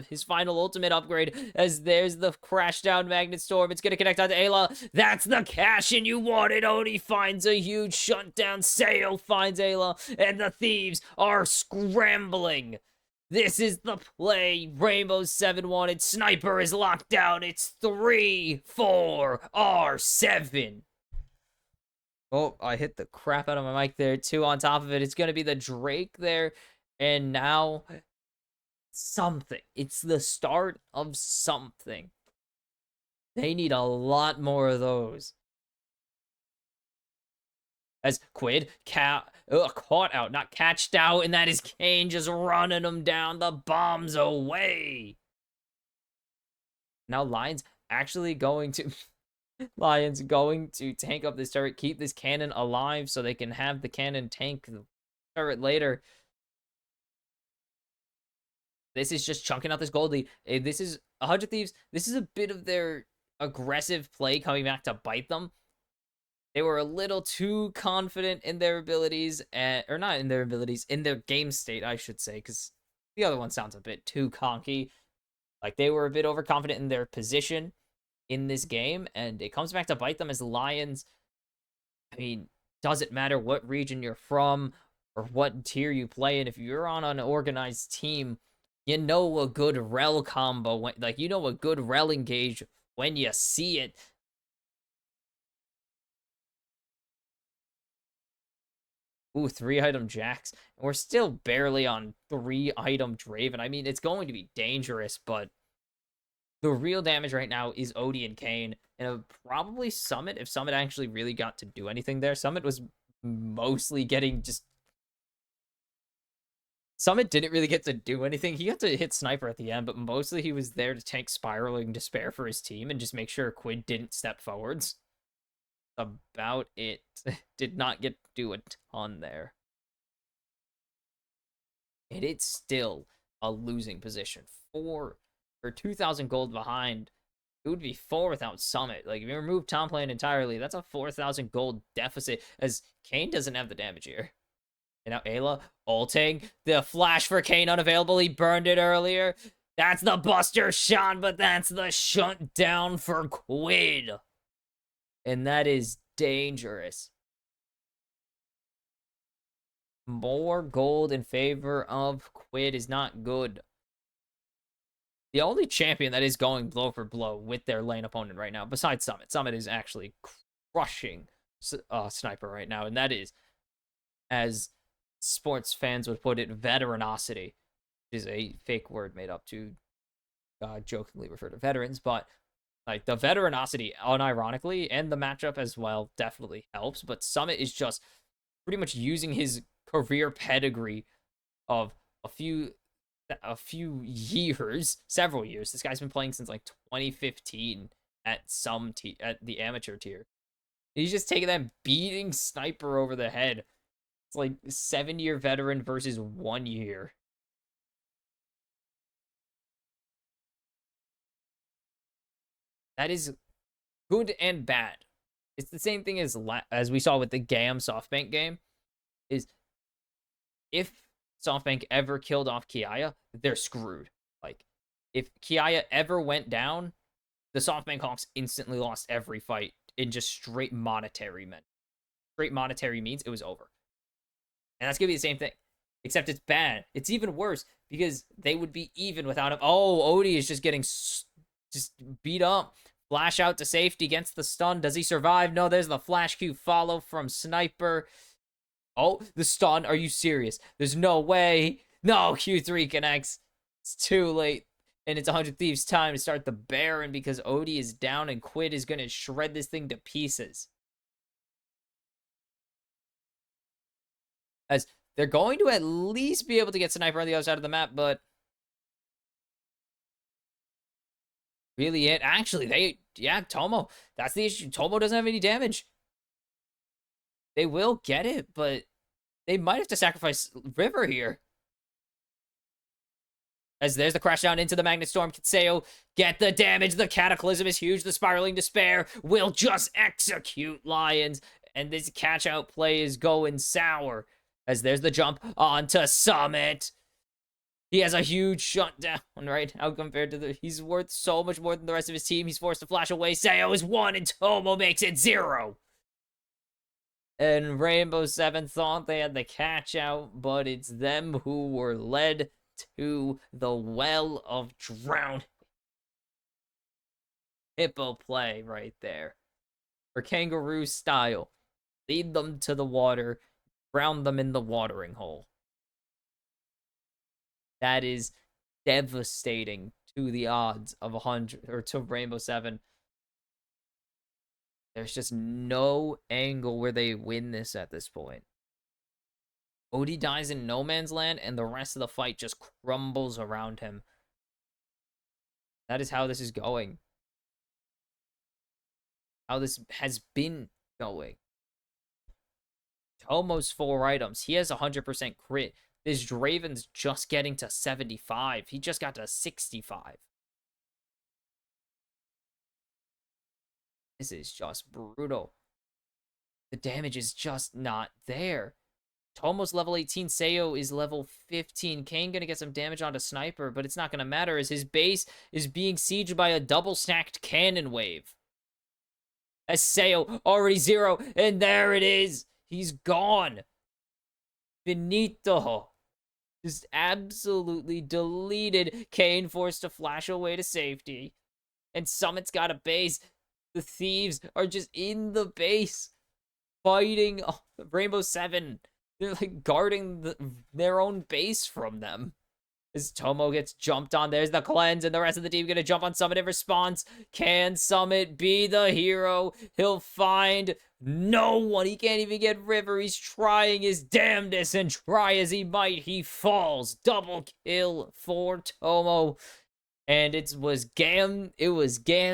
his final ultimate upgrade, as there's the crash down magnet storm. It's gonna connect on to Ayla. That's the cash in you wanted. Oni finds a huge shutdown. Sayo finds Ayla, and the Thieves are scrambling. This is the play Rainbow7 wanted. Sniper is locked down. It's 3-4-R7. Oh, I hit the crap out of my mic there, too. On top of it, it's going to be the Drake there. And now, something. It's the start of something. They need a lot more of those. As Quid, caught out, not catched out, and that is Kane just running them down. The bombs away. Now Lions actually going to... Lions going to tank up this turret, keep this cannon alive so they can have the cannon tank the turret later. This is just chunking out this gold lead. This is 100 Thieves. This is a bit of their aggressive play coming back to bite them. They were a little too confident in their abilities, or not in their abilities, in their game state, I should say, because the other one sounds a bit too conky. Like, they were a bit overconfident in their position in this game, and it comes back to bite them as Lions. I mean, doesn't matter what region you're from or what tier you play in. If you're on an organized team, you know a good rel combo, you know a good rel engage when you see it. Ooh, 3-item Jax. We're still barely on 3-item Draven. I mean, it's going to be dangerous, but the real damage right now is Odie and Kane, and probably Summit, if Summit actually really got to do anything there. Summit was mostly getting just... Summit didn't really get to do anything. He got to hit Sniper at the end, but mostly he was there to tank Spiraling Despair for his team and just make sure Quid didn't step forwards. About it. Did not get to do a ton there. And it's still a losing position. 4 or 2,000 gold behind. It would be 4 without Summit. Like, if you remove Tom Lane entirely, that's a 4,000 gold deficit, as Kane doesn't have the damage here. And now Ayla ulting. The flash for Kane unavailable. He burned it earlier. That's the Buster shot, but that's the shutdown for Quid. And that is dangerous. More gold in favor of Quid is not good. The only champion that is going blow for blow with their lane opponent right now, besides Summit. Summit is actually crushing Sniper right now, and that is, as sports fans would put it, veteranosity, which is a fake word made up to jokingly refer to veterans, but like the veteranosity, unironically, and the matchup as well definitely helps. But Summit is just pretty much using his career pedigree of a few years, several years. This guy's been playing since like 2015 at at the amateur tier. He's just taking that beating Sniper over the head. It's like 7-year veteran versus 1 year. That is good and bad. It's the same thing as we saw with the GAM SoftBank game. Is if SoftBank ever killed off Kiaya, they're screwed. Like, if Kiaya ever went down, the SoftBank Hawks instantly lost every fight in just straight monetary means it was over. And that's gonna be the same thing. Except it's bad. It's even worse because they would be even without him. Oh, Odie is just getting just beat up. Flash out to safety, against the stun. Does he survive? No, there's the flash Q follow from Sniper. Oh, the stun. Are you serious? There's no way. No, Q3 connects. It's too late. And it's 100 Thieves time to start the Baron because Odie is down and Quid is going to shred this thing to pieces. As they're going to at least be able to get Sniper on the other side of the map, but really it. Actually, Tomo. That's the issue. Tomo doesn't have any damage. They will get it, but they might have to sacrifice River here. As there's the crash down into the Magnet Storm. Kiseo get the damage. The Cataclysm is huge. The Spiraling Despair will just execute Lions. And this catch out play is going sour. As there's the jump onto Summit. He has a huge shutdown, right? How compared to he's worth so much more than the rest of his team. He's forced to flash away. Seo is 1 and Tomo makes it 0. And Rainbow7 thought they had the catch out, but it's them who were led to the well of drown. Hippo play right there. Or kangaroo style. Lead them to the water. Drown them in the watering hole. That is devastating to the odds of 100, or to Rainbow7. There's just no angle where they win this at this point. Odie dies in no man's land, and the rest of the fight just crumbles around him. That is how this is going. How this has been going. Tomo's 4 items. He has 100% crit. This Draven's just getting to 75. He just got to 65. This is just brutal. The damage is just not there. Tomo's level 18. Seo is level 15. Kane gonna get some damage onto Sniper, but it's not gonna matter as his base is being sieged by a double-stacked cannon wave. As Seo already 0, and there it is. He's gone. Finito. Just absolutely deleted. Kane forced to flash away to safety. And Summit's got a base. The Thieves are just in the base. Fighting Rainbow7. They're like guarding their own base from them. As Tomo gets jumped on, there's the cleanse, and the rest of the team gonna jump on Summit in response. Can Summit be the hero? He'll find no one. He can't even get River. He's trying his damnedest, and try as he might, he falls. Double kill for Tomo. And it was GAM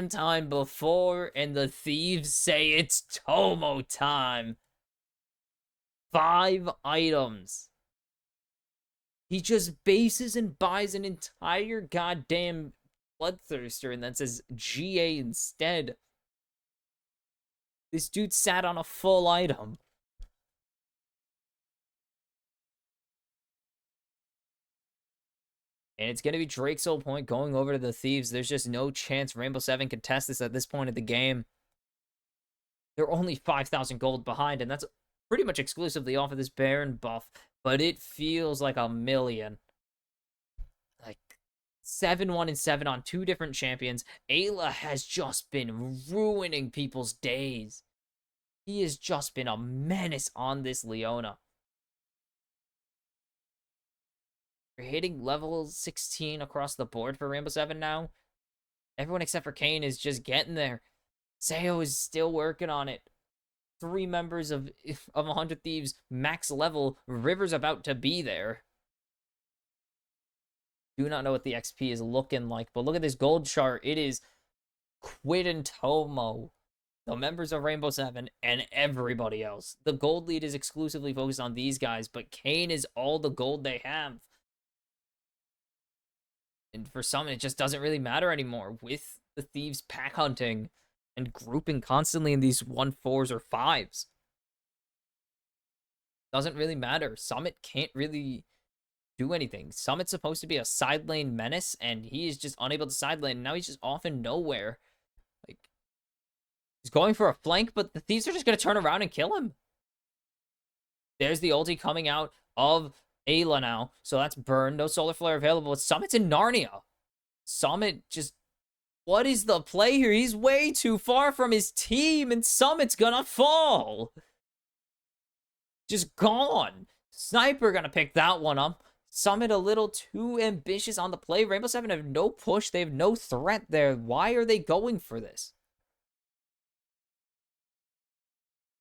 time before, and the Thieves say it's Tomo time. 5 items. He just bases and buys an entire goddamn Bloodthirster and then says GA instead. This dude sat on a full item. And it's going to be Drake's Soul Point going over to the Thieves. There's just no chance Rainbow7 can test this at this point of the game. They're only 5,000 gold behind, and that's pretty much exclusively off of this Baron buff. But it feels like a million. Like 7-1 and 7 on 2 different champions. Ayla has just been ruining people's days. He has just been a menace on this Leona. You're hitting level 16 across the board for Rainbow7 now. Everyone except for Kane is just getting there. Seo is still working on it. 3 members of 100 Thieves max level. River's about to be there. Do not know what the XP is looking like, but look at this gold chart. It is Quid and Tomo, the members of Rainbow7, and everybody else. The gold lead is exclusively focused on these guys, but Kane is all the gold they have. And for some, it just doesn't really matter anymore with the Thieves pack hunting and grouping constantly in these 1-4s or 5s. Doesn't really matter. Summit can't really do anything. Summit's supposed to be a side lane menace, and he is just unable to side lane. And now he's just off in nowhere. Like, he's going for a flank, but the Thieves are just going to turn around and kill him. There's the ulti coming out of Ayla now. So that's burned. No Solar Flare available. It's Summit's in Narnia. Summit just... What is the play here? He's way too far from his team, and Summit's gonna fall. Just gone. Sniper gonna pick that one up. Summit a little too ambitious on the play. Rainbow7 have no push. They have no threat there. Why are they going for this?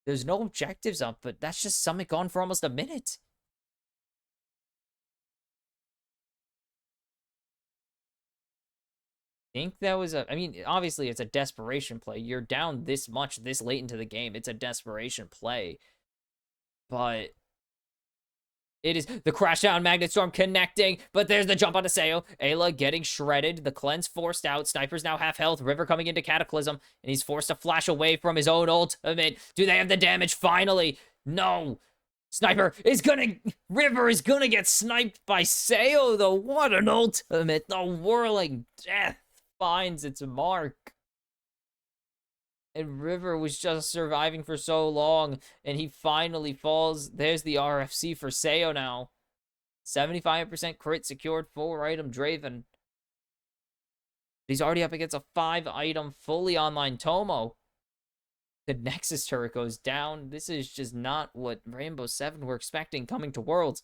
There's no objectives up, but that's just Summit gone for almost a minute. Think that was I mean, obviously it's a desperation play. You're down this much this late into the game. It's a desperation play. But it is the crash down Magnet Storm connecting, but there's the jump onto Sayo. Ayla getting shredded. The cleanse forced out. Sniper's now half health. River coming into Cataclysm, and he's forced to flash away from his own ultimate. Do they have the damage finally? No. Sniper is gonna... River is gonna get sniped by Sayo, though. What an ultimate. The whirling death finds its mark. And River was just surviving for so long, and he finally falls. There's the RFC for Sayo now. 75% crit secured, 4-item Draven. He's already up against a 5-item fully online Tomo. The Nexus turret goes down. This is just not what Rainbow7 were expecting coming to Worlds.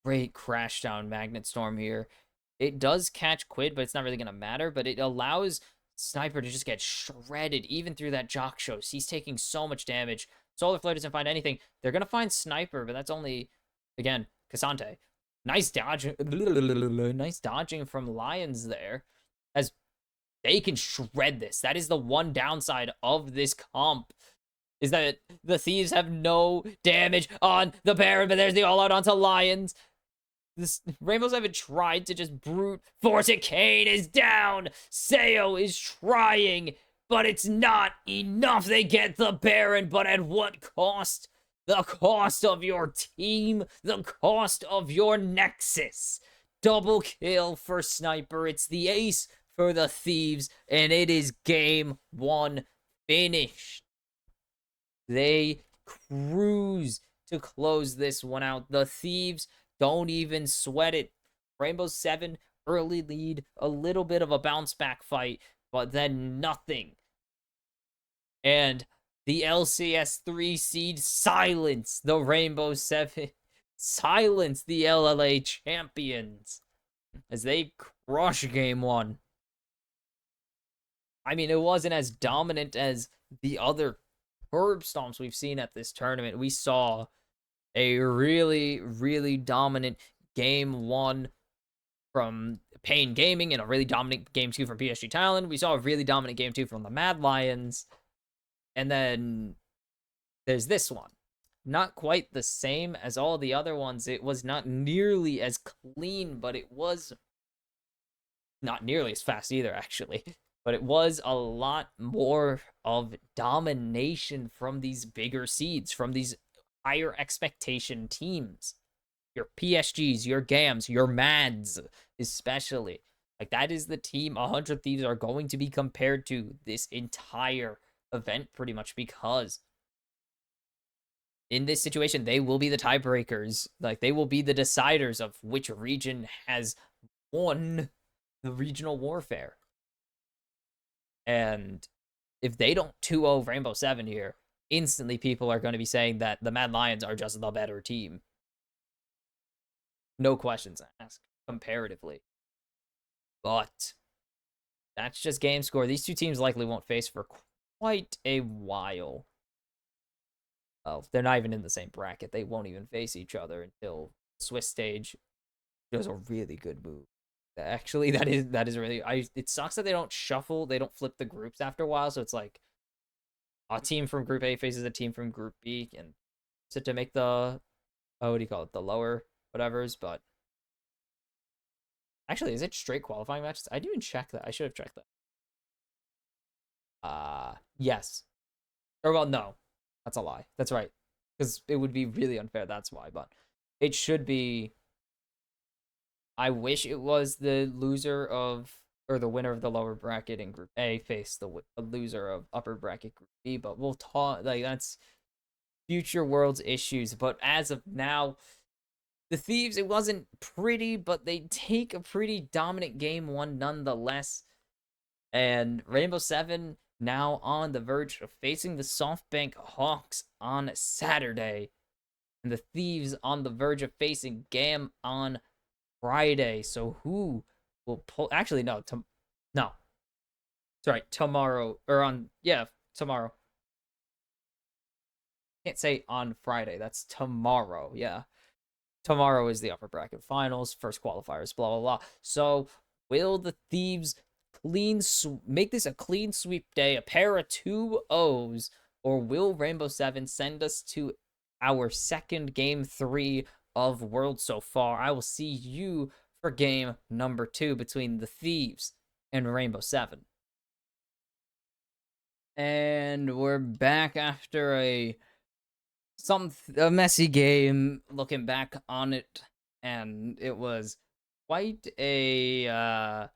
Great crash down Magnet Storm here. It does catch Quid, but it's not really going to matter. But it allows Sniper to just get shredded, even through that Jock shows. He's taking so much damage. Solar Flare doesn't find anything. They're going to find Sniper, but that's only, again, Cassante. Nice dodging. Nice dodging from Lions there. As they can shred this. That is the one downside of this comp. Is that the Thieves have no damage on the Baron, but there's the all-out onto Lions. This Rainbow7 tried to just brute force it. Kane is down. Sayo is trying, but it's not enough. They get the Baron, but at what cost? The cost of your team, the cost of your Nexus. Double kill for Sniper. It's the ace for the Thieves, and it is game 1 finished. They cruise to close this one out. The Thieves don't even sweat it. Rainbow7, early lead, a little bit of a bounce back fight, but then nothing. And the LCS 3 seed silence the Rainbow7, silence the LLA champions as they crush game 1. I mean, it wasn't as dominant as the other curb stomps we've seen at this tournament. We saw a really, really dominant game 1 from Pain Gaming and a really dominant game 2 from PSG Thailand. We saw a really dominant game 2 from the Mad Lions. And then there's this one. Not quite the same as all the other ones. It was not nearly as clean, but it was not nearly as fast either, actually. But it was a lot more of domination from these bigger seeds, from these higher expectation teams. Your PSGs, your GAMs, your MADs, especially. Like, that is the team 100 Thieves are going to be compared to this entire event, pretty much, because in this situation, they will be the tiebreakers. Like, they will be the deciders of which region has won the regional warfare. And if they don't 2-0 Rainbow7 here, instantly people are going to be saying that the Mad Lions are just the better team. No questions asked, comparatively. But that's just game score. These two teams likely won't face for quite a while. Oh, they're not even in the same bracket. They won't even face each other until Swiss stage. It was a really good move. Actually, that is really... it sucks that they don't shuffle. They don't flip the groups after a while. So it's like a team from Group A faces a team from Group B. And to make the, oh, what do you call it? The lower whatevers, but actually, is it straight qualifying matches? I didn't even check that. I should have checked that. Yes. Or, well, no. That's a lie. That's right. Because it would be really unfair. That's why. But it should be. I wish it was the loser of, or the winner of the lower bracket in Group A face the loser of upper bracket Group B. But we'll talk. Like, that's future world's issues. But as of now, the Thieves, it wasn't pretty, but they take a pretty dominant game one nonetheless. And Rainbow7 now on the verge of facing the SoftBank Hawks on Saturday. And the Thieves on the verge of facing GAM on Friday. So who will pull? Actually, no. No. Sorry, tomorrow. Or on, yeah, tomorrow. Can't say on Friday. That's tomorrow. Yeah. Tomorrow is the upper bracket finals, first qualifiers, blah, blah, blah. So will the Thieves make this a clean sweep day, a pair of 2 O's, or will Rainbow7 send us to our second game 3 of World so far? I will see you for game number 2 between the Thieves and Rainbow7. And we're back after a messy game, looking back on it, and it was quite a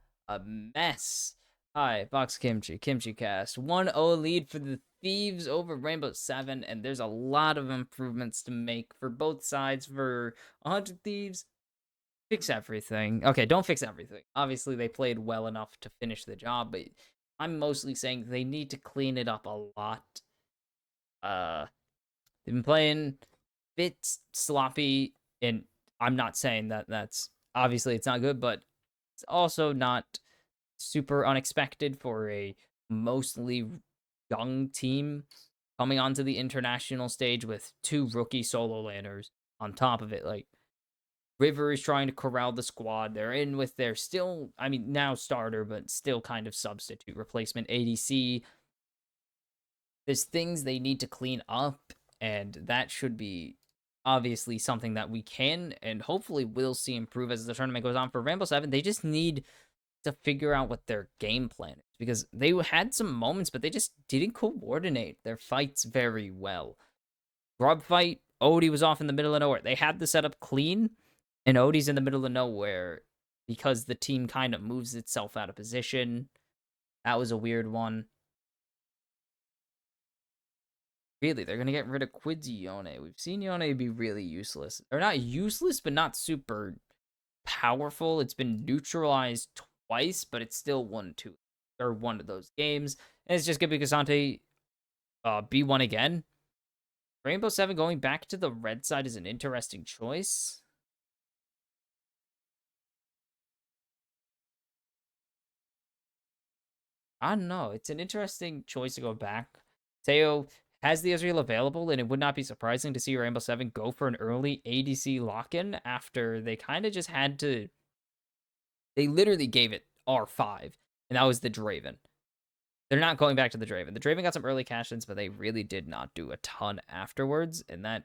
mess. Hi, Box kimchicast 1-0 lead for the Thieves over Rainbow7, and there's a lot of improvements to make for both sides. For 100 Thieves, fix everything. Okay, don't fix everything. Obviously, they played well enough to finish the job, but I'm mostly saying they need to clean it up a lot. They've been playing bit sloppy, and I'm not saying that that's obviously it's not good, but it's also not super unexpected for a mostly young team coming onto the international stage with 2 rookie solo laners on top of it. Like, River is trying to corral the squad. They're in with their still, I mean, now starter, but still kind of substitute replacement ADC. There's things they need to clean up, and that should be obviously something that we can and hopefully will see improve as the tournament goes on. For Rainbow7, they just need to figure out what their game plan is, because they had some moments, but they just didn't coordinate their fights very well. Grub fight, Odie was off in the middle of nowhere. They had the setup clean, and Odie's in the middle of nowhere because the team kind of moves itself out of position. That was a weird one. Really, they're going to get rid of Quidzy Yone. We've seen Yone be really useless. Or not useless, but not super powerful. It's been neutralized twice, but it's still one of those games. And it's just going to be Cassante B1 again. Rainbow7 going back to the red side is an interesting choice. I don't know. It's an interesting choice to go back. Teo has the Ezreal available, and it would not be surprising to see Rainbow7 go for an early ADC lock-in after they kind of just had to. They literally gave it R5, and that was the Draven. They're not going back to the Draven. The Draven got some early cash-ins, but they really did not do a ton afterwards, and that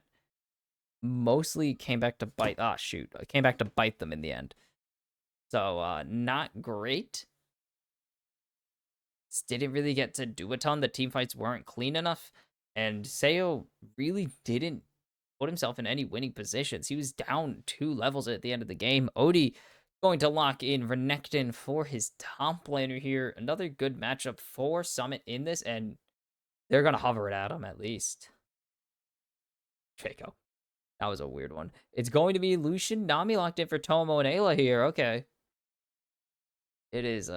mostly came back to bite. Ah, shoot. It came back to bite them in the end. So, not great. Didn't really get to do a ton. The team fights weren't clean enough, and Seo really didn't put himself in any winning positions. He was down 2 levels at the end of the game. Odie going to lock in Renekton for his top laner here. Another good matchup for Summit in this, and they're going to hover it at him at least. Draco. That was a weird one. It's going to be Lucian Nami locked in for Tomo and Ayla here. Okay. It is,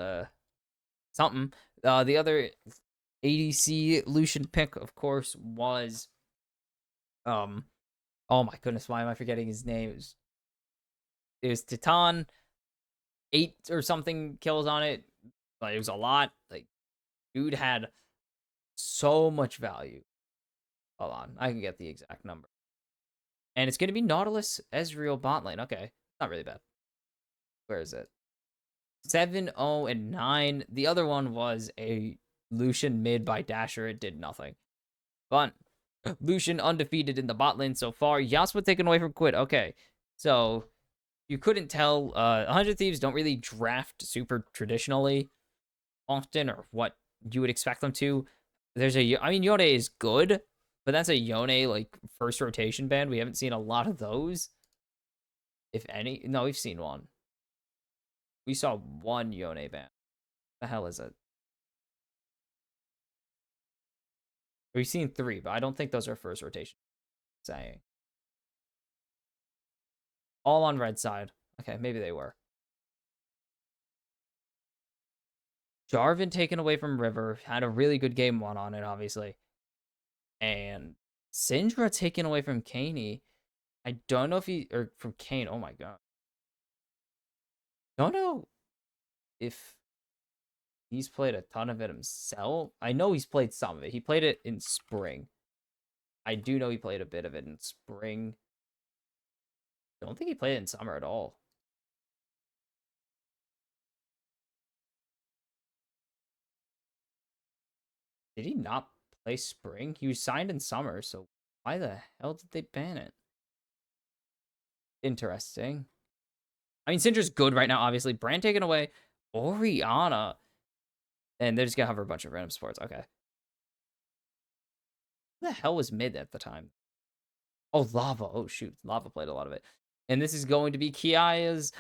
something. The other ADC Lucian pick, of course, was oh my goodness, why am I forgetting his name? It was Titan. 8 or something kills on it. Like, it was a lot. Like, dude had so much value. Hold on, I can get the exact number. And it's gonna be Nautilus Ezreal bot lane. Okay, not really bad. Where is it? 7-0 and 9. The other one was a Lucian mid by Dasher. It did nothing. But Lucian undefeated in the bot lane so far. Yasuo taken away from Quid. Okay, so you couldn't tell. 100 Thieves don't really draft super traditionally often, or what you would expect them to. I mean, Yone is good, but that's a Yone like first rotation band. We haven't seen a lot of those, if any. No, we've seen one. We saw one Yone band. The hell is it? We've seen 3, but I don't think those are first rotation. Saying all on red side. Okay, maybe they were. Jarvan taken away from River. Had a really good game 1 on it, obviously. And Syndra taken away from Kaney. I don't know if or from Kane. Oh my god. Don't know if he's played a ton of it himself. I know he's played some of it. He played it in spring. I do know he played a bit of it in spring. I don't think he played it in summer at all. Did he not play spring? He was signed in summer, so why the hell did they ban it? Interesting. I mean, Syndra's good right now, obviously. Brand taken away. Orianna. And they're just going to have a bunch of random sports. Okay. Who the hell was mid at the time? Oh, Lava. Oh, shoot. Lava played a lot of it. And this is going to be Kia's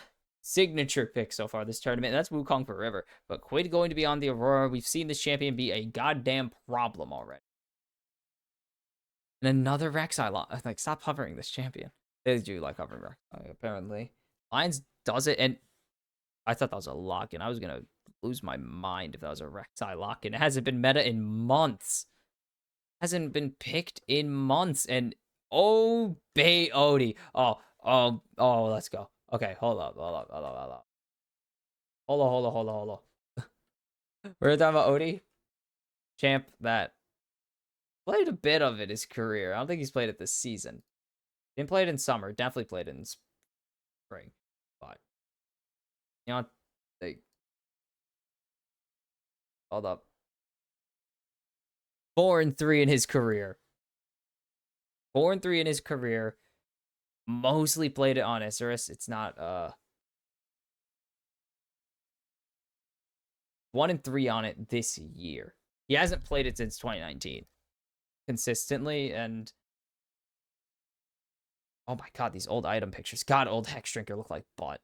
signature pick so far this tournament. That's Wukong for River. But Quid going to be on the Aurora. We've seen this champion be a goddamn problem already. And another Rek'Sai lock. Like, stop hovering this champion. They do like hovering Rek'Sai, apparently. Lions does it, and I thought that was a lock, and I was going to lose my mind if that was a Rek'Sai lock, and it hasn't been meta in months. Hasn't been picked in months, and oh, Odie. Oh, let's go. Okay, hold up. Hold on. We're talking about Odie? Champ that played a bit of it his career. I don't think he's played it this season. Didn't play it in summer. Definitely played it in spring. But, you know, like, hold up. 4-3 in his career. 4-3 in his career. Mostly played it on Isurus. It's not 1-3 on it this year. He hasn't played it since 2019 consistently, and oh my god, these old item pictures. God, old Hex Drinker look like butt.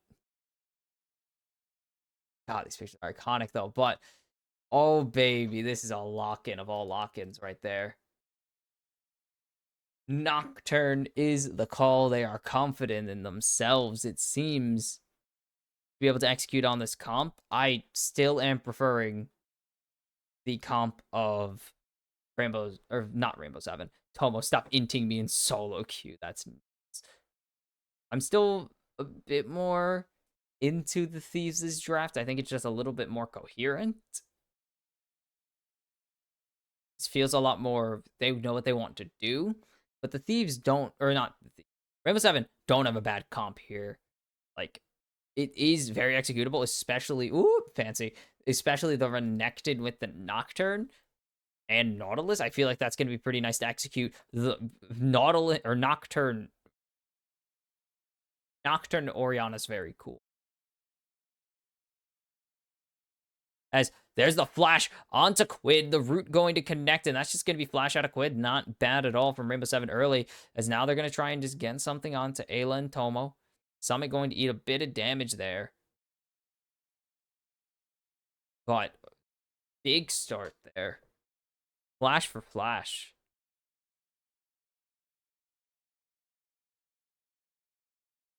God, these pictures are iconic though. But oh baby, this is a lock-in of all lock-ins right there. Nocturne is the call. They are confident in themselves, it seems, to be able to execute on this comp. I still am preferring the comp of Rainbows, or not Rainbow7. Tomo, stop inting me in solo queue. That's nuts. I'm still a bit more into the Thieves' draft. I think it's just a little bit more coherent. This feels a lot more, they know what they want to do. But the Thieves don't, or not, Rainbow7 don't have a bad comp here. Like, it is very executable, especially, ooh, fancy, especially the Renekton with the Nocturne and Nautilus. I feel like that's going to be pretty nice to execute. The Nautilus, or Nocturne Orianna's very cool. As there's the flash onto Quid, the root going to connect, and that's just going to be flash out of Quid. Not bad at all from Rainbow7 early, as now they're going to try and just get something onto Ayla and Tomo. Summit going to eat a bit of damage there. But big start there. Flash for flash.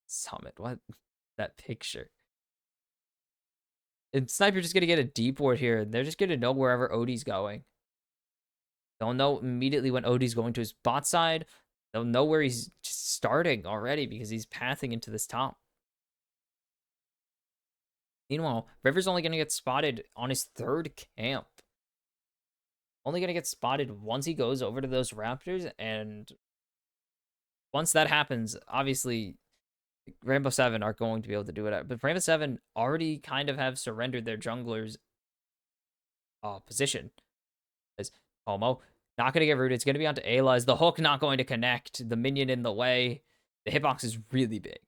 Summit, what? That picture. And Sniper just going to get a deep ward here, and they're just going to know wherever Odie's going. They'll know immediately when Odie's going to his bot side. They'll know where he's just starting already because he's pathing into this top. Meanwhile, River's only going to get spotted on his 3rd camp. Only going to get spotted once he goes over to those Raptors, and once that happens, obviously, Rainbow7 are going to be able to do it. But Rainbow7 already kind of have surrendered their jungler's position. As Tomo Not going to get rooted. It's going to be onto Ayla. Is the hook not going to connect? The minion in the way. The hitbox is really big.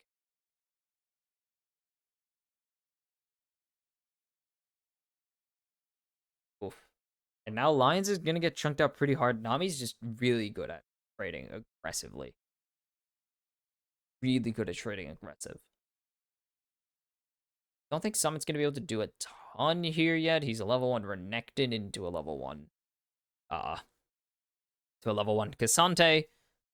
Oof. And now Lions is going to get chunked out pretty hard. Nami's just really good at trading aggressively. Really good at trading aggressive. Don't think Summit's going to be able to do a ton here yet. He's a level 1 Renekton into a level 1. To a level 1. Cassante,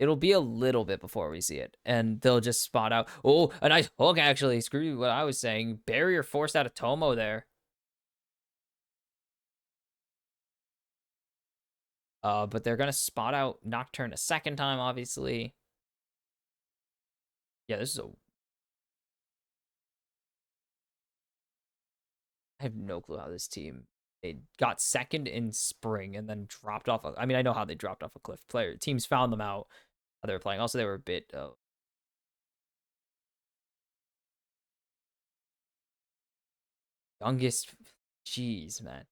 it'll be a little bit before we see it. And they'll just spot out. Oh, a nice hook, actually. Screw what I was saying. Barrier forced out of Tomo there. But they're going to spot out Nocturne a second time, obviously. Yeah, this is a... I have no clue how this team... They got second in spring and then dropped off. I mean, I know how they dropped off a cliff. Teams found them out how they were playing. Also, they were a bit... youngest... Jeez, man.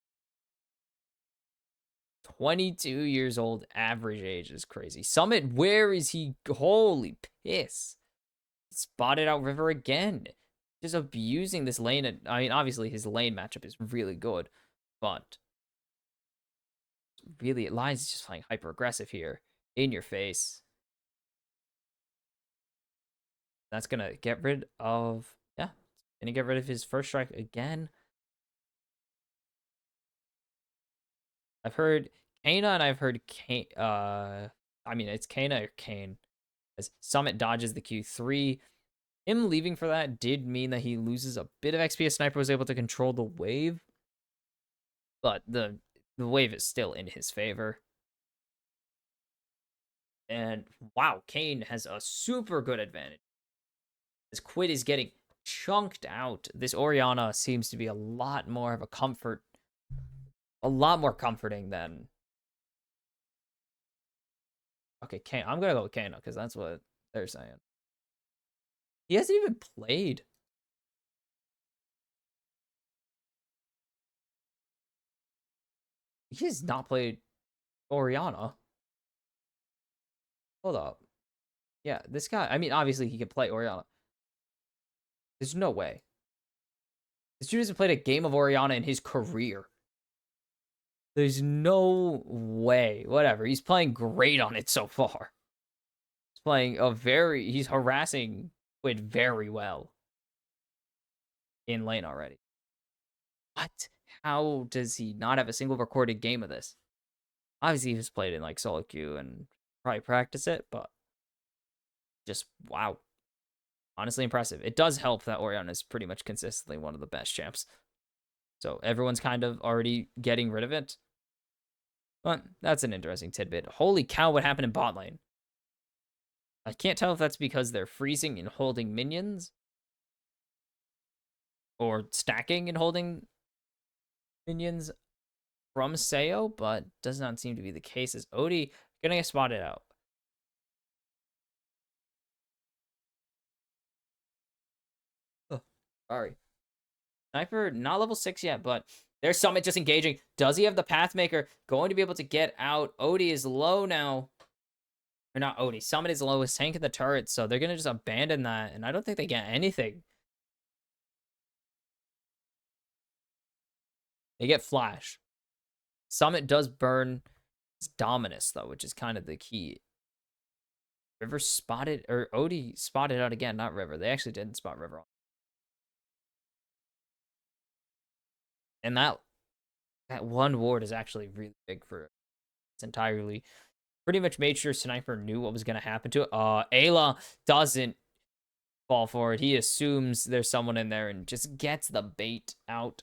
22 years old, average age is crazy. Summit, where is he? Holy piss. Spotted out River again. Just abusing this lane. I mean, obviously his lane matchup is really good, but really, Lions is just playing hyper aggressive here. In your face. That's going to get rid of, yeah, going to get rid of his first strike again. I've heard Kana and I've heard Kane. I mean, it's Kana or Kane. As Summit dodges the Q3. Him leaving for that did mean that he loses a bit of XP as Sniper was able to control the wave. But the wave is still in his favor. And wow, Kane has a super good advantage. As Quid is getting chunked out, this Orianna seems to be a lot more of a comfort. A lot more comforting than... Okay, Kane. I'm going to go with Kana because that's what they're saying. He hasn't even played. He has not played Orianna. Hold up. Yeah, this guy, I mean, obviously he can play Orianna. There's no way. This dude hasn't played a game of Orianna in his career. There's no way. Whatever. He's playing great on it so far. He's playing he's harassing Quid very well in lane already. What? How does he not have a single recorded game of this? Obviously, he's played in like solo queue and probably practice it, but just wow. Honestly impressive. It does help that Orianna is pretty much consistently one of the best champs. So everyone's kind of already getting rid of it. But that's an interesting tidbit. Holy cow, what happened in bot lane? I can't tell if that's because they're freezing and holding minions. Or stacking and holding minions from Sayo, but does not seem to be the case as Odie gonna get spotted out. Oh, sorry. Sniper, not level 6 yet, but there's Summit just engaging. Does he have the Pathmaker? Going to be able to get out. Odie is low now. Or not Odie. Summit is low. Is tanking the turret, so they're going to just abandon that, and I don't think they get anything. They get Flash. Summit does burn his Dominus, though, which is kind of the key. River spotted, or Odie spotted out again, not River. They actually didn't spot River. And that one ward is actually really big for it. It's entirely pretty much made sure Sniper knew what was going to happen to it. Ayla doesn't fall for it. He assumes there's someone in there and just gets the bait out.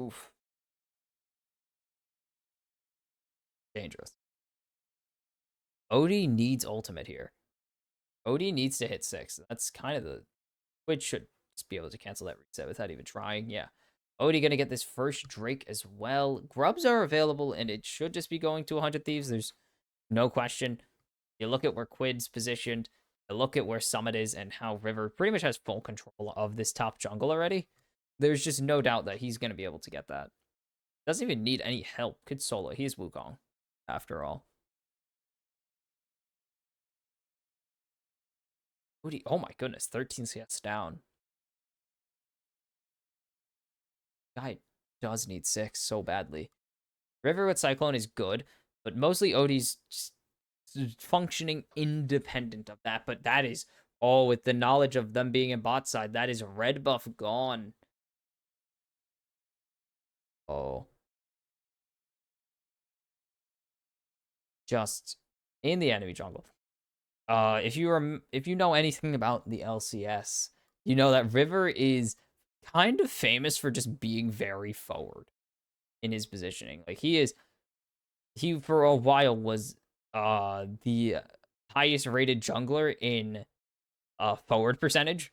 Oof. Dangerous. Odie needs ultimate here. Odie needs to hit 6. That's kind of the... Which should just be able to cancel that reset without even trying. Yeah. Odie gonna get this first Drake as well. Grubs are available, and it should just be going to 100 Thieves. There's no question. You look at where Quid's positioned. You look at where Summit is and how River pretty much has full control of this top jungle already. there's just no doubt that he's going to be able to get that. Doesn't even need any help. Could solo. He is Wukong, after all. Oh my goodness, 13 CS down. Guy does need 6 so badly. River with Cyclone is good, but mostly Odie's just functioning independent of that. But that is, oh, with the knowledge of them being in bot side, that is red buff gone. Oh. Just in the enemy jungle. If you know anything about the LCS, you know that River is kind of famous for just being very forward in his positioning. Like he for a while was the highest rated jungler in forward percentage.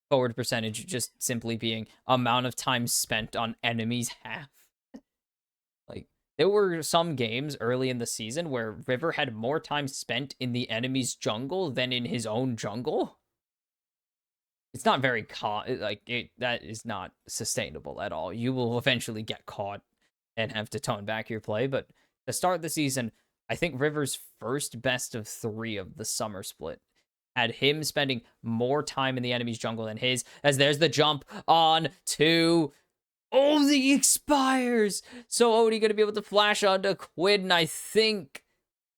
Forward percentage just simply being amount of time spent on enemies half. Like there were some games early in the season where River had more time spent in the enemy's jungle than in his own jungle. It's not very that is not sustainable at all. You will eventually get caught and have to tone back your play. But to start the season, I think River's first best of 3 of the summer split had him spending more time in the enemy's jungle than his, as there's the jump on to Odie expires. So Odie gonna be able to flash onto Quid, and I think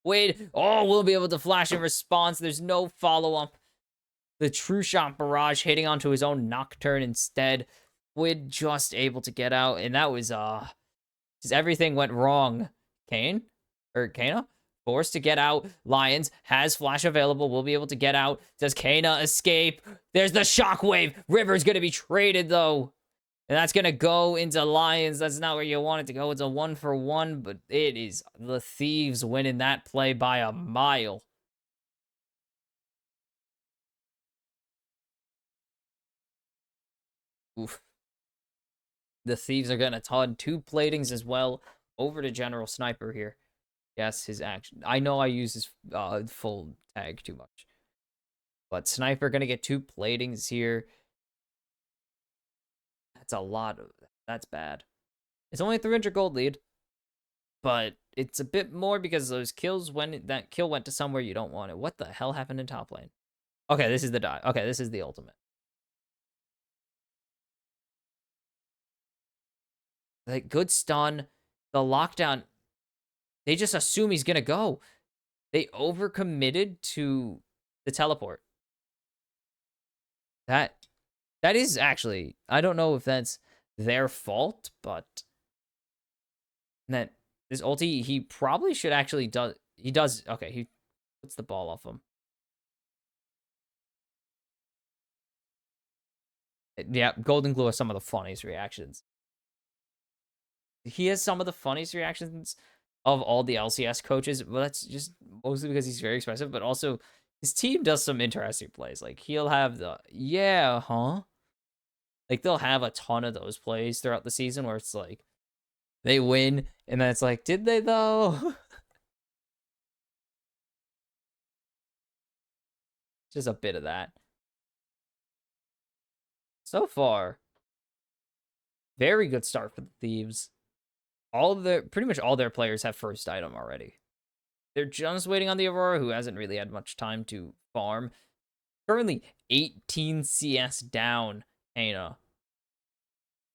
Quid, will be able to flash in response. There's no follow-up. The True Shot barrage hitting onto his own Nocturne instead. Quid just able to get out, and that was just everything went wrong. Kana? Forced to get out. Lions has flash available. Will be able to get out. Does Kana escape? There's the shockwave. River's going to be traded, though. And that's going to go into Lions. That's not where you want it to go. It's a 1-for-1, but it is the Thieves winning that play by a mile. Oof. The Thieves are going to ton 2 platings as well. Over to General Sniper here. Yes, his action. I know I use his full tag too much. But Sniper going to get 2 platings here. That's a lot. That's bad. It's only a 300 gold lead. But it's a bit more because those kills, when that kill went to somewhere you don't want it. What the hell happened in top lane? Okay, this is the die. Okay, this is the ultimate. Like, good stun. The lockdown, they just assume he's gonna go. They overcommitted to the teleport. That is actually, I don't know if that's their fault, but that this ulti, he probably should actually does, okay, he puts the ball off him. Yeah, Golden Glue has some of the funniest reactions. He has some of the funniest reactions of all the LCS coaches. Well, that's just mostly because he's very expressive, but also his team does some interesting plays. Like, he'll have the, yeah, huh? Like, they'll have a ton of those plays throughout the season where it's like, they win, and then it's like, did they, though? Just a bit of that. So far, very good start for the Thieves. Pretty much all their players have first item already. They're just waiting on the Aurora, who hasn't really had much time to farm. Currently 18 CS down, Ana.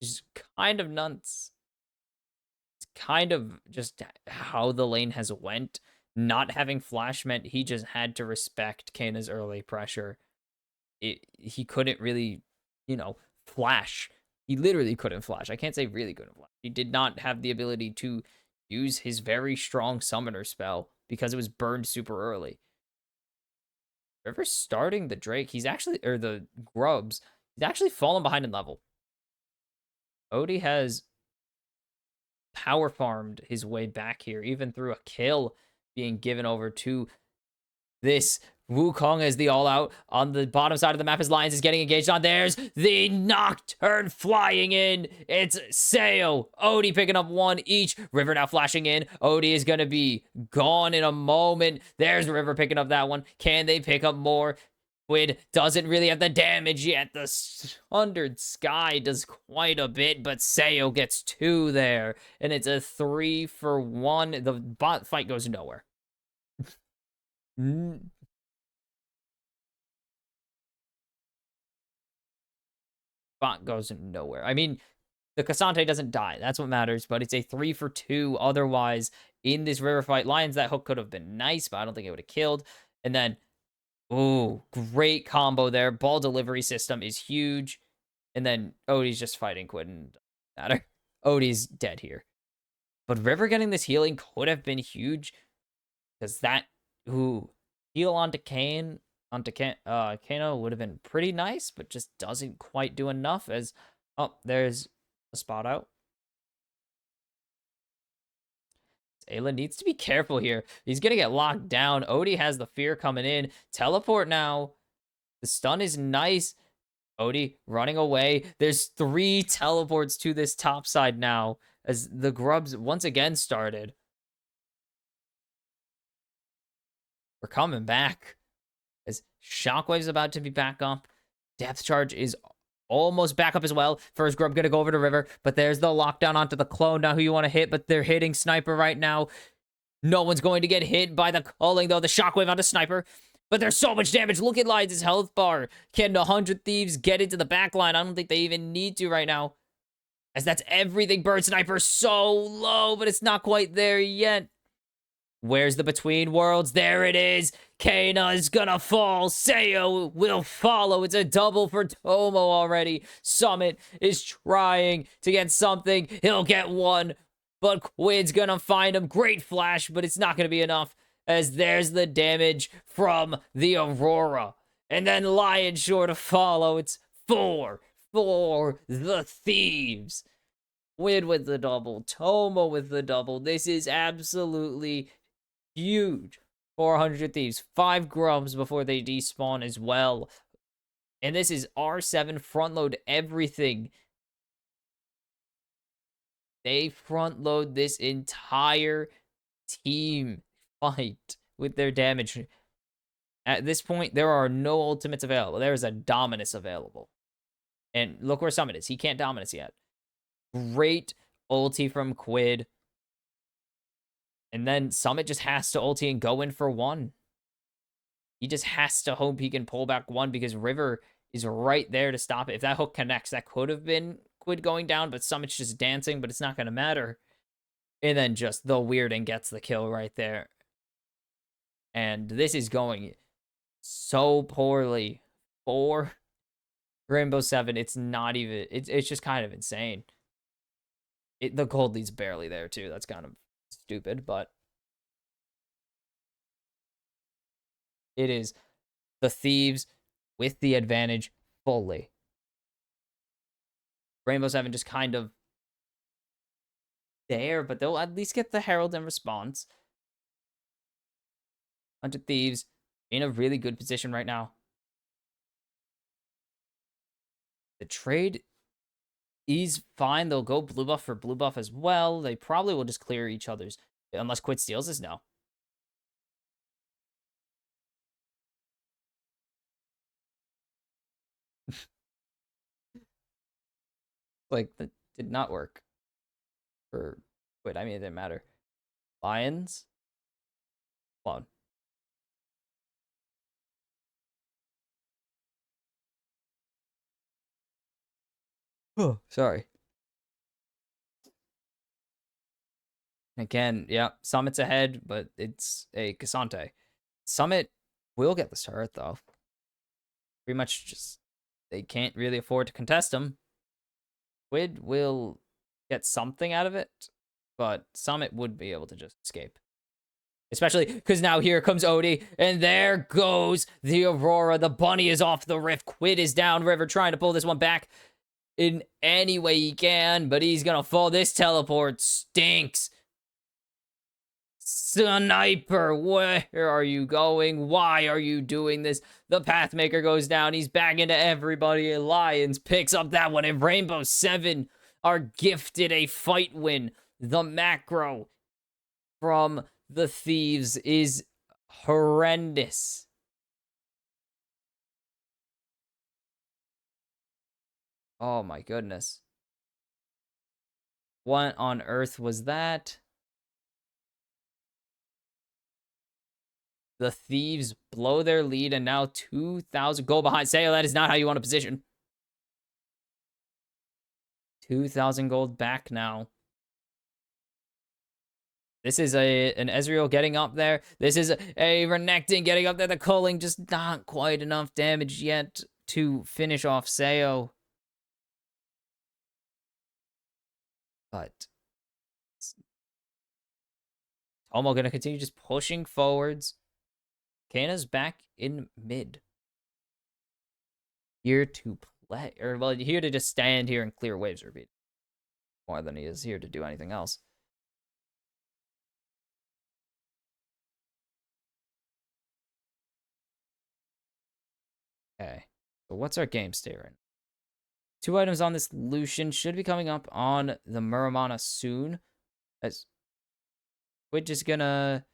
Just kind of nuts. It's kind of just how the lane has went. Not having flash meant he just had to respect Kana's early pressure. He couldn't really, flash. He literally couldn't flash. I can't say really couldn't flash. He did not have the ability to use his very strong summoner spell because it was burned super early. River starting the Drake, or the Grubs, he's actually fallen behind in level. Odie has power farmed his way back here, even through a kill being given over to this Wukong as the all-out. On the bottom side of the map as Lions is getting engaged on. There's the Nocturne flying in. It's Sayo. Odie picking up 1 each. River now flashing in. Odie is going to be gone in a moment. There's River picking up that one. Can they pick up more? Quid doesn't really have the damage yet. The Sundered Sky does quite a bit, but Sayo gets 2 there. And it's a 3-for-1. The bot fight goes nowhere. Bot goes nowhere. I mean, the Cassante doesn't die. That's what matters, but it's a 3-for-2 otherwise in this river fight. Lions, that hook could have been nice, but I don't think it would have killed. And then, ooh, great combo there. Ball delivery system is huge. And then Odie's just fighting Quid and doesn't matter. Odie's dead here. But River getting this healing could have been huge. Because that, ooh, heal onto Kane, Kano would have been pretty nice, but just doesn't quite do enough as, oh, there's a spot out. Ayla needs to be careful here. He's going to get locked down. Odie has the fear coming in. Teleport now. The stun is nice. Odie running away. There's 3 teleports to this top side now as the grubs once again started. We're coming back as Shockwave's about to be back up. Depth Charge is almost back up as well. First grub gonna go over to River, but there's the lockdown onto the clone now who you want to hit, but they're hitting Sniper right now. No one's going to get hit by the culling though. The Shockwave onto Sniper, but there's so much damage. Look at Lions' health bar. Can the 100 Thieves get into the back line? I don't think they even need to right now, as that's everything. Bird Sniper so low, but it's not quite there yet. Where's the Between Worlds? There it is. Kana is gonna fall. Sayo will follow. It's a double for Tomo already. Summit is trying to get something. He'll get 1, but Quid's gonna find him. Great flash, but it's not gonna be enough, as there's the damage from the Aurora. And then Lion sure to follow. It's 4 for the Thieves. Quid with the double. Tomo with the double. This is absolutely huge. 400 Thieves. 5 grubs before they despawn as well. And this is R7 front load everything. They front load this entire team fight with their damage. At this point, there are no ultimates available. There is a Dominus available. And look where Summit is. He can't Dominus yet. Great ulti from Quid. And then Summit just has to ulti and go in for 1. He just has to hope he can pull back 1 because River is right there to stop it. If that hook connects, that could have been Quid going down, but Summit's just dancing, but it's not going to matter. And then just the Weirding gets the kill right there. And this is going so poorly for Rainbow7. It's not even, it's just kind of insane. The gold lead's barely there too. That's kind of stupid, but it is the Thieves with the advantage fully. Rainbow7 just kind of there, but they'll at least get the Herald in response. 100 Thieves in a really good position right now. The trade is fine. They'll go blue buff for blue buff as well. They probably will just clear each other's, unless Quid steals this. No. Like, that did not work for Quid. I mean, it didn't matter. Lions. Clone. Oh, sorry. Again, yeah, Summit's ahead, but it's a Cassante. Summit will get the turret, though. Pretty much just, they can't really afford to contest him. Quid will get something out of it, but Summit would be able to just escape. Especially because now here comes Odie, and there goes the Aurora. The bunny is off the rift. Quid is down. River trying to pull this one back in any way he can, but he's gonna fall. This teleport stinks. Sniper, where are you going? Why are you doing this? The Pathmaker goes down. He's back into everybody. Lions picks up that one, and Rainbow7 are gifted a fight win. The macro from the Thieves is horrendous. Oh my goodness. What on earth was that? The Thieves blow their lead and now 2,000 gold behind. Sayo, that is not how you want to position. 2,000 gold back now. This is an Ezreal getting up there. This is a Renekton getting up there. The culling just not quite enough damage yet to finish off Sayo. But Tomo going to continue just pushing forwards. Kana's back in mid. Here to play. Or, well, here to just stand here and clear waves repeat. More than he is here to do anything else. Okay. So what's our game state right now? 2 items on this Lucian should be coming up on the Muramana soon. As we're just gonna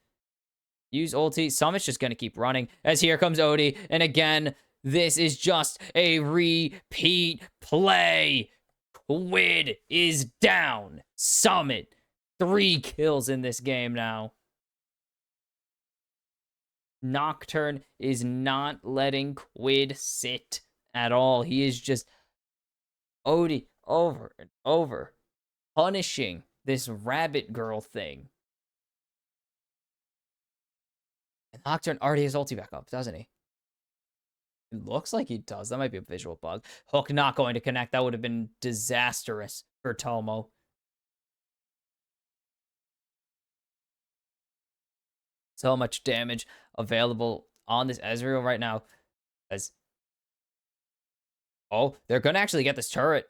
use ulti. Summit's just gonna keep running. As here comes Odie. And again, this is just a repeat play. Quid is down. Summit. 3 kills in this game now. Nocturne is not letting Quid sit at all. He is just Odie over and over, punishing this rabbit girl thing. And Nocturne already has ulti back up, doesn't he? It looks like he does. That might be a visual bug. Hook not going to connect. That would have been disastrous for Tomo. So much damage available on this Ezreal right now. As oh, they're going to actually get this turret.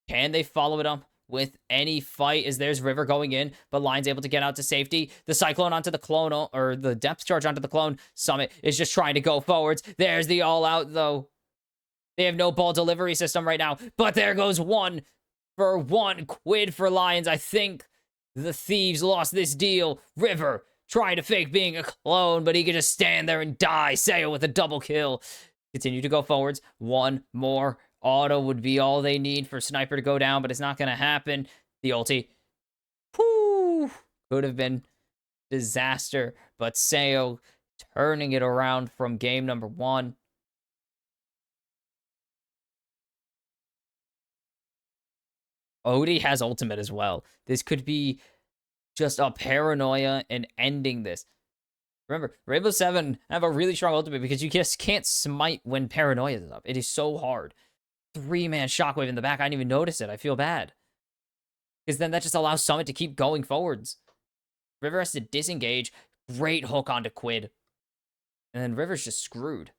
Can they follow it up with any fight? As there's River going in, but Lion's able to get out to safety. The Cyclone onto the clone, or the depth charge onto the clone. Summit is just trying to go forwards. There's the all out, though. They have no ball delivery system right now, but there goes 1 for 1 Quid for Lions. I think the Thieves lost this deal. River trying to fake being a clone, but he can just stand there and die. Sayo with a double kill. Continue to go forwards. 1 more auto would be all they need for Sniper to go down, but it's not going to happen. The ulti. Whew, could have been disaster, but Sayo turning it around from game number 1. Odie has ultimate as well. This could be just a paranoia and ending this. Remember, Rainbow7 have a really strong ultimate because you just can't smite when paranoia is up. It is so hard. 3-man shockwave in the back. I didn't even notice it. I feel bad. Because then that just allows Summit to keep going forwards. River has to disengage. Great hook onto Quid. And then River's just screwed.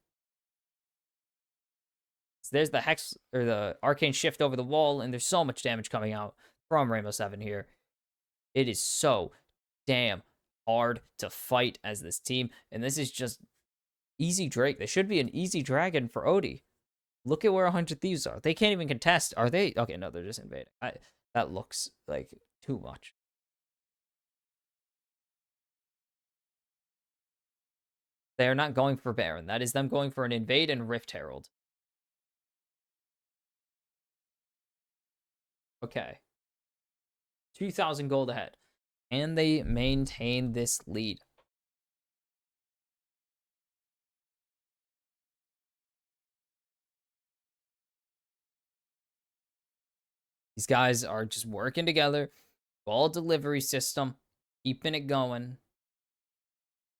So there's the Hex, or the Arcane Shift over the wall, and there's so much damage coming out from Rainbow7 here. It is so damn hard to fight as this team. And this is just easy Drake. They should be an easy dragon for Odie. Look at where 100 Thieves are. They can't even contest. Are they? Okay, no, they're just invading. That looks like too much. They are not going for Baron. That is them going for an invade and Rift Herald. Okay. 2,000 gold ahead. And they maintain this lead. These guys are just working together. Ball delivery system. Keeping it going.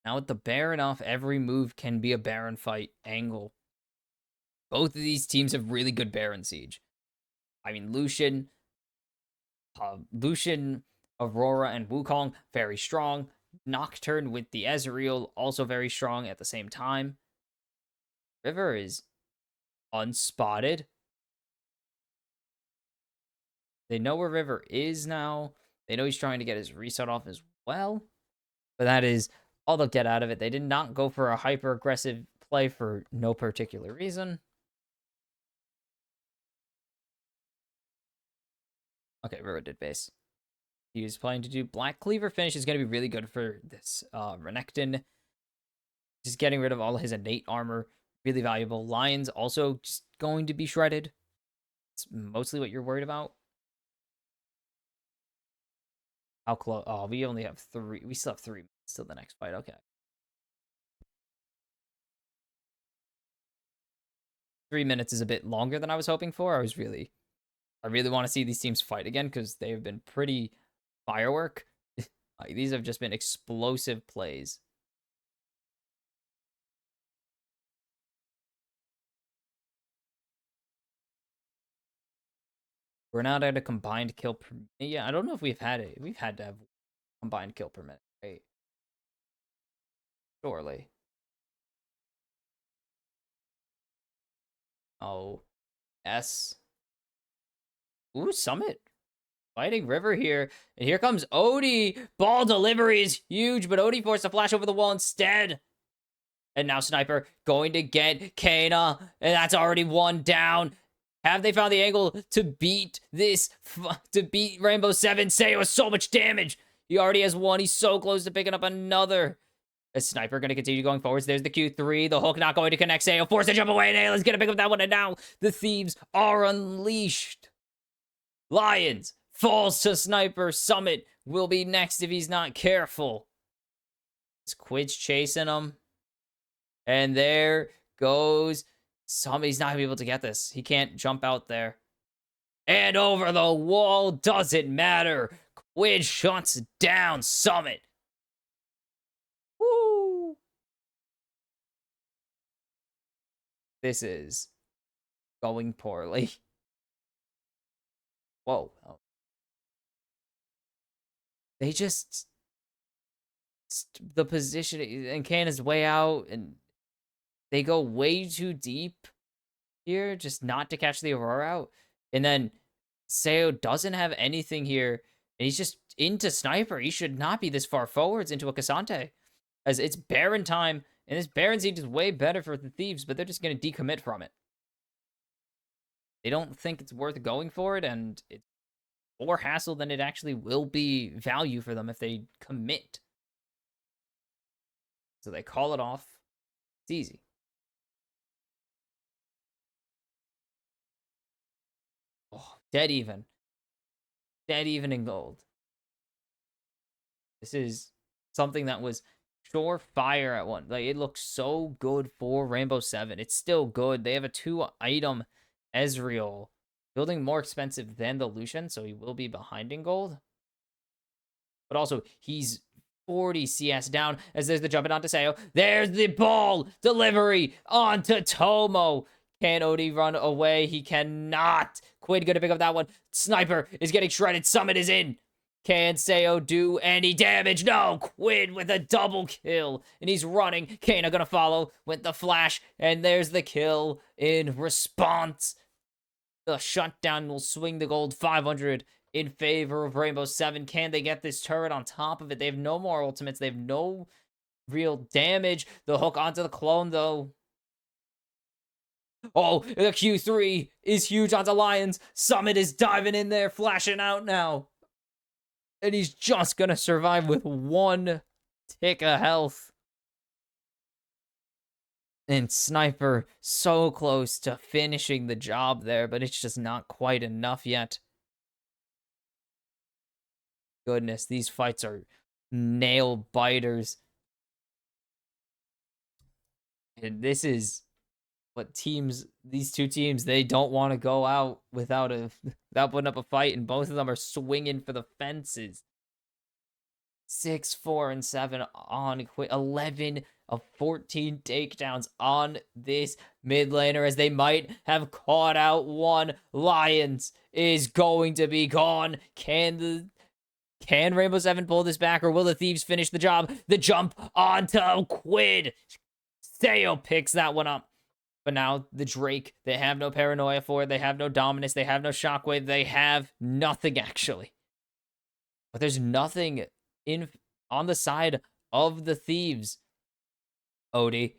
Now with the Baron off, every move can be a Baron fight angle. Both of these teams have really good Baron siege. I mean, Lucian, Aurora, and Wukong, very strong. Nocturne with the Ezreal, also very strong at the same time. River is unspotted. They know where River is now. They know he's trying to get his reset off as well. But that is all they'll get out of it. They did not go for a hyper-aggressive play for no particular reason. Okay, River did base. He was planning to do Black Cleaver finish. Is going to be really good for this Renekton. Just getting rid of all his innate armor. Really valuable. Lion's also just going to be shredded. It's mostly what you're worried about. How close? Oh, we only have 3. We still have 3 minutes till the next fight. Okay. 3 minutes is a bit longer than I was hoping for. I really want to see these teams fight again because they've been pretty firework. Like, these have just been explosive plays. We're not at a combined kill per minute. Yeah, I don't know if we've had it. We've had to have combined kill per minute, right? Surely. Oh, S. Ooh, Summit. Fighting River here. And here comes Odie. Ball delivery is huge, but Odie forced to flash over the wall instead. And now Sniper going to get Kana. And that's already 1 down. Have they found the angle to beat this? To beat Rainbow7? Sayo has so much damage. He already has 1. He's so close to picking up another. A Sniper going to continue going forwards. There's the Q3. The hook not going to connect. Sayo forced to jump away. And Ayla's going to pick up that one. And now the Thieves are unleashed. Lions falls to Sniper. Summit will be next if he's not careful. Quid's chasing him. And there goes Summit. He's not going to be able to get this. He can't jump out there. And over the wall. Doesn't matter. Quid shuts down Summit. Woo! This is going poorly. Whoa. They just... The position... And Kana's way out. And they go way too deep here. Just not to catch the Aurora out. And then Sayo doesn't have anything here. And he's just into Sniper. He should not be this far forwards into a Cassante. As it's Baron time. And this Baron seed is way better for the Thieves. But they're just going to decommit from it. They don't think it's worth going for it. And it's more hassle than it actually will be value for them if they commit. So they call it off. It's easy. Oh, dead even. Dead even in gold. This is something that was surefire at one. Like, it looks so good for Rainbow7. It's still good. They have a 2-item Ezreal. Building more expensive than the Lucian, so he will be behind in gold. But also, he's 40 CS down as there's the jumping onto Sayo. There's the ball delivery onto Tomo. Can Odie run away? He cannot. Quid gonna pick up that one. Sniper is getting shredded. Summit is in. Can Sayo do any damage? No. Quid with a double kill. And he's running. Kana gonna follow with the flash. And there's the kill in response. The shutdown will swing the gold 500 in favor of Rainbow7. Can they get this turret on top of it? They have no more ultimates. They have no real damage. The hook onto the clone, though. Oh, the Q3 is huge onto Lions. Summit is diving in there, flashing out now. And he's just going to survive with 1 tick of health. And Sniper so close to finishing the job there, but it's just not quite enough yet. Goodness, these fights are nail biters. And this is what these two teams, they don't want to go out without putting up a fight, and both of them are swinging for the fences. 6, 4, and 7 on Quid. 11 of 14 takedowns on this mid laner, as they might have caught out one. Lions is going to be gone. Can Rainbow7 pull this back, or will the Thieves finish the job? The jump onto Quid. Sayo picks that one up. But now the Drake, they have no paranoia for it. They have no dominance. They have no shockwave. They have nothing, actually. But there's nothing on the side of the Thieves. Odie,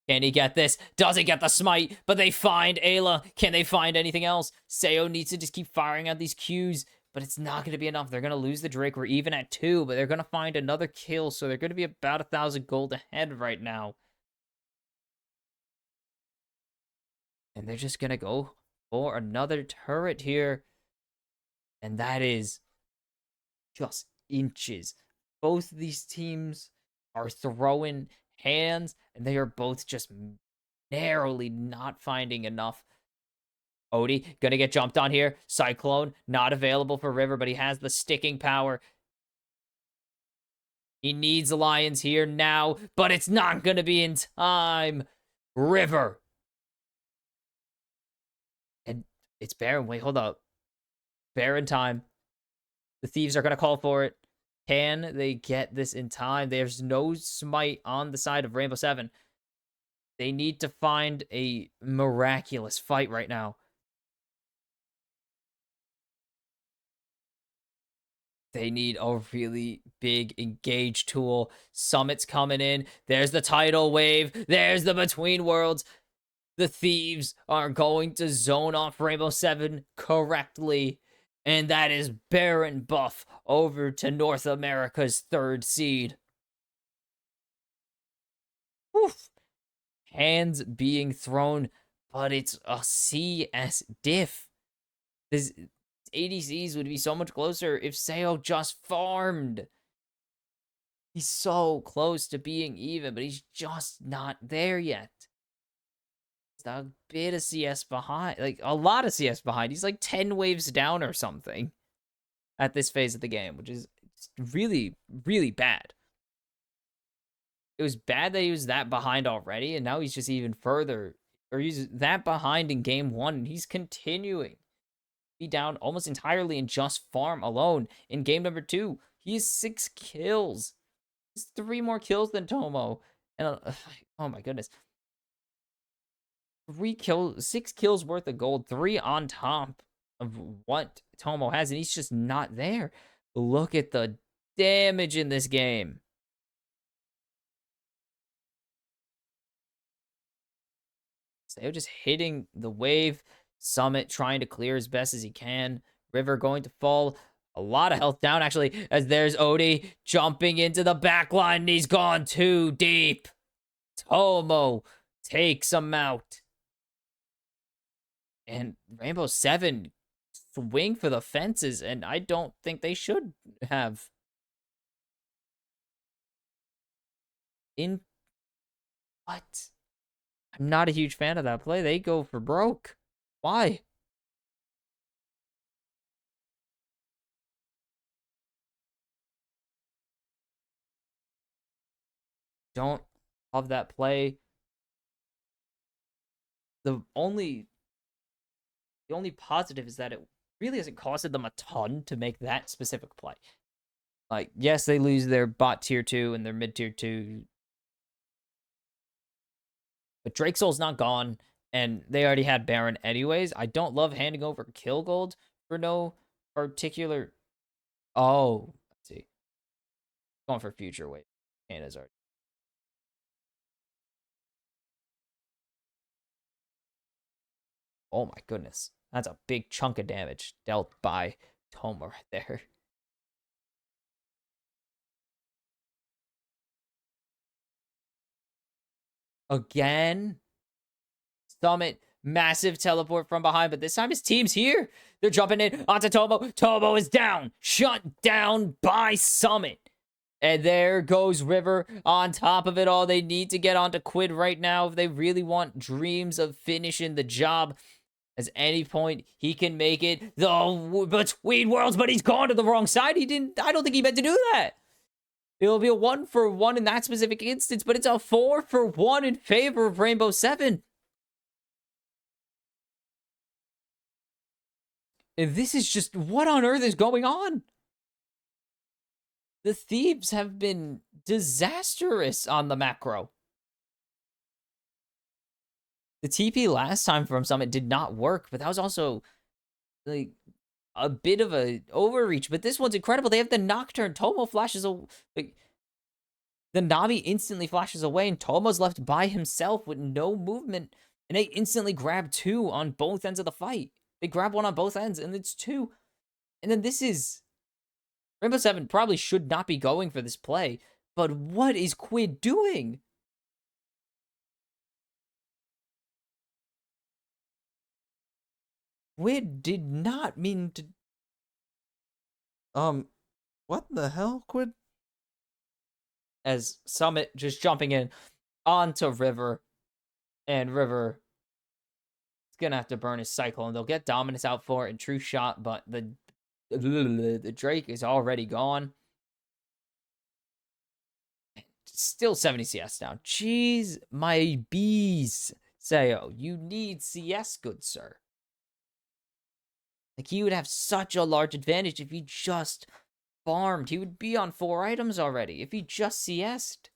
can he get this? Does he get the smite? But they find Ayla. Can they find anything else? Sayo needs to just keep firing out these Qs, but it's not going to be enough. They're going to lose the Drake. We're even at 2, but they're going to find another kill, so they're going to be about 1,000 gold ahead right now. And they're just going to go for another turret here. And that is just inches. Both of these teams are throwing hands, and they are both just narrowly not finding enough. Odie gonna get jumped on here. Cyclone not available for River, but he has the sticking power. He needs Lions here now, but it's not gonna be in time. River. And it's Baron. Wait, hold up. Baron time. The Thieves are gonna call for it. Can they get this in time? There's no smite on the side of Rainbow7. They need to find a miraculous fight right now. They need a really big engage tool. Summit's coming in. There's the tidal wave. There's the Between Worlds. The Thieves are going to zone off Rainbow7 correctly. And that is Baron buff over to North America's 3rd seed. Oof. Hands being thrown, but it's a CS diff. This ADCs would be so much closer if Seo just farmed. He's so close to being even, but he's just not there yet. He's a bit of CS behind, like a lot of CS behind. He's like 10 waves down or something at this phase of the game, which is really, really bad. It was bad that he was that behind already, and now he's just even further, or he's that behind in game 1, and he's continuing be down almost entirely in just farm alone. In game number 2, he has 6 kills. He's 3 more kills than Tomo. And oh my goodness. 6 kills worth of gold, 3 on top of what Tomo has, and he's just not there. Look at the damage in this game. They're just hitting the wave. Summit trying to clear as best as he can. River going to fall. A lot of health down, actually, as there's Odie jumping into the back line, and he's gone too deep. Tomo takes him out. And Rainbow7 swing for the fences, and I don't think they should have. What? I'm not a huge fan of that play. They go for broke. Why? Don't love that play. The only positive is that it really hasn't costed them a ton to make that specific play. Like, yes, they lose their bot tier 2 and their mid tier 2. But Drake Soul's not gone, and they already had Baron anyways. I don't love handing over kill gold for no particular... Oh, let's see. Going for future wave. Canada's already... Oh my goodness. That's a big chunk of damage dealt by Toma right there. Again. Summit, massive teleport from behind, but this time his team's here. They're jumping in onto Tomo. Tomo is down. Shut down by Summit. And there goes River on top of it all. They need to get onto Quid right now if they really want dreams of finishing the job. At any point, he can make it the Between Worlds, but he's gone to the wrong side. I don't think he meant to do that. It'll be a 1-for-1 in that specific instance, but it's a 4-for-1 in favor of Rainbow7. And this is just, what on earth is going on? The Thieves have been disastrous on the macro. The TP last time from Summit did not work, but that was also like a bit of a overreach. But this one's incredible. They have the Nocturne. Tomo flashes like the Navi instantly flashes away, and Tomo's left by himself with no movement. And they instantly grab 2 on both ends of the fight. They grab 1 on both ends, and it's 2. And then this is... Rainbow7 probably should not be going for this play, but what is Quid doing? Quid did not mean to... What the hell, Quid? As Summit just jumping in onto River, and River is gonna have to burn his cycle, and they'll get Dominus out for it in True Shot, but the Drake is already gone. Still 70 CS down. Jeez, my bees. Sayo, you need CS, good sir. Like, he would have such a large advantage if he just farmed. He would be on 4 items already if he just CS'd.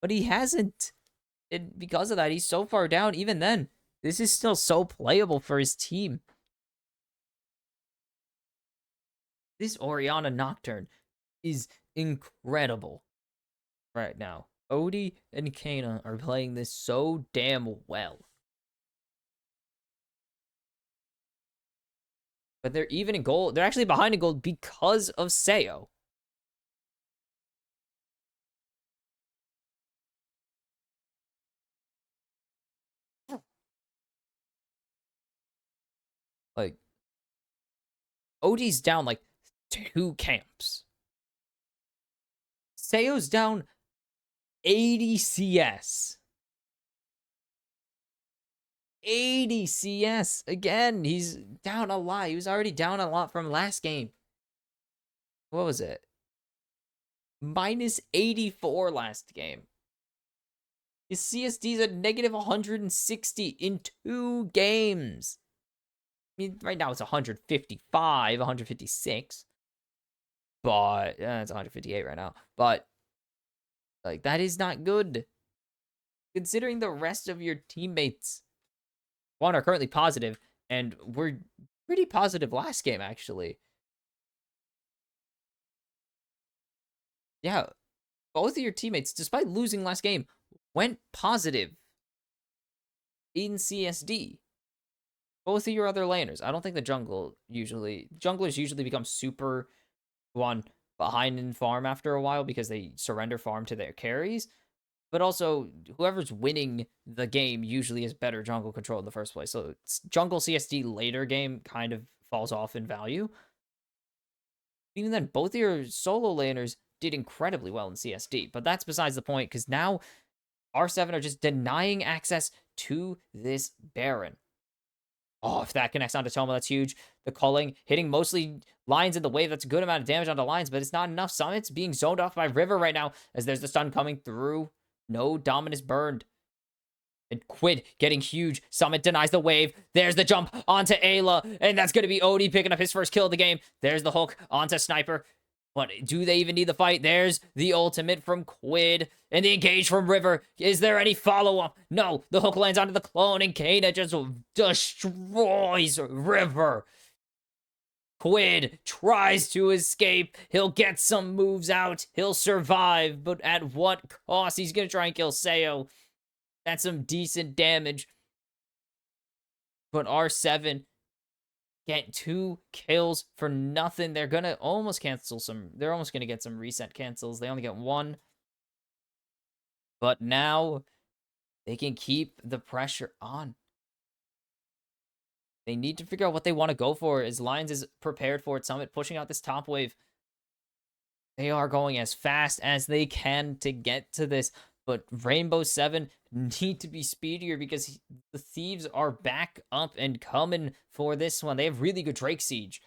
But he hasn't. And because of that, he's so far down. Even then, this is still so playable for his team. This Orianna Nocturne is incredible right now. Odie and Kana are playing this so damn well. But they're even in gold. They're actually behind in gold because of Sayo. Like, Odie's down like 2 camps. Sayo's down 80 CS. 80 CS. Again, he's down a lot. He was already down a lot from last game. What was it? Minus 84 last game. His CSD's at negative 160 in 2 games. I mean, right now it's 155, 156. But, it's 158 right now. But, like, that is not good. Considering the rest of your teammates, one, are currently positive, and we're pretty positive last game, actually. Yeah, both of your teammates, despite losing last game, went positive in CSD. Both of your other laners. I don't think the junglers usually become super behind in farm after a while because they surrender farm to their carries. But also, whoever's winning the game usually has better jungle control in the first place. So jungle CSD later game kind of falls off in value. Even then, both of your solo laners did incredibly well in CSD. But that's besides the point, because now R7 are just denying access to this Baron. Oh, if that connects onto Toma, that's huge. The culling, hitting mostly lines in the wave. That's a good amount of damage onto lines, but it's not enough. Summit's being zoned off by River right now, as there's the stun coming through. No Dominus burned. And Quid getting huge. Summit denies the wave. There's the jump onto Ayla, and that's going to be Odie picking up his first kill of the game. There's the hook onto Sniper. But do they even need the fight? There's the ultimate from Quid. And the engage from River. Is there any follow-up? No. The hook lands onto the clone, and Kana just destroys River. Quid tries to escape. He'll get some moves out. He'll survive. But at what cost? He's going to try and kill Sayo. That's some decent damage. But R7... get 2 kills for nothing. They're gonna almost cancel some. They're almost gonna get some reset cancels. They only get 1. But now they can keep the pressure on. They need to figure out what they want to go for. As Lions is prepared for it, Summit pushing out this top wave. They are going as fast as they can to get to this. But Rainbow7 need to be speedier because the Thieves are back up and coming for this one. They have really good Drake Siege.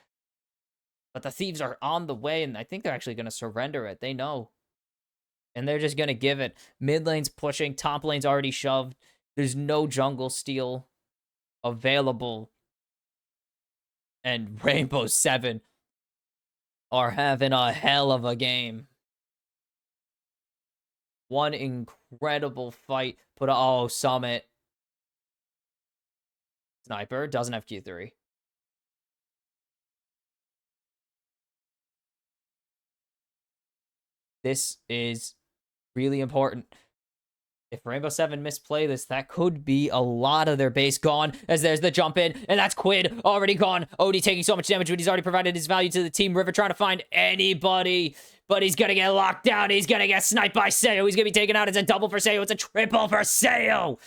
But the Thieves are on the way, and I think they're actually going to surrender it. They know. And they're just going to give it. Mid lane's pushing. Top lane's already shoved. There's no jungle steal available. And Rainbow7 are having a hell of a game. One incredible fight. Summit. Sniper doesn't have Q3. This is really important. If Rainbow7 misplay this, that could be a lot of their base gone, as there's the jump in, and that's Quid already gone. Odie taking so much damage, but he's already provided his value to the team. River trying to find anybody, but he's gonna get locked down. He's gonna get sniped by Sayo. He's gonna be taken out. It's a double for Sayo. It's a triple for Sayo.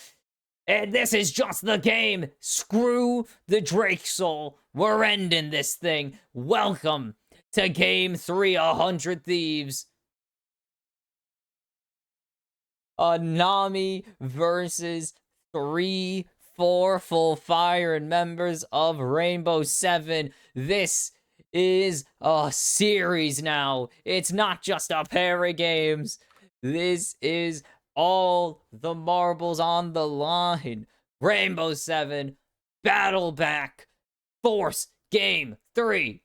And this is just the game. Screw the Drake Soul. We're ending this thing. Welcome to Game 3, 100 Thieves. Nami versus 3 4 full fire and members of Rainbow7. This is a series now. It's not just a pair of games. This is all the marbles on the line. Rainbow7, battle back, force game 3.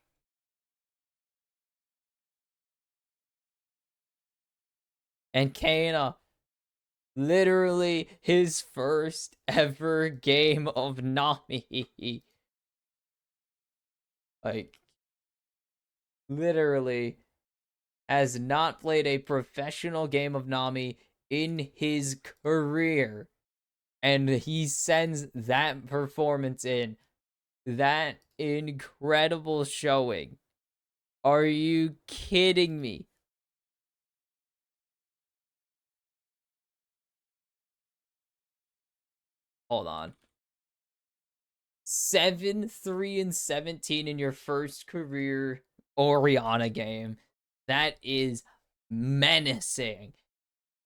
And Kana, literally his first ever game of Nami. Like, literally has not played a professional game of Nami in his career. And he sends that performance in. That incredible showing. Are you kidding me? Hold on. 7-3-17 in your first career Oriana game. That is menacing.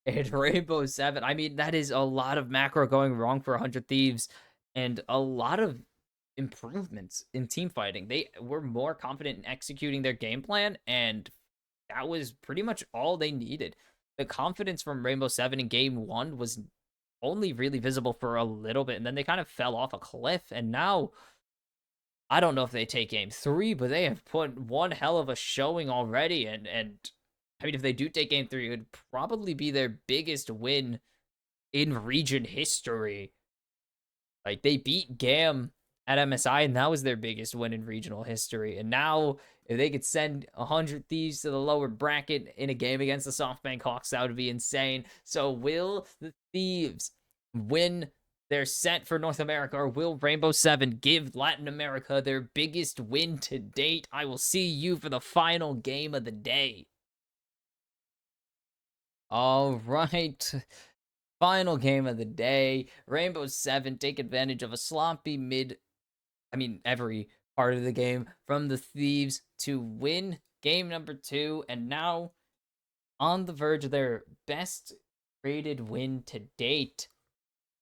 And Rainbow7, I mean, that is a lot of macro going wrong for 100 Thieves and a lot of improvements in team fighting. They were more confident in executing their game plan, and that was pretty much all they needed. The confidence from Rainbow7 in game 1 was only really visible for a little bit, and then they kind of fell off a cliff, and now I don't know if they take game 3, but they have put one hell of a showing already, and I mean, if they do take game 3, it would probably be their biggest win in region history. Like, they beat GAM at MSI, and that was their biggest win in regional history. And now, if they could send 100 Thieves to the lower bracket in a game against the SoftBank Hawks, that would be insane. So, will the Thieves win their set for North America, or will Rainbow7 give Latin America their biggest win to date? I will see you for the final game of the day. All right. Final game of the day. Rainbow7 take advantage of a sloppy every part of the game from the Thieves to win game number 2, and now on the verge of their best rated win to date.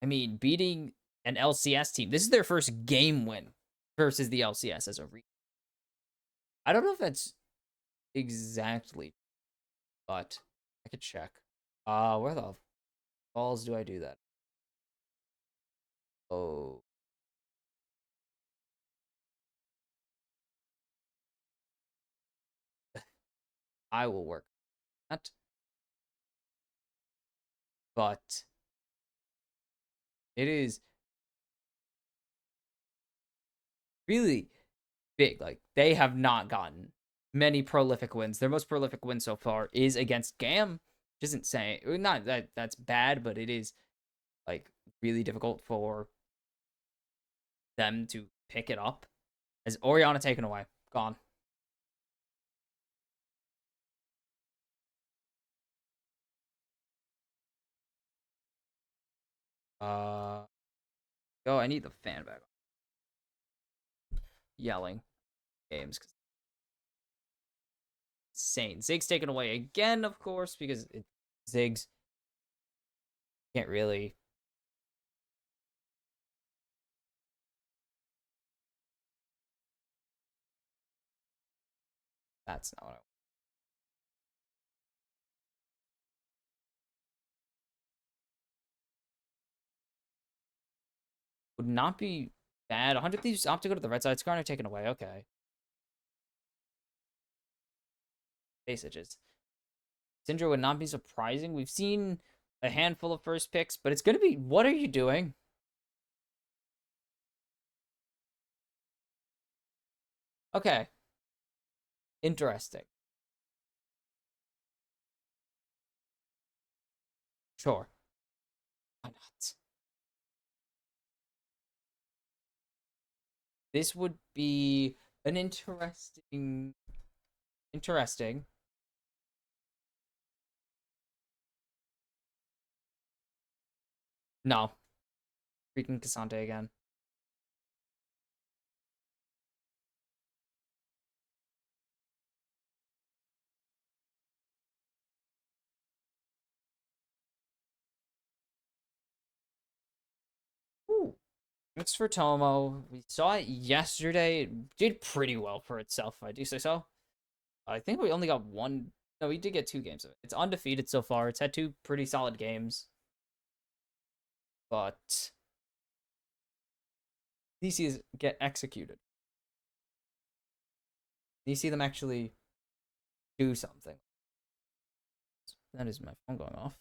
I mean, beating an LCS team. This is their first game win versus the LCS as a I don't know if that's exactly, but I could check. Where the balls do I do that? Oh. I will work on that. But it is really big. Like, they have not gotten many prolific wins. Their most prolific win so far is against GAM, which isn't saying, not that that's bad, but it is, like, really difficult for them to pick it up. As Oriana taken away. Gone. Oh, I need the fan back. Yelling games. Insane. Zig's taken away again, of course, because Ziggs can't really. That's not what I want. Would not be bad. 100 Thieves opt to go to the red side. Skarner taken away. Okay. Basages. Syndra would not be surprising. We've seen a handful of first picks, but it's going to be, what are you doing? Okay. Interesting. Sure. Why not? This would be an interesting. No. Freaking Cassante again. Ooh. Thanks for Tomo. We saw it yesterday. It did pretty well for itself, if I do say so. I think we only got one. No, we did get 2 games of it. It's undefeated so far. It's had 2 pretty solid games. But DCs get executed. You see them actually do something. That is my phone going off.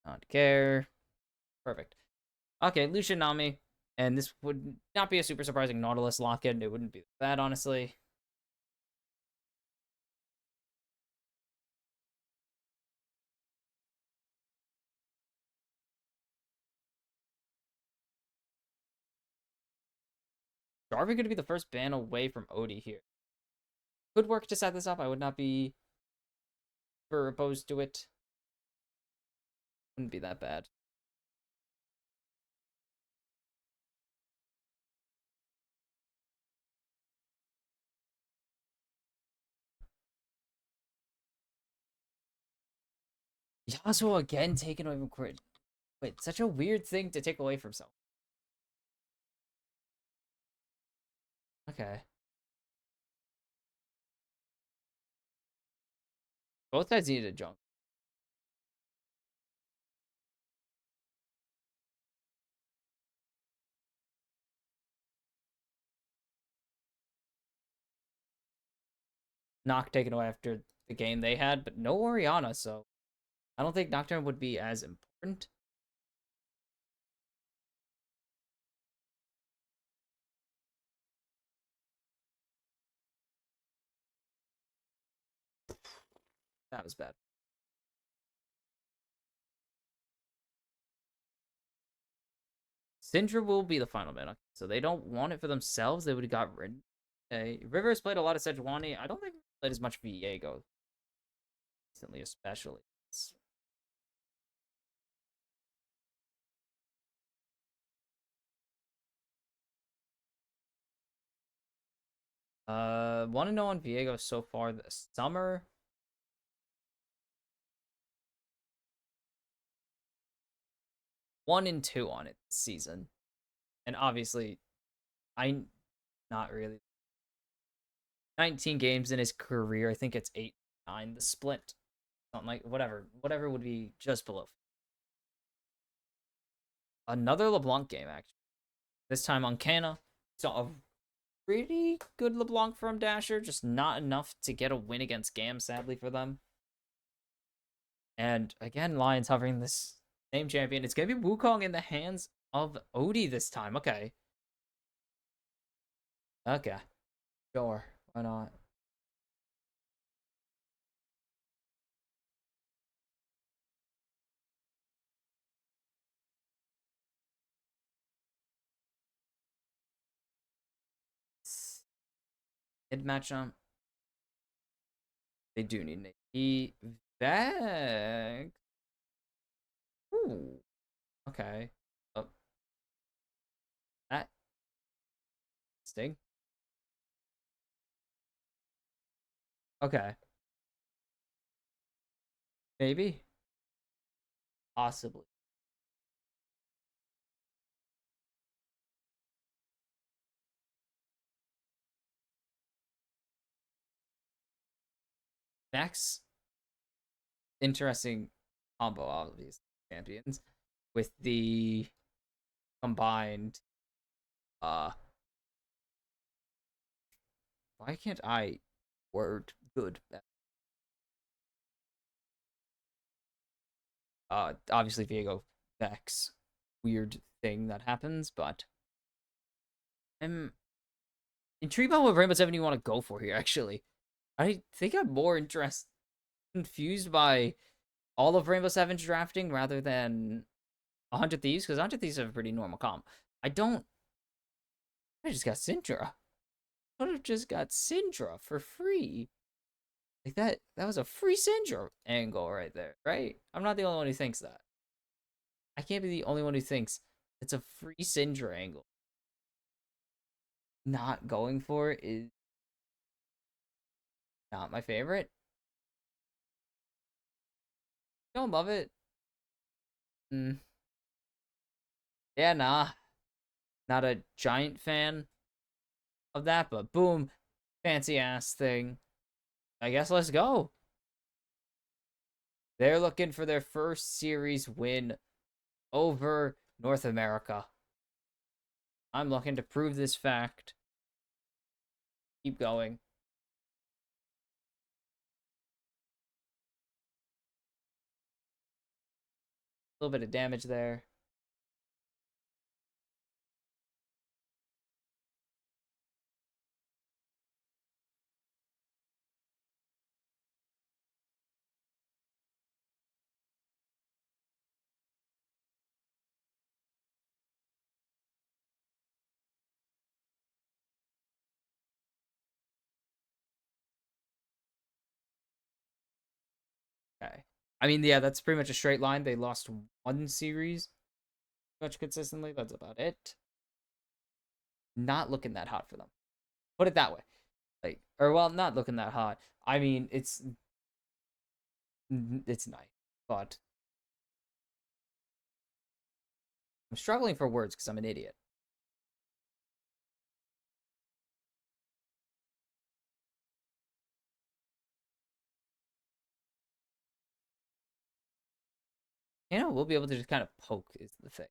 Not care. Perfect. Okay, Lucian Nami. And this would not be a super surprising Nautilus lock-in. It wouldn't be bad, honestly. Jarvan going to be the first ban away from Odie here. Could work to set this up. I would not be super opposed to it. Wouldn't be that bad. Yasuo again taken away from Crit. Wait, such a weird thing to take away from someone. Okay. Both sides needed a junk. Knock taken away after the game they had, but no Oriana, so I don't think Nocturne would be as important. That was bad. Syndra will be the final mana, so they don't want it for themselves. They would have got rid. River has played a lot of Sejuani. I don't think he played as much Viego recently, especially. Want to know on Viego so far this summer? One and 2 on it this season, and obviously, I not really 19 games in his career. I think it's 8, 9. The split, something like whatever would be just below. Another LeBlanc game actually. This time on Canna. Saw a pretty good LeBlanc from Dasher, just not enough to get a win against GAM, sadly for them. And again, Lions hovering this same champion. It's gonna be Wukong in the hands of Odie this time. Okay. Okay. Sure. Why not? Mid matchup. They do need Nikki back. Ooh. Okay. Oh. That. Sting. Okay. Maybe. Possibly. Next. Interesting combo of these champions with the combined why can't I word good? Obviously Viego Vex weird thing that happens, but I'm intrigued by what Rainbow7 you want to go for here, actually. I think I'm more confused by all of Rainbow7's drafting rather than 100 Thieves, because 100 Thieves have a pretty normal comp. I just got Syndra. I would have just got Syndra for free. Like that was a free Syndra angle right there, right? I'm not the only one who thinks that. I can't be the only one who thinks it's a free Syndra angle. Not going for it is not my favorite. Don't love it. Yeah, nah. Not a giant fan of that, but boom, fancy ass thing. I guess let's go. They're looking for their first series win over North America. I'm looking to prove this fact. Keep going. A little bit of damage there. Okay. I mean, yeah, that's pretty much a straight line. They lost one series much consistently. That's about it. Not looking that hot for them. Put it that way. Like, or well, not looking that hot. I mean, it's nice, but I'm struggling for words because I'm an idiot. You know, we'll be able to just kind of poke is the thing.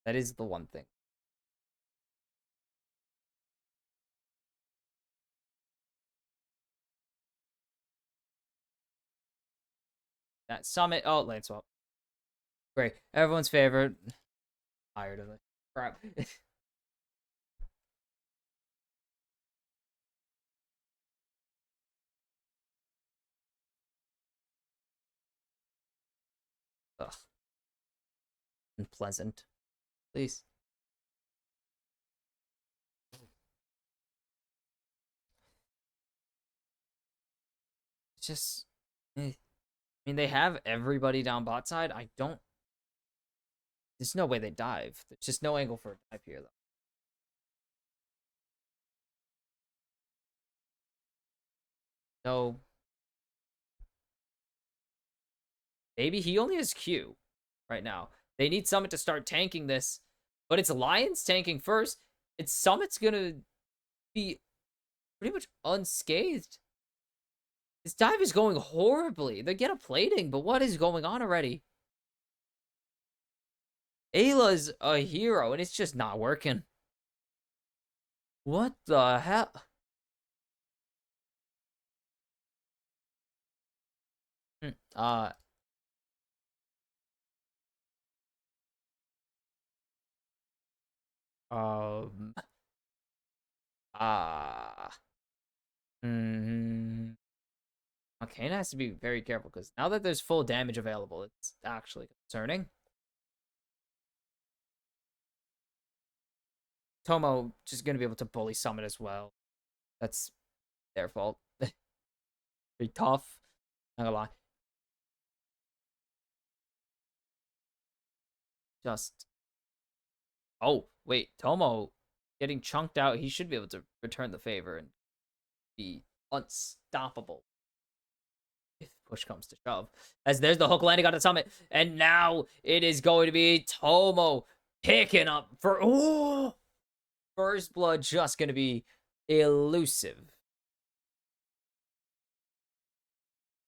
That is the one thing. That summit. Oh, lane swap. Great. Everyone's favorite. Tired of it. Crap. Ugh. Unpleasant. Please. It's just. I mean, they have everybody down bot side. I don't. There's no way they dive. There's just no angle for a dive here, though. So. Maybe he only has Q right now. They need Summit to start tanking this. But it's Lions tanking first. It's Summit's gonna be pretty much unscathed. This dive is going horribly. They get a plating, but what is going on already? Ayla's a hero, and it's just not working. What the hell? Hmm, Uh, um, uh, hmm. Okay, has to be very careful because now that there's full damage available, it's actually concerning. Tomo just gonna be able to bully Summit as well. That's their fault. Pretty tough. Not gonna lie. Just. Oh, wait. Tomo getting chunked out. He should be able to return the favor and be unstoppable if push comes to shove. As there's the hook landing on the Summit. And now it is going to be Tomo picking up for. Oh! First blood just going to be elusive.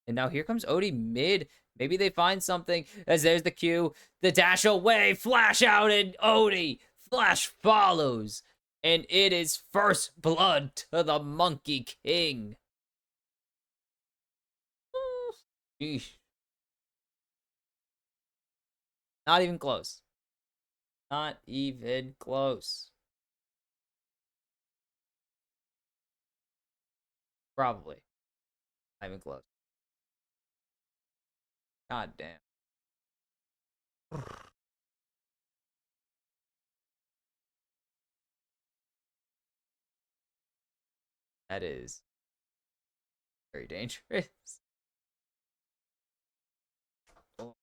And now here comes Odie mid. Maybe they find something as there's the Q. The dash away, flash out, and Odie. Flash follows. And it is first blood to the Monkey King. Eesh. Not even close. Not even close. Probably. Not even close. God damn. That is Very dangerous. Oh.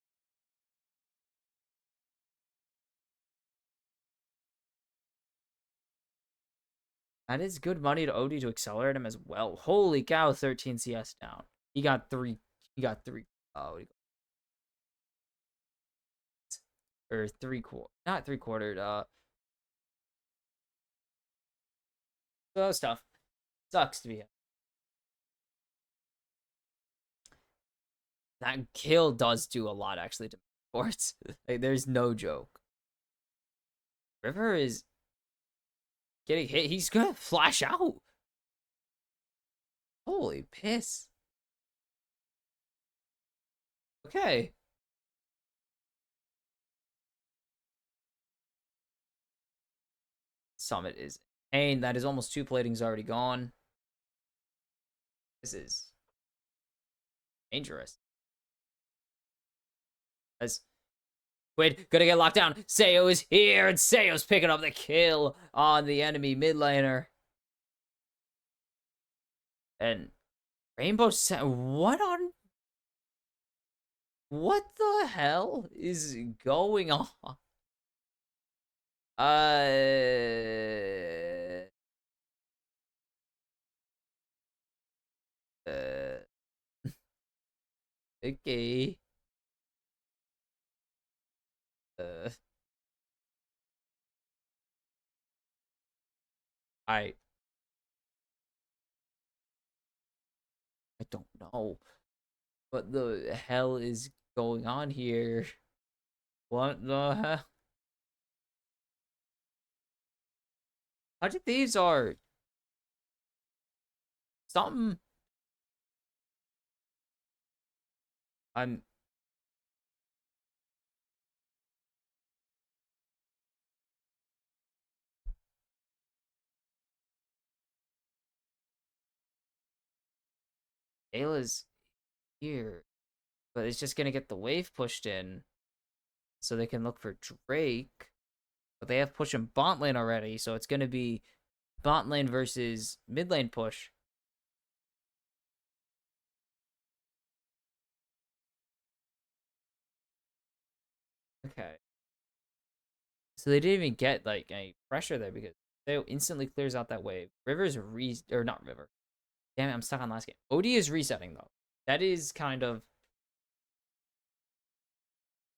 That is good money to OD to accelerate him as well. Holy cow, 13 CS down. He got three. He got three. Oh, or not 3/4. So stuff. Sucks to be him. That kill does do a lot actually to sports. Like, there's no joke. River is getting hit. He's gonna flash out. Holy piss. Okay. Summit is pain. That is almost 2 platings already gone. This is dangerous. As Quid gonna get locked down. Sayo is here, and Sayo's picking up the kill on the enemy mid laner. And Rainbow7, what the hell is going on? Okay. Uh, I don't know what the hell is going on here. What the hell? Hundred Thieves are something. I'm Ayla's here, but it's just gonna get the wave pushed in, so they can look for Drake. But they have pushed him bot lane already, so it's gonna be bot lane versus mid lane push. Okay. So they didn't even get like any pressure there because they instantly clears out that wave. River's or not River. Damn it, I'm stuck on last game. OD is resetting though. That is kind of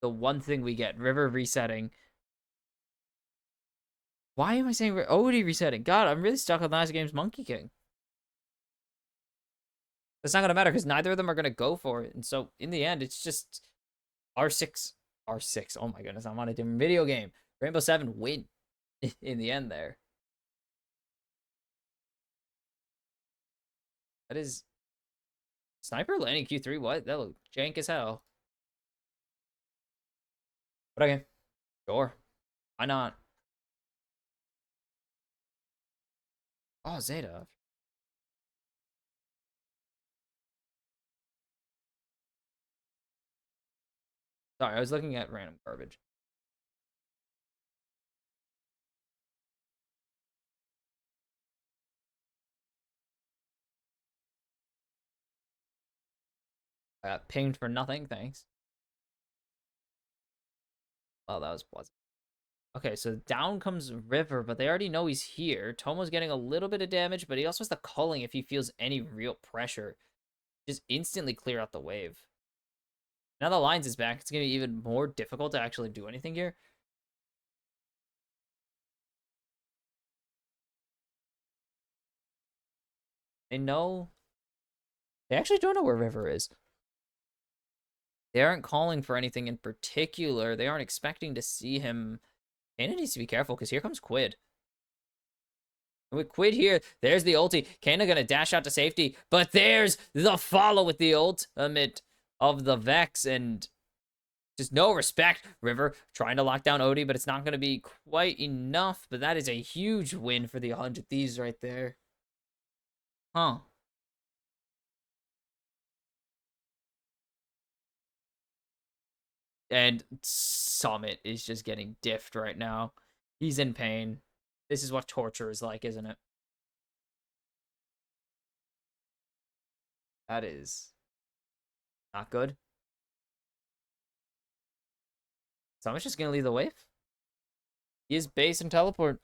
the one thing we get. River resetting. Why am I saying OD resetting? God, I'm really stuck on last game's Monkey King. It's not gonna matter because neither of them are gonna go for it. And so in the end, it's just R6. R6. Oh my goodness, I'm on a different video game. Rainbow7 win in the end there. That is Sniper landing Q3. What? That looked jank as hell. But okay. Sure. Why not? Oh, Zeta. Sorry, I was looking at random garbage. I got pinged for nothing, thanks. Oh, that was pleasant. Okay, so down comes River, but they already know he's here. Tomo's getting a little bit of damage, but he also has the culling if he feels any real pressure. Just instantly clear out the wave. Now the Lines is back. It's going to be even more difficult to actually do anything here. They know. They actually don't know where River is. They aren't calling for anything in particular. They aren't expecting to see him. Kana needs to be careful because here comes Quid. With Quid here, there's the ulti. Kana gonna dash out to safety, but there's the follow with the ultimate of the Vex, and just no respect. River trying to lock down Odie, but it's not gonna be quite enough. But that is a huge win for the 100 Thieves right there. Huh. And Summit is just getting diffed right now. He's in pain. This is what torture is like, isn't it? That is not good. Summit's just gonna lead the wave. He is base and teleport.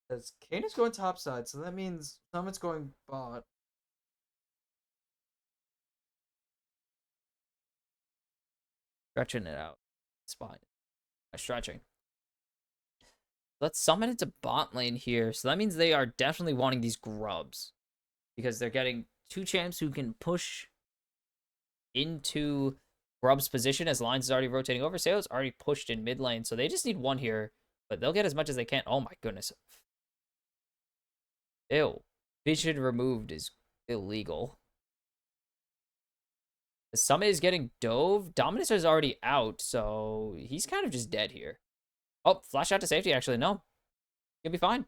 Because Kane is going top side, so that means Summit's going bot. Stretching it out. Spot. Stretching. Let's summon into bot lane here. So that means they are definitely wanting these grubs. Because they're getting 2 champs who can push into grub's position as Lines is already rotating over. Sayo's already pushed in mid lane. So they just need 1 here. But they'll get as much as they can. Oh my goodness. Ew. Vision removed is illegal. The Summit is getting dove. Dominus is already out, so he's kind of just dead here. Oh, flash out to safety, actually. No. He'll be fine.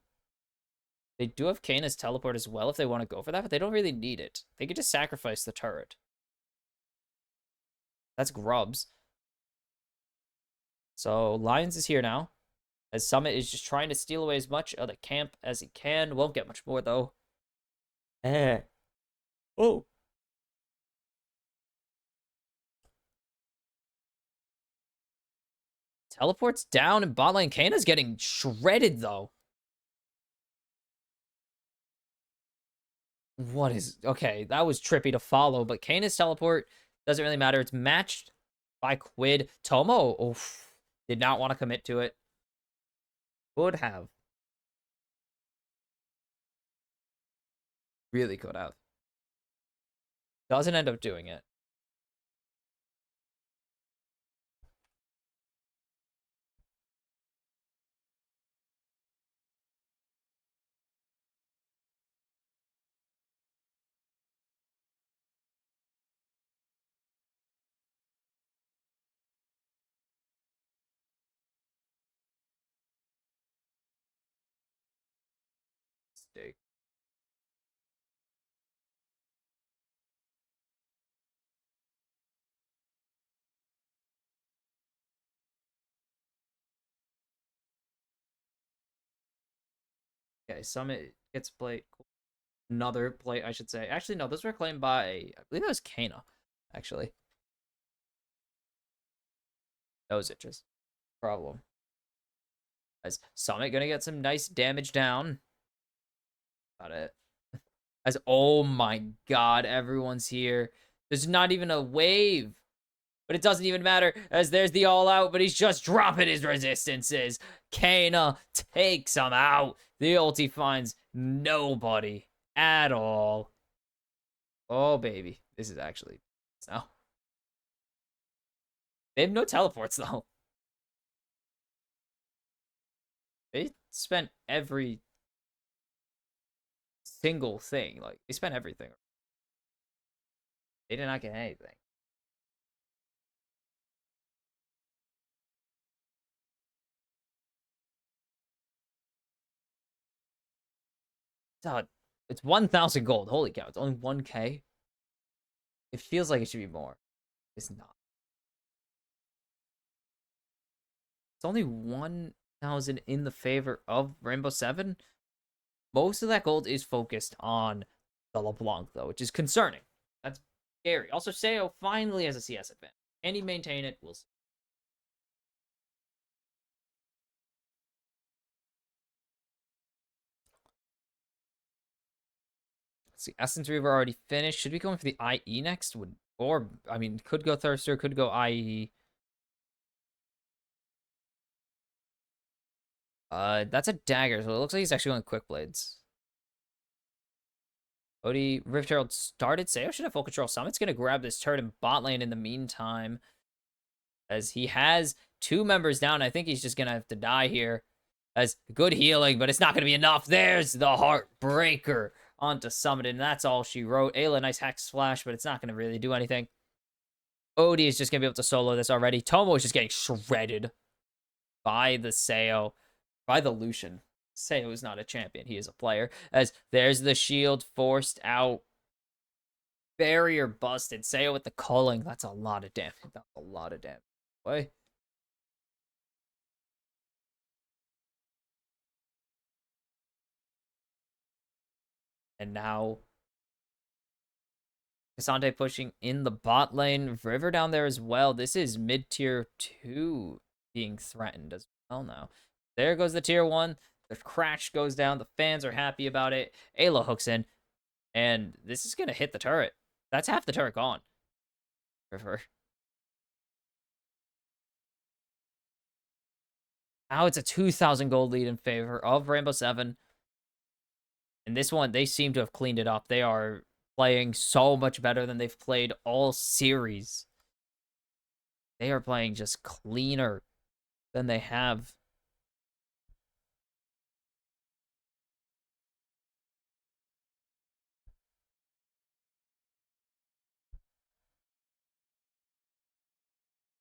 They do have Kane's teleport as well if they want to go for that, but they don't really need it. They could just sacrifice the turret. That's grubs. So, Lions is here now. As Summit is just trying to steal away as much of the camp as he can. Won't get much more, though. Oh. Teleports down in bot lane. Kana's getting shredded, though. What is... Okay, that was trippy to follow, but Kana's teleport doesn't really matter. It's matched by Quid. Tomo, oof, did not want to commit to it. Could have. Really could have. Doesn't end up doing it. Mistake. Okay, Summit gets played. Cool. Another play, I should say. Actually, no, those were claimed by, I believe that was Kana, actually. That was interesting. Problem. As Summit gonna get some nice damage down. Got it. As, oh my god, everyone's here. There's not even a wave. But it doesn't even matter, as there's the all-out, but he's just dropping his resistances. Kana takes him out. The ulti finds nobody at all. Oh, baby. This is actually... No. They have no teleports, though. They spent every single thing. Like, they spent everything. They did not get anything. It's 1,000 gold. Holy cow, it's only 1k. It feels like it should be more. It's not. It's only 1,000 in the favor of Rainbow7. Most of that gold is focused on the LeBlanc, though, which is concerning. That's scary. Also, Sayo finally has a CS advantage. Can he maintain it? We'll see. Let's see. Essence Reaver already finished. Should we go in for the IE next? Or, I mean, could go Thirster, could go IE. That's a dagger, so it looks like he's actually going Quick Blades. Odie, Rift Herald started. Sayo should have full control. Summit's going to grab this turret in bot lane in the meantime. As he has 2 members down. I think he's just going to have to die here. As good healing, but it's not going to be enough. There's the Heartbreaker onto Summit, and that's all she wrote. Ayla, nice hack splash, but it's not going to really do anything. Odie is just going to be able to solo this already. Tomo is just getting shredded by the Sayo, by the Lucian. Sayo is not a champion. He is a player. As there's the shield forced out. Barrier busted. Sayo with the culling. That's a lot of damage. That's a lot of damage. Boy. And now Cassante pushing in the bot lane. River down there as well. This is mid-tier 2 being threatened as well now. There goes the tier 1. The crash goes down. The fans are happy about it. Ayla hooks in. And this is going to hit the turret. That's half the turret gone. River. Now it's a 2,000 gold lead in favor of Rainbow7. And this one, they seem to have cleaned it up. They are playing so much better than they've played all series. They are playing just cleaner than they have.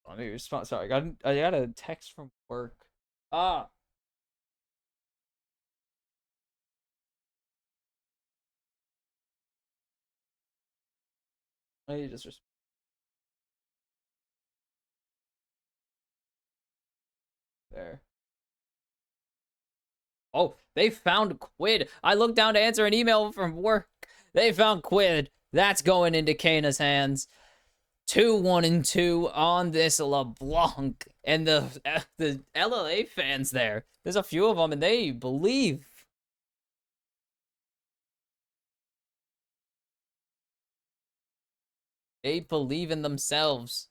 Let me respond. Sorry, I got a text from work. Ah. I need to just respond. There. Oh, they found Quid. I looked down to answer an email from work. They found Quid. That's going into Kana's hands. 2-1-2 on this LeBlanc. And the LLA fans there. There's a few of them, and they believe. They believe in themselves.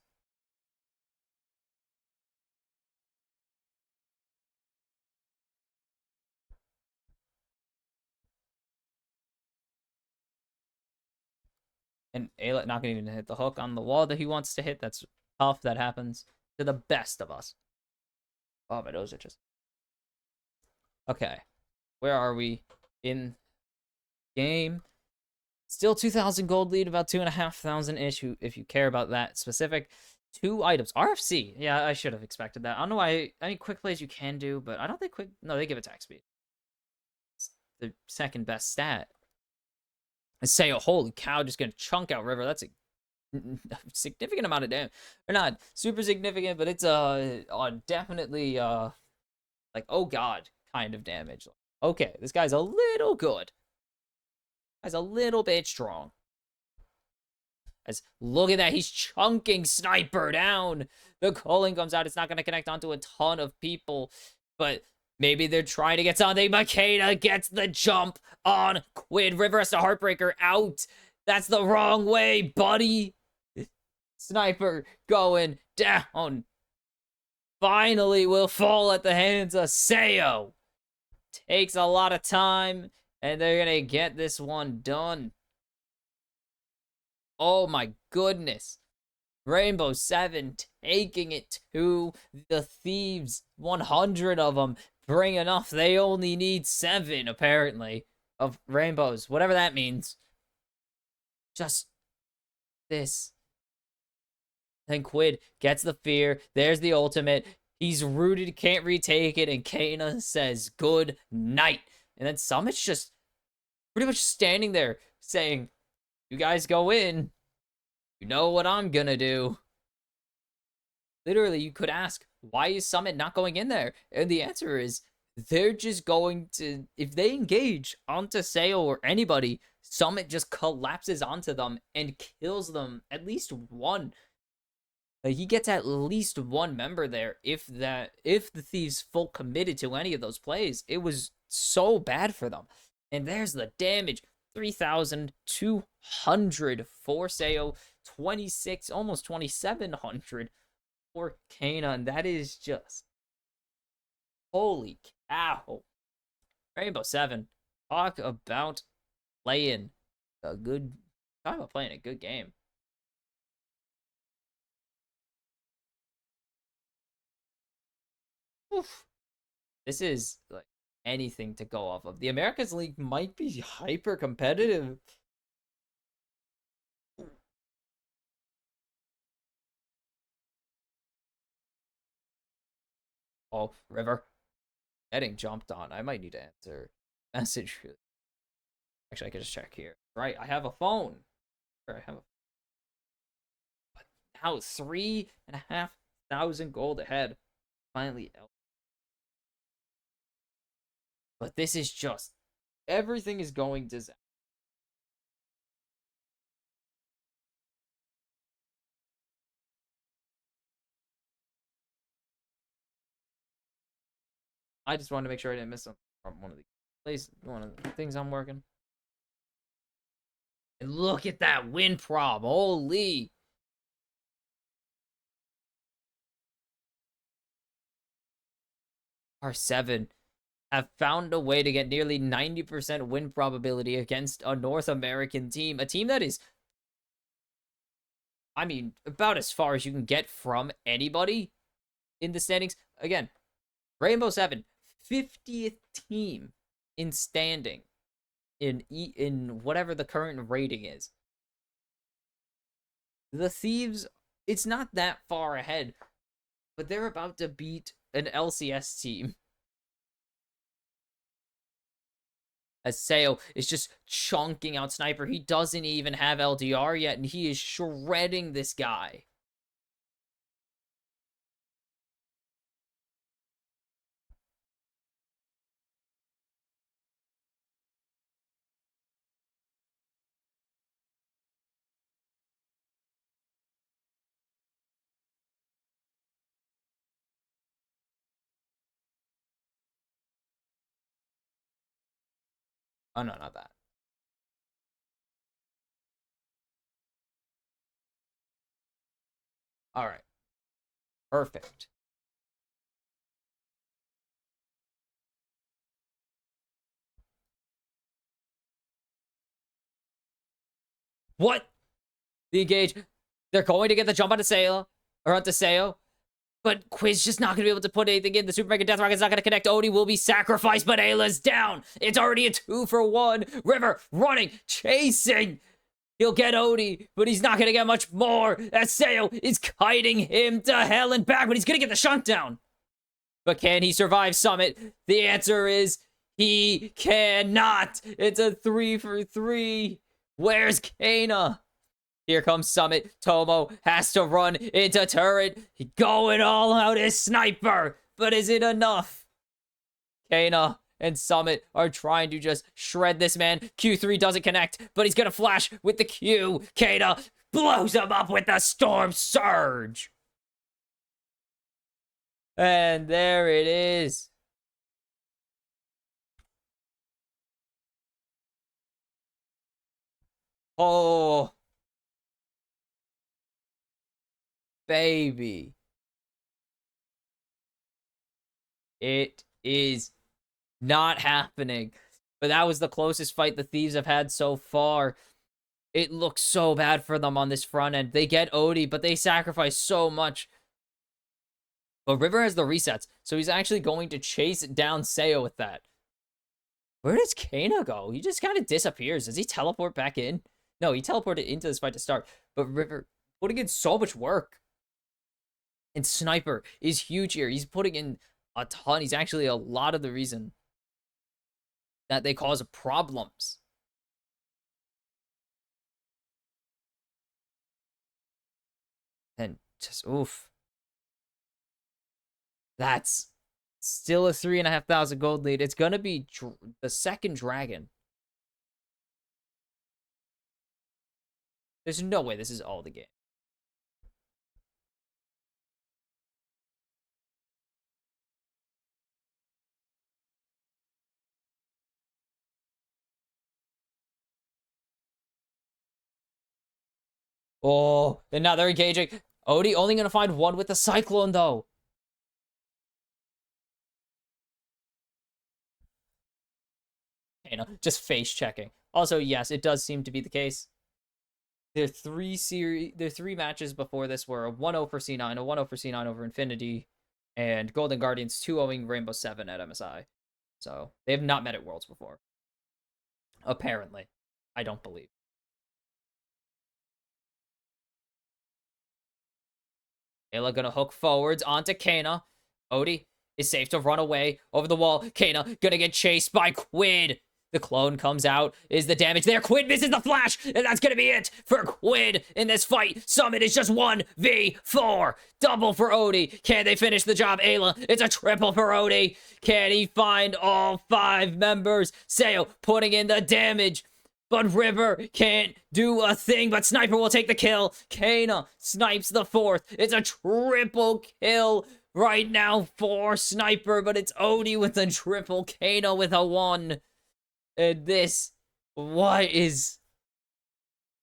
And Ayla not going to even hit the hook on the wall that he wants to hit. That's tough. That happens to the best of us. Oh, my nose itches. Okay. Where are we in game? Still 2,000 gold lead, about 2,500-ish if you care about that specific. 2 items. RFC. Yeah, I should have expected that. I don't know why. Any quick plays you can do, but I don't think quick. No, they give attack speed. It's the second best stat. And say, oh, holy cow, just gonna chunk out River. That's a significant amount of damage. Or not super significant, but it's definitely like, oh god kind of damage. Okay, this guy's a little good. Guy's a little bit strong. As look at that, he's chunking Sniper down. The calling comes out. It's not gonna connect onto a ton of people, but maybe they're trying to get something. Makeda gets the jump on Quid. River has to Heartbreaker out. That's the wrong way, buddy. Sniper going down. Finally will fall at the hands of Sayo. Takes a lot of time, and they're going to get this one done. Oh my goodness. Rainbow7 taking it to the Thieves. 100 of them. Bring enough. They only need 7, apparently, of rainbows. Whatever that means. Just this. Then Quid gets the fear. There's the ultimate. He's rooted, can't retake it, and Kana says good night. And then Summit's just pretty much standing there saying, you guys go in. You know what I'm gonna do. Literally, you could ask, why is Summit not going in there? And the answer is, they're just going to, if they engage onto Sayo or anybody, Summit just collapses onto them and kills them. At least one. He gets at least one member there. If the Thieves full committed to any of those plays, it was so bad for them. And there's the damage. 3,200 for Sayo. 26, almost 2,700 for Kana. And that is just holy cow. Rainbow7. Talk about playing a good game. Oof. This is like anything to go off of. The Americas League might be hyper competitive. Oh, River. Getting jumped on. I might need to answer message. Actually, I can just check here. Right, I have a phone. I have a... But now 3,500 gold ahead. Finally. But this is just... Everything is going disaster. I just wanted to make sure I didn't miss something from one of the things I'm working. And look at that win prob. Holy. R7 have found a way to get nearly 90% win probability against a North American team. A team that is, I mean, about as far as you can get from anybody in the standings. Again, Rainbow7, 50th team in standing in whatever the current rating is. The Thieves, it's not that far ahead, but they're about to beat an LCS team. As Sayo is just chunking out Sniper. He doesn't even have LDR yet, and he is shredding this guy. Oh, no, not that. All right. Perfect. What? The engage. They're going to get the jump onto Sayo. Or onto Sayo. But Quiz just not going to be able to put anything in. The Super Mega Death Rocket's not going to connect. Odie will be sacrificed, but Ayla's down. It's already a 2-for-1. River running, chasing. He'll get Odie, but he's not going to get much more. As Sayo is kiting him to hell and back, but he's going to get the shutdown. But can he survive Summit? The answer is he cannot. It's a 3-for-3. Where's Kana? Here comes Summit. Tomo has to run into turret. Going all out as Sniper. But is it enough? Kana and Summit are trying to just shred this man. Q3 doesn't connect, but he's going to flash with the Q. Kana blows him up with the Storm Surge. And there it is. Oh. Baby. It is not happening. But that was the closest fight the Thieves have had so far. It looks so bad for them on this front end. They get Odie, but they sacrifice so much. But River has the resets, so he's actually going to chase down Sayo with that. Where does Kana go? He just kind of disappears. Does he teleport back in? No, he teleported into this fight to start. But River putting in so much work. And Sniper is huge here. He's putting in a ton. He's actually a lot of the reason that they cause problems. And just, oof. That's still a 3,500 gold lead. It's going to be the second dragon. There's no way this is all the game. Oh, and now they're engaging. Odie only going to find one with the Cyclone, though. You know, just face checking. Also, yes, it does seem to be the case. Their three matches before this were a 1-0 for C9, a 1-0 for C9 over Infinity, and Golden Guardians 2-0ing Rainbow7 at MSI. So, they have not met at Worlds before. Apparently. I don't believe. Ayla gonna hook forwards onto Kana. Odie is safe to run away over the wall. Kana gonna get chased by Quid. The clone comes out. Is the damage there? Quid misses the flash, and that's gonna be it for Quid in this fight. Summit is just 1v4. Double for Odie. Can they finish the job? Ayla, it's a triple for Odie. Can he find all 5 members? Sayo putting in the damage. But River can't do a thing, but Sniper will take the kill. Kana snipes the 4th. It's a triple kill right now for Sniper, but it's Odie with a triple, Kano with a 1. And this, what is...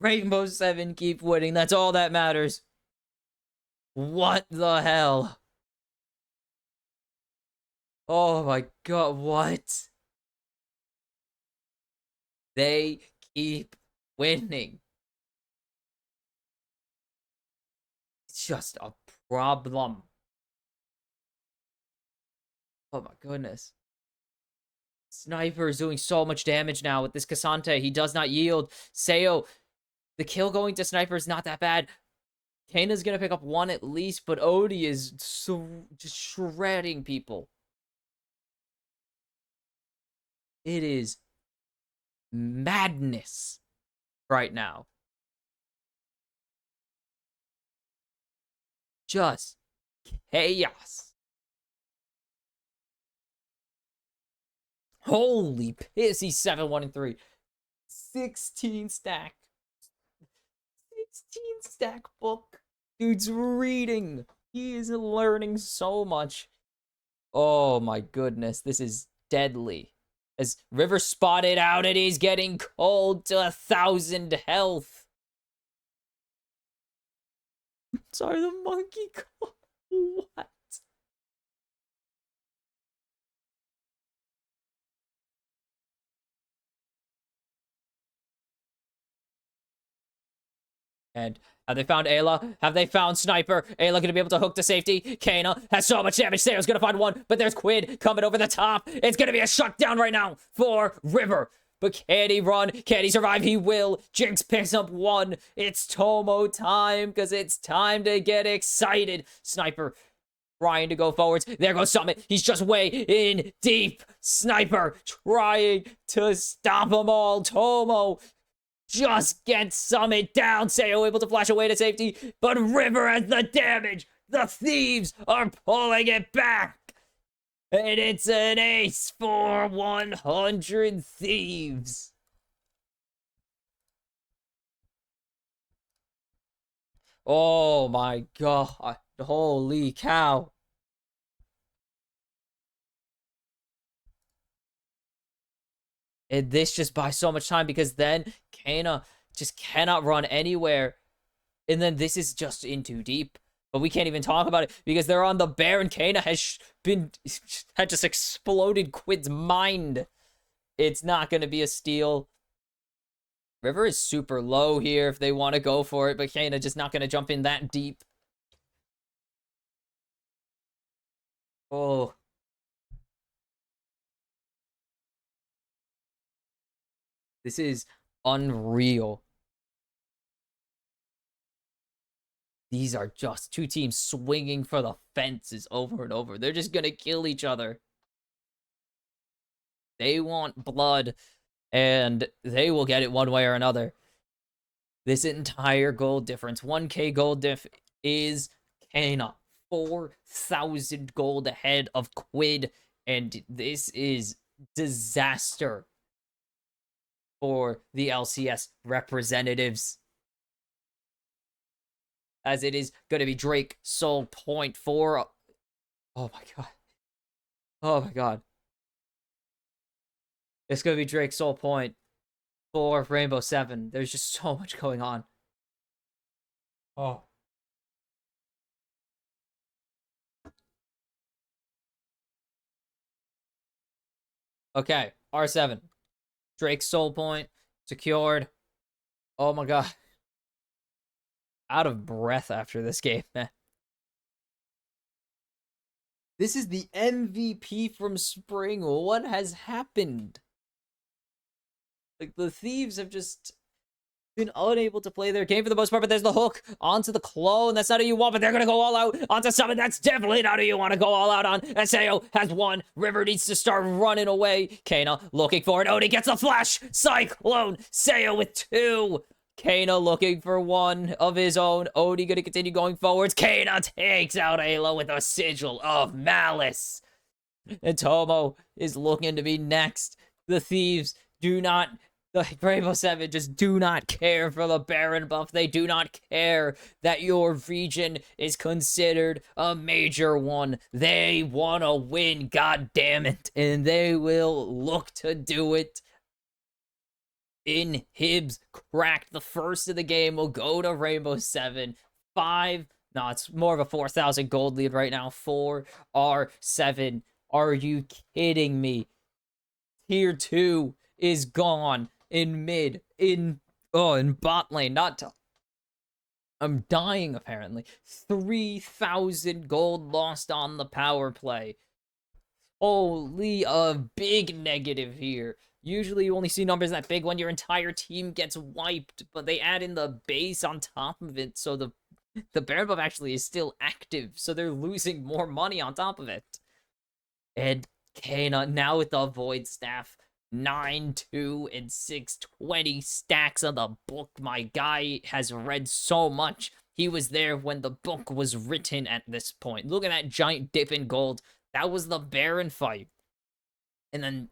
Rainbow7 keep winning, that's all that matters. What the hell? Oh my god, what? They keep winning. It's just a problem. Oh my goodness. Sniper is doing so much damage now with this Cassante. He does not yield. Sayo, the kill going to Sniper is not that bad. Kana's gonna pick up 1 at least, but Odie is so just shredding people. It is madness right now. Just chaos. Holy piss, he's 7-1-3. 16 stack. 16 stack book. Dude's reading. He is learning so much. Oh my goodness, this is deadly. As River spotted out and he's getting cold to 1,000 health. Sorry, the monkey call. What? And have they found Ayla? Have they found Sniper? Ayla gonna be able to hook to safety. Kana has so much damage. Sayo's gonna find 1, but there's Quid coming over the top. It's gonna be a shutdown right now for River. But can he run? Can he survive? He will. Jinx picks up 1. It's Tomo time, because it's time to get excited. Sniper trying to go forwards. There goes Summit. He's just way in deep. Sniper trying to stop them all. Tomo just gets Summit down. Sayo able to flash away to safety, but River has the damage. The Thieves are pulling it back. And it's an ace for 100 Thieves. Oh my god. Holy cow. And this just buys so much time because then Kana just cannot run anywhere. And then this is just in too deep. But we can't even talk about it because they're on the bear and Kana had just exploded Quid's mind. It's not going to be a steal. River is super low here if they want to go for it, but Kana just not going to jump in that deep. Oh. This is unreal. These are just 2 teams swinging for the fences over and over. They're just going to kill each other. They want blood, and they will get it one way or another. This entire gold difference, 1K gold diff, is Kana. 4,000 gold ahead of Quid, and this is disaster for the LCS representatives. As it is going to be Drake Soul Point for... Oh my god. Oh my god. It's going to be Drake Soul Point for Rainbow7. There's just so much going on. Oh. Okay, R7. Drake Soul Point secured. Oh my god. Out of breath after this game, man. This is the MVP from spring. What has happened? Like, the Thieves have just been unable to play their game for the most part, but there's the hook onto the clone. That's not who you want, but they're going to go all out onto Summit. That's definitely not who you want to go all out on. And Sayo has 1. River needs to start running away. Kana looking for it. Odie gets a flash. Cyclone. Sayo with 2. Kana looking for 1 of his own. Odie gonna continue going forwards. Kana takes out Ayla with a sigil of malice. And Tomo is looking to be next. The Thieves do not The Rainbow7 just do not care for the Baron buff. They do not care that your region is considered a major one. They want to win, god damn it. And they will look to do it. In Hibs, cracked the first of the game, will go to Rainbow7. 5, no, it's more of a 4,000 gold lead right now. 4R7. Are you kidding me? Tier 2 is gone in mid, in bot lane. I'm dying apparently. 3,000 gold lost on the power play. Holy, a big negative here. Usually you only see numbers that big when your entire team gets wiped, but they add in the base on top of it, so the Baron buff actually is still active, so they're losing more money on top of it. And Kana now with the Void Staff. 9, 2, and 6, 20 stacks of the book. My guy has read so much. He was there when the book was written at this point. Look at that giant dip in gold. That was the Baron fight. And then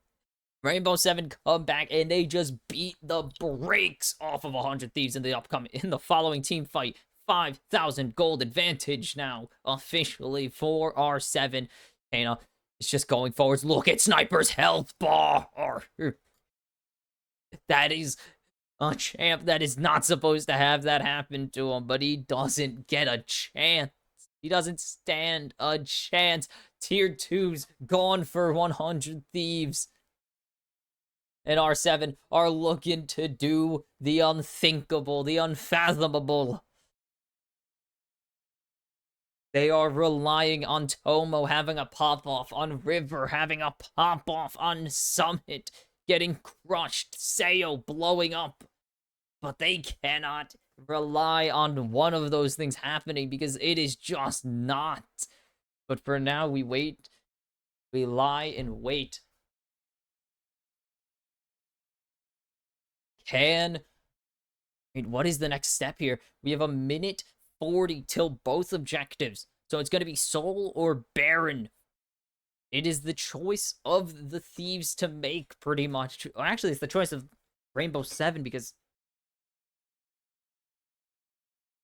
Rainbow7 come back and they just beat the brakes off of 100 Thieves in the following team fight. 5,000 gold advantage now officially for R7. Kana is just going forwards. Look at Sniper's health bar. That is a champ that is not supposed to have that happen to him, but he doesn't get a chance. He doesn't stand a chance. Tier 2's gone for 100 Thieves. And R7 are looking to do the unthinkable, the unfathomable. They are relying on Tomo having a pop-off, on River having a pop-off, on Summit getting crushed, Sayo blowing up. But they cannot rely on one of those things happening because it is just not. But for now, we wait. We lie and wait. What is the next step here? We have a minute 40 till both objectives. So it's going to be Soul or Baron. It is the choice of the Thieves to make, pretty much. Actually, it's the choice of Rainbow7 because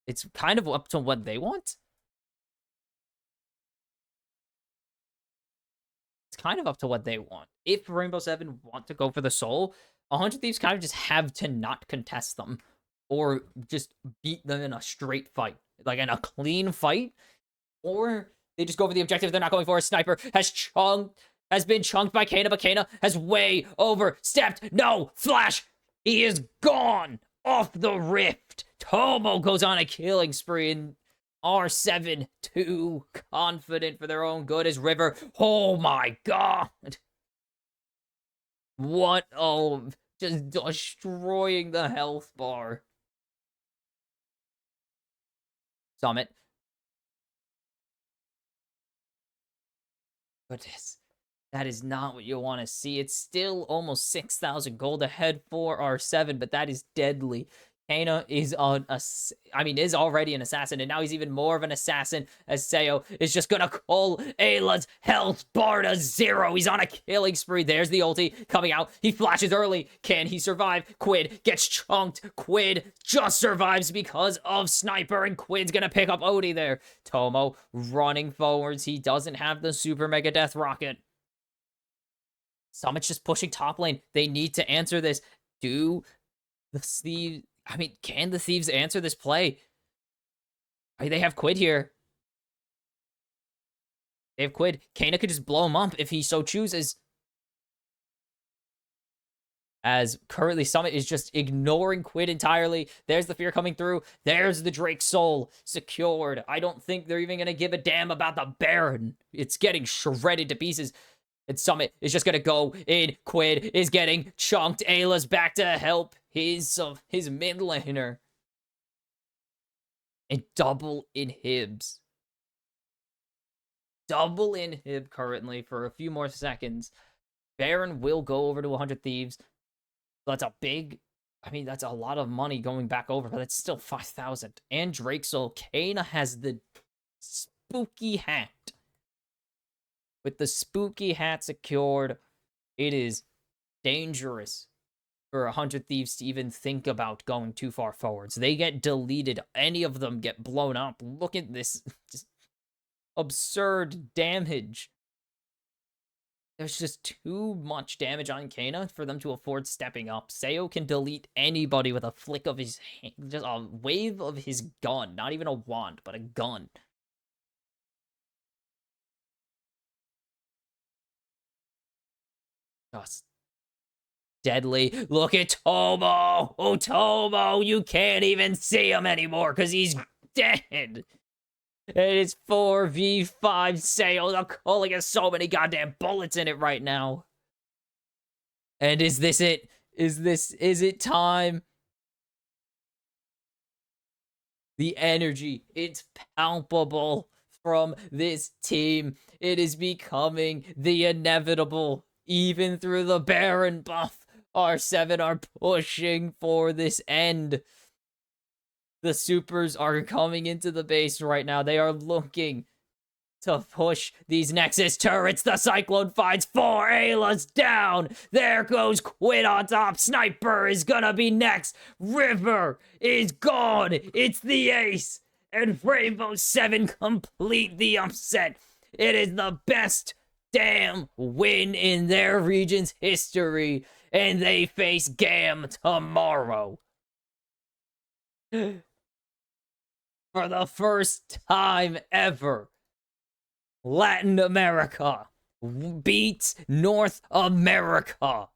it's kind of up to what they want. It's kind of up to what they want. If Rainbow7 want to go for the Soul, 100 Thieves kind of just have to not contest them or just beat them in a straight fight, like in a clean fight, or they just go for the objective they're not going for. A Sniper has been chunked by Kana, but Kana has way overstepped. No, Flash, he is gone off the rift. Tomo goes on a killing spree, and R7 too confident for their own good as River. Oh my god. What? Oh, just destroying the health bar. Summit. Goodness. That is not what you want to see. It's still almost 6,000 gold ahead for R7, but that is deadly. Kana is is already an assassin, and now he's even more of an assassin as Sayo is just gonna call Ayla's health bar to 0. He's on a killing spree. There's the ulti coming out. He flashes early. Can he survive? Quid gets chunked. Quid just survives because of Sniper, and Quid's gonna pick up Odie there. Tomo running forwards. He doesn't have the super mega death rocket. Summit's just pushing top lane. They need to answer this. Can the Thieves answer this play? They have Quid here. They have Quid. Kana could just blow him up if he so chooses. As currently Summit is just ignoring Quid entirely. There's the fear coming through. There's the Drake Soul secured. I don't think they're even going to give a damn about the Baron. It's getting shredded to pieces. And Summit is just going to go in. Quid is getting chunked. Ayla's back to help his mid laner. And double inhibs. Double inhib currently for a few more seconds. Baron will go over to 100 Thieves. That's a big... that's a lot of money going back over, but that's still 5,000. And Drake Soul. Kana has the spooky hat. With the spooky hat secured, it is dangerous for 100 Thieves to even think about going too far forwards. They get deleted. Any of them get blown up. Look at this just absurd damage. There's just too much damage on Kana for them to afford stepping up. Sayo can delete anybody with a flick of his hand, just a wave of his gun. Not even a wand, but a gun. Just deadly. Look at Tomo. Oh, Tomo, you can't even see him anymore because he's dead. It is 4v5 Sayo. The Culling has so many goddamn bullets in it right now. And is this it? Is it time? The energy, it's palpable from this team. It is becoming the inevitable. Even through the Baron buff, R7 are pushing for this end. The supers are coming into the base right now. They are looking to push these Nexus turrets. The Cyclone finds 4 Ayla's down. There goes Quinn on top. Sniper is gonna be next. River is gone. It's the ace. And Rainbow7 complete the upset. It is the best damn win in their region's history. And they face GAM tomorrow. For the first time ever, Latin America beats North America.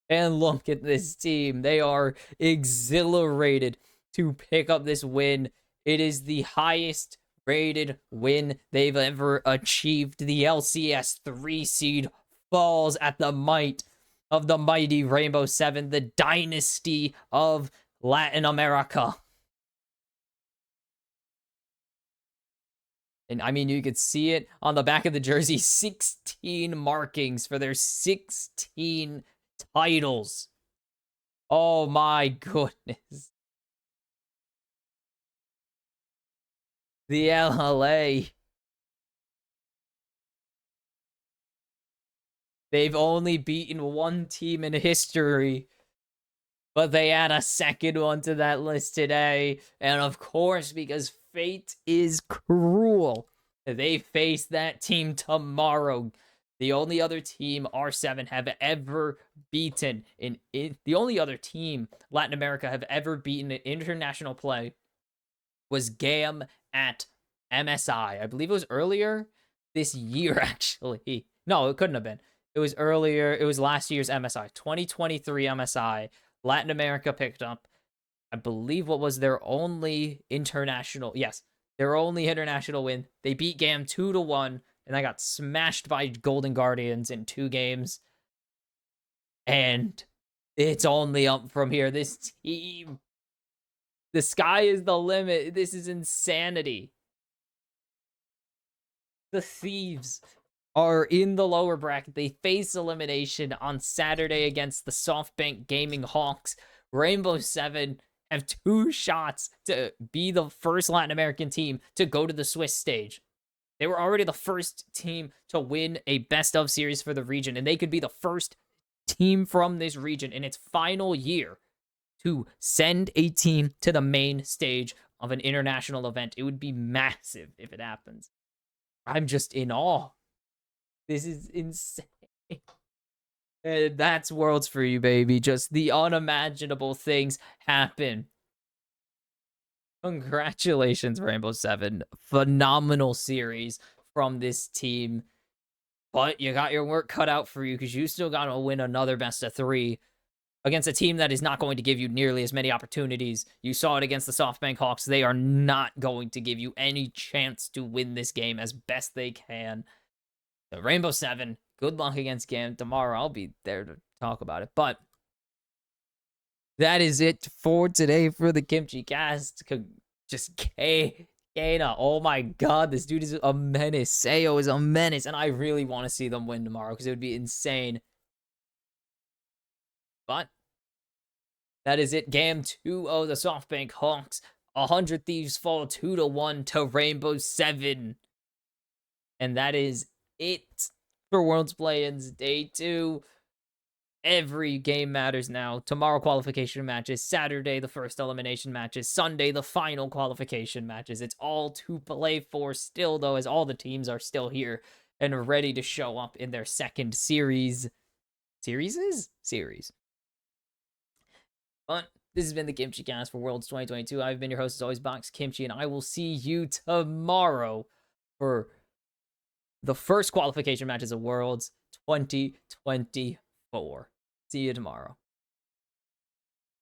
And look at this team. They are exhilarated to pick up this win. It is the highest rated win they've ever achieved. The LCS 3 seed falls at the might of the mighty Rainbow7, the dynasty of Latin America. And I mean, you could see it on the back of the jersey. 16 markings for their 16 titles. Oh my goodness. The LLA. They've only beaten one team in history, but they add a second one to that list today. And of course, because fate is cruel, they face that team tomorrow. The only other team R7 have ever beaten the only other team Latin America have ever beaten in international play was GAM at MSI. I believe it was earlier this year, actually. No, it couldn't have been. It was earlier. It was last year's MSI. 2023 MSI. Latin America picked up, I believe, what was their only international... Yes, their only international win. They beat GAM 2-1, and they got smashed by Golden Guardians in 2 games. And it's only up from here. This team... The sky is the limit. This is insanity. The Thieves are in the lower bracket. They face elimination on Saturday against the SoftBank Gaming Hawks. Rainbow7 have 2 shots to be the first Latin American team to go to the Swiss stage. They were already the first team to win a best of series for the region, and they could be the first team from this region in its final year to send a team to the main stage of an international event. It would be massive if it happens. I'm just in awe. This is insane. And that's Worlds for you, baby. Just the unimaginable things happen. Congratulations, Rainbow7. Phenomenal series from this team. But you got your work cut out for you because you still got to win another best of 3 against a team that is not going to give you nearly as many opportunities. You saw it against the SoftBank Hawks. They are not going to give you any chance to win this game as best they can. So Rainbow7, good luck against GAM. Tomorrow I'll be there to talk about it. But that is it for today for the kimchicast. Just Kana. Oh my god, this dude is a menace. Sayo is a menace, and I really want to see them win tomorrow because it would be insane. But that is it. GAM 2-0, the SoftBank Hawks. 100 Thieves fall 2-1 to Rainbow7. And that is it for Worlds Play-ins Day 2. Every game matters now. Tomorrow, qualification matches. Saturday, the first elimination matches. Sunday, the final qualification matches. It's all to play for still, though, as all the teams are still here and are ready to show up in their second series. Series. But this has been the kimchicast for Worlds 2022. I've been your host, as always, Box Kimchi, and I will see you tomorrow for the first qualification matches of Worlds 2024. See you tomorrow.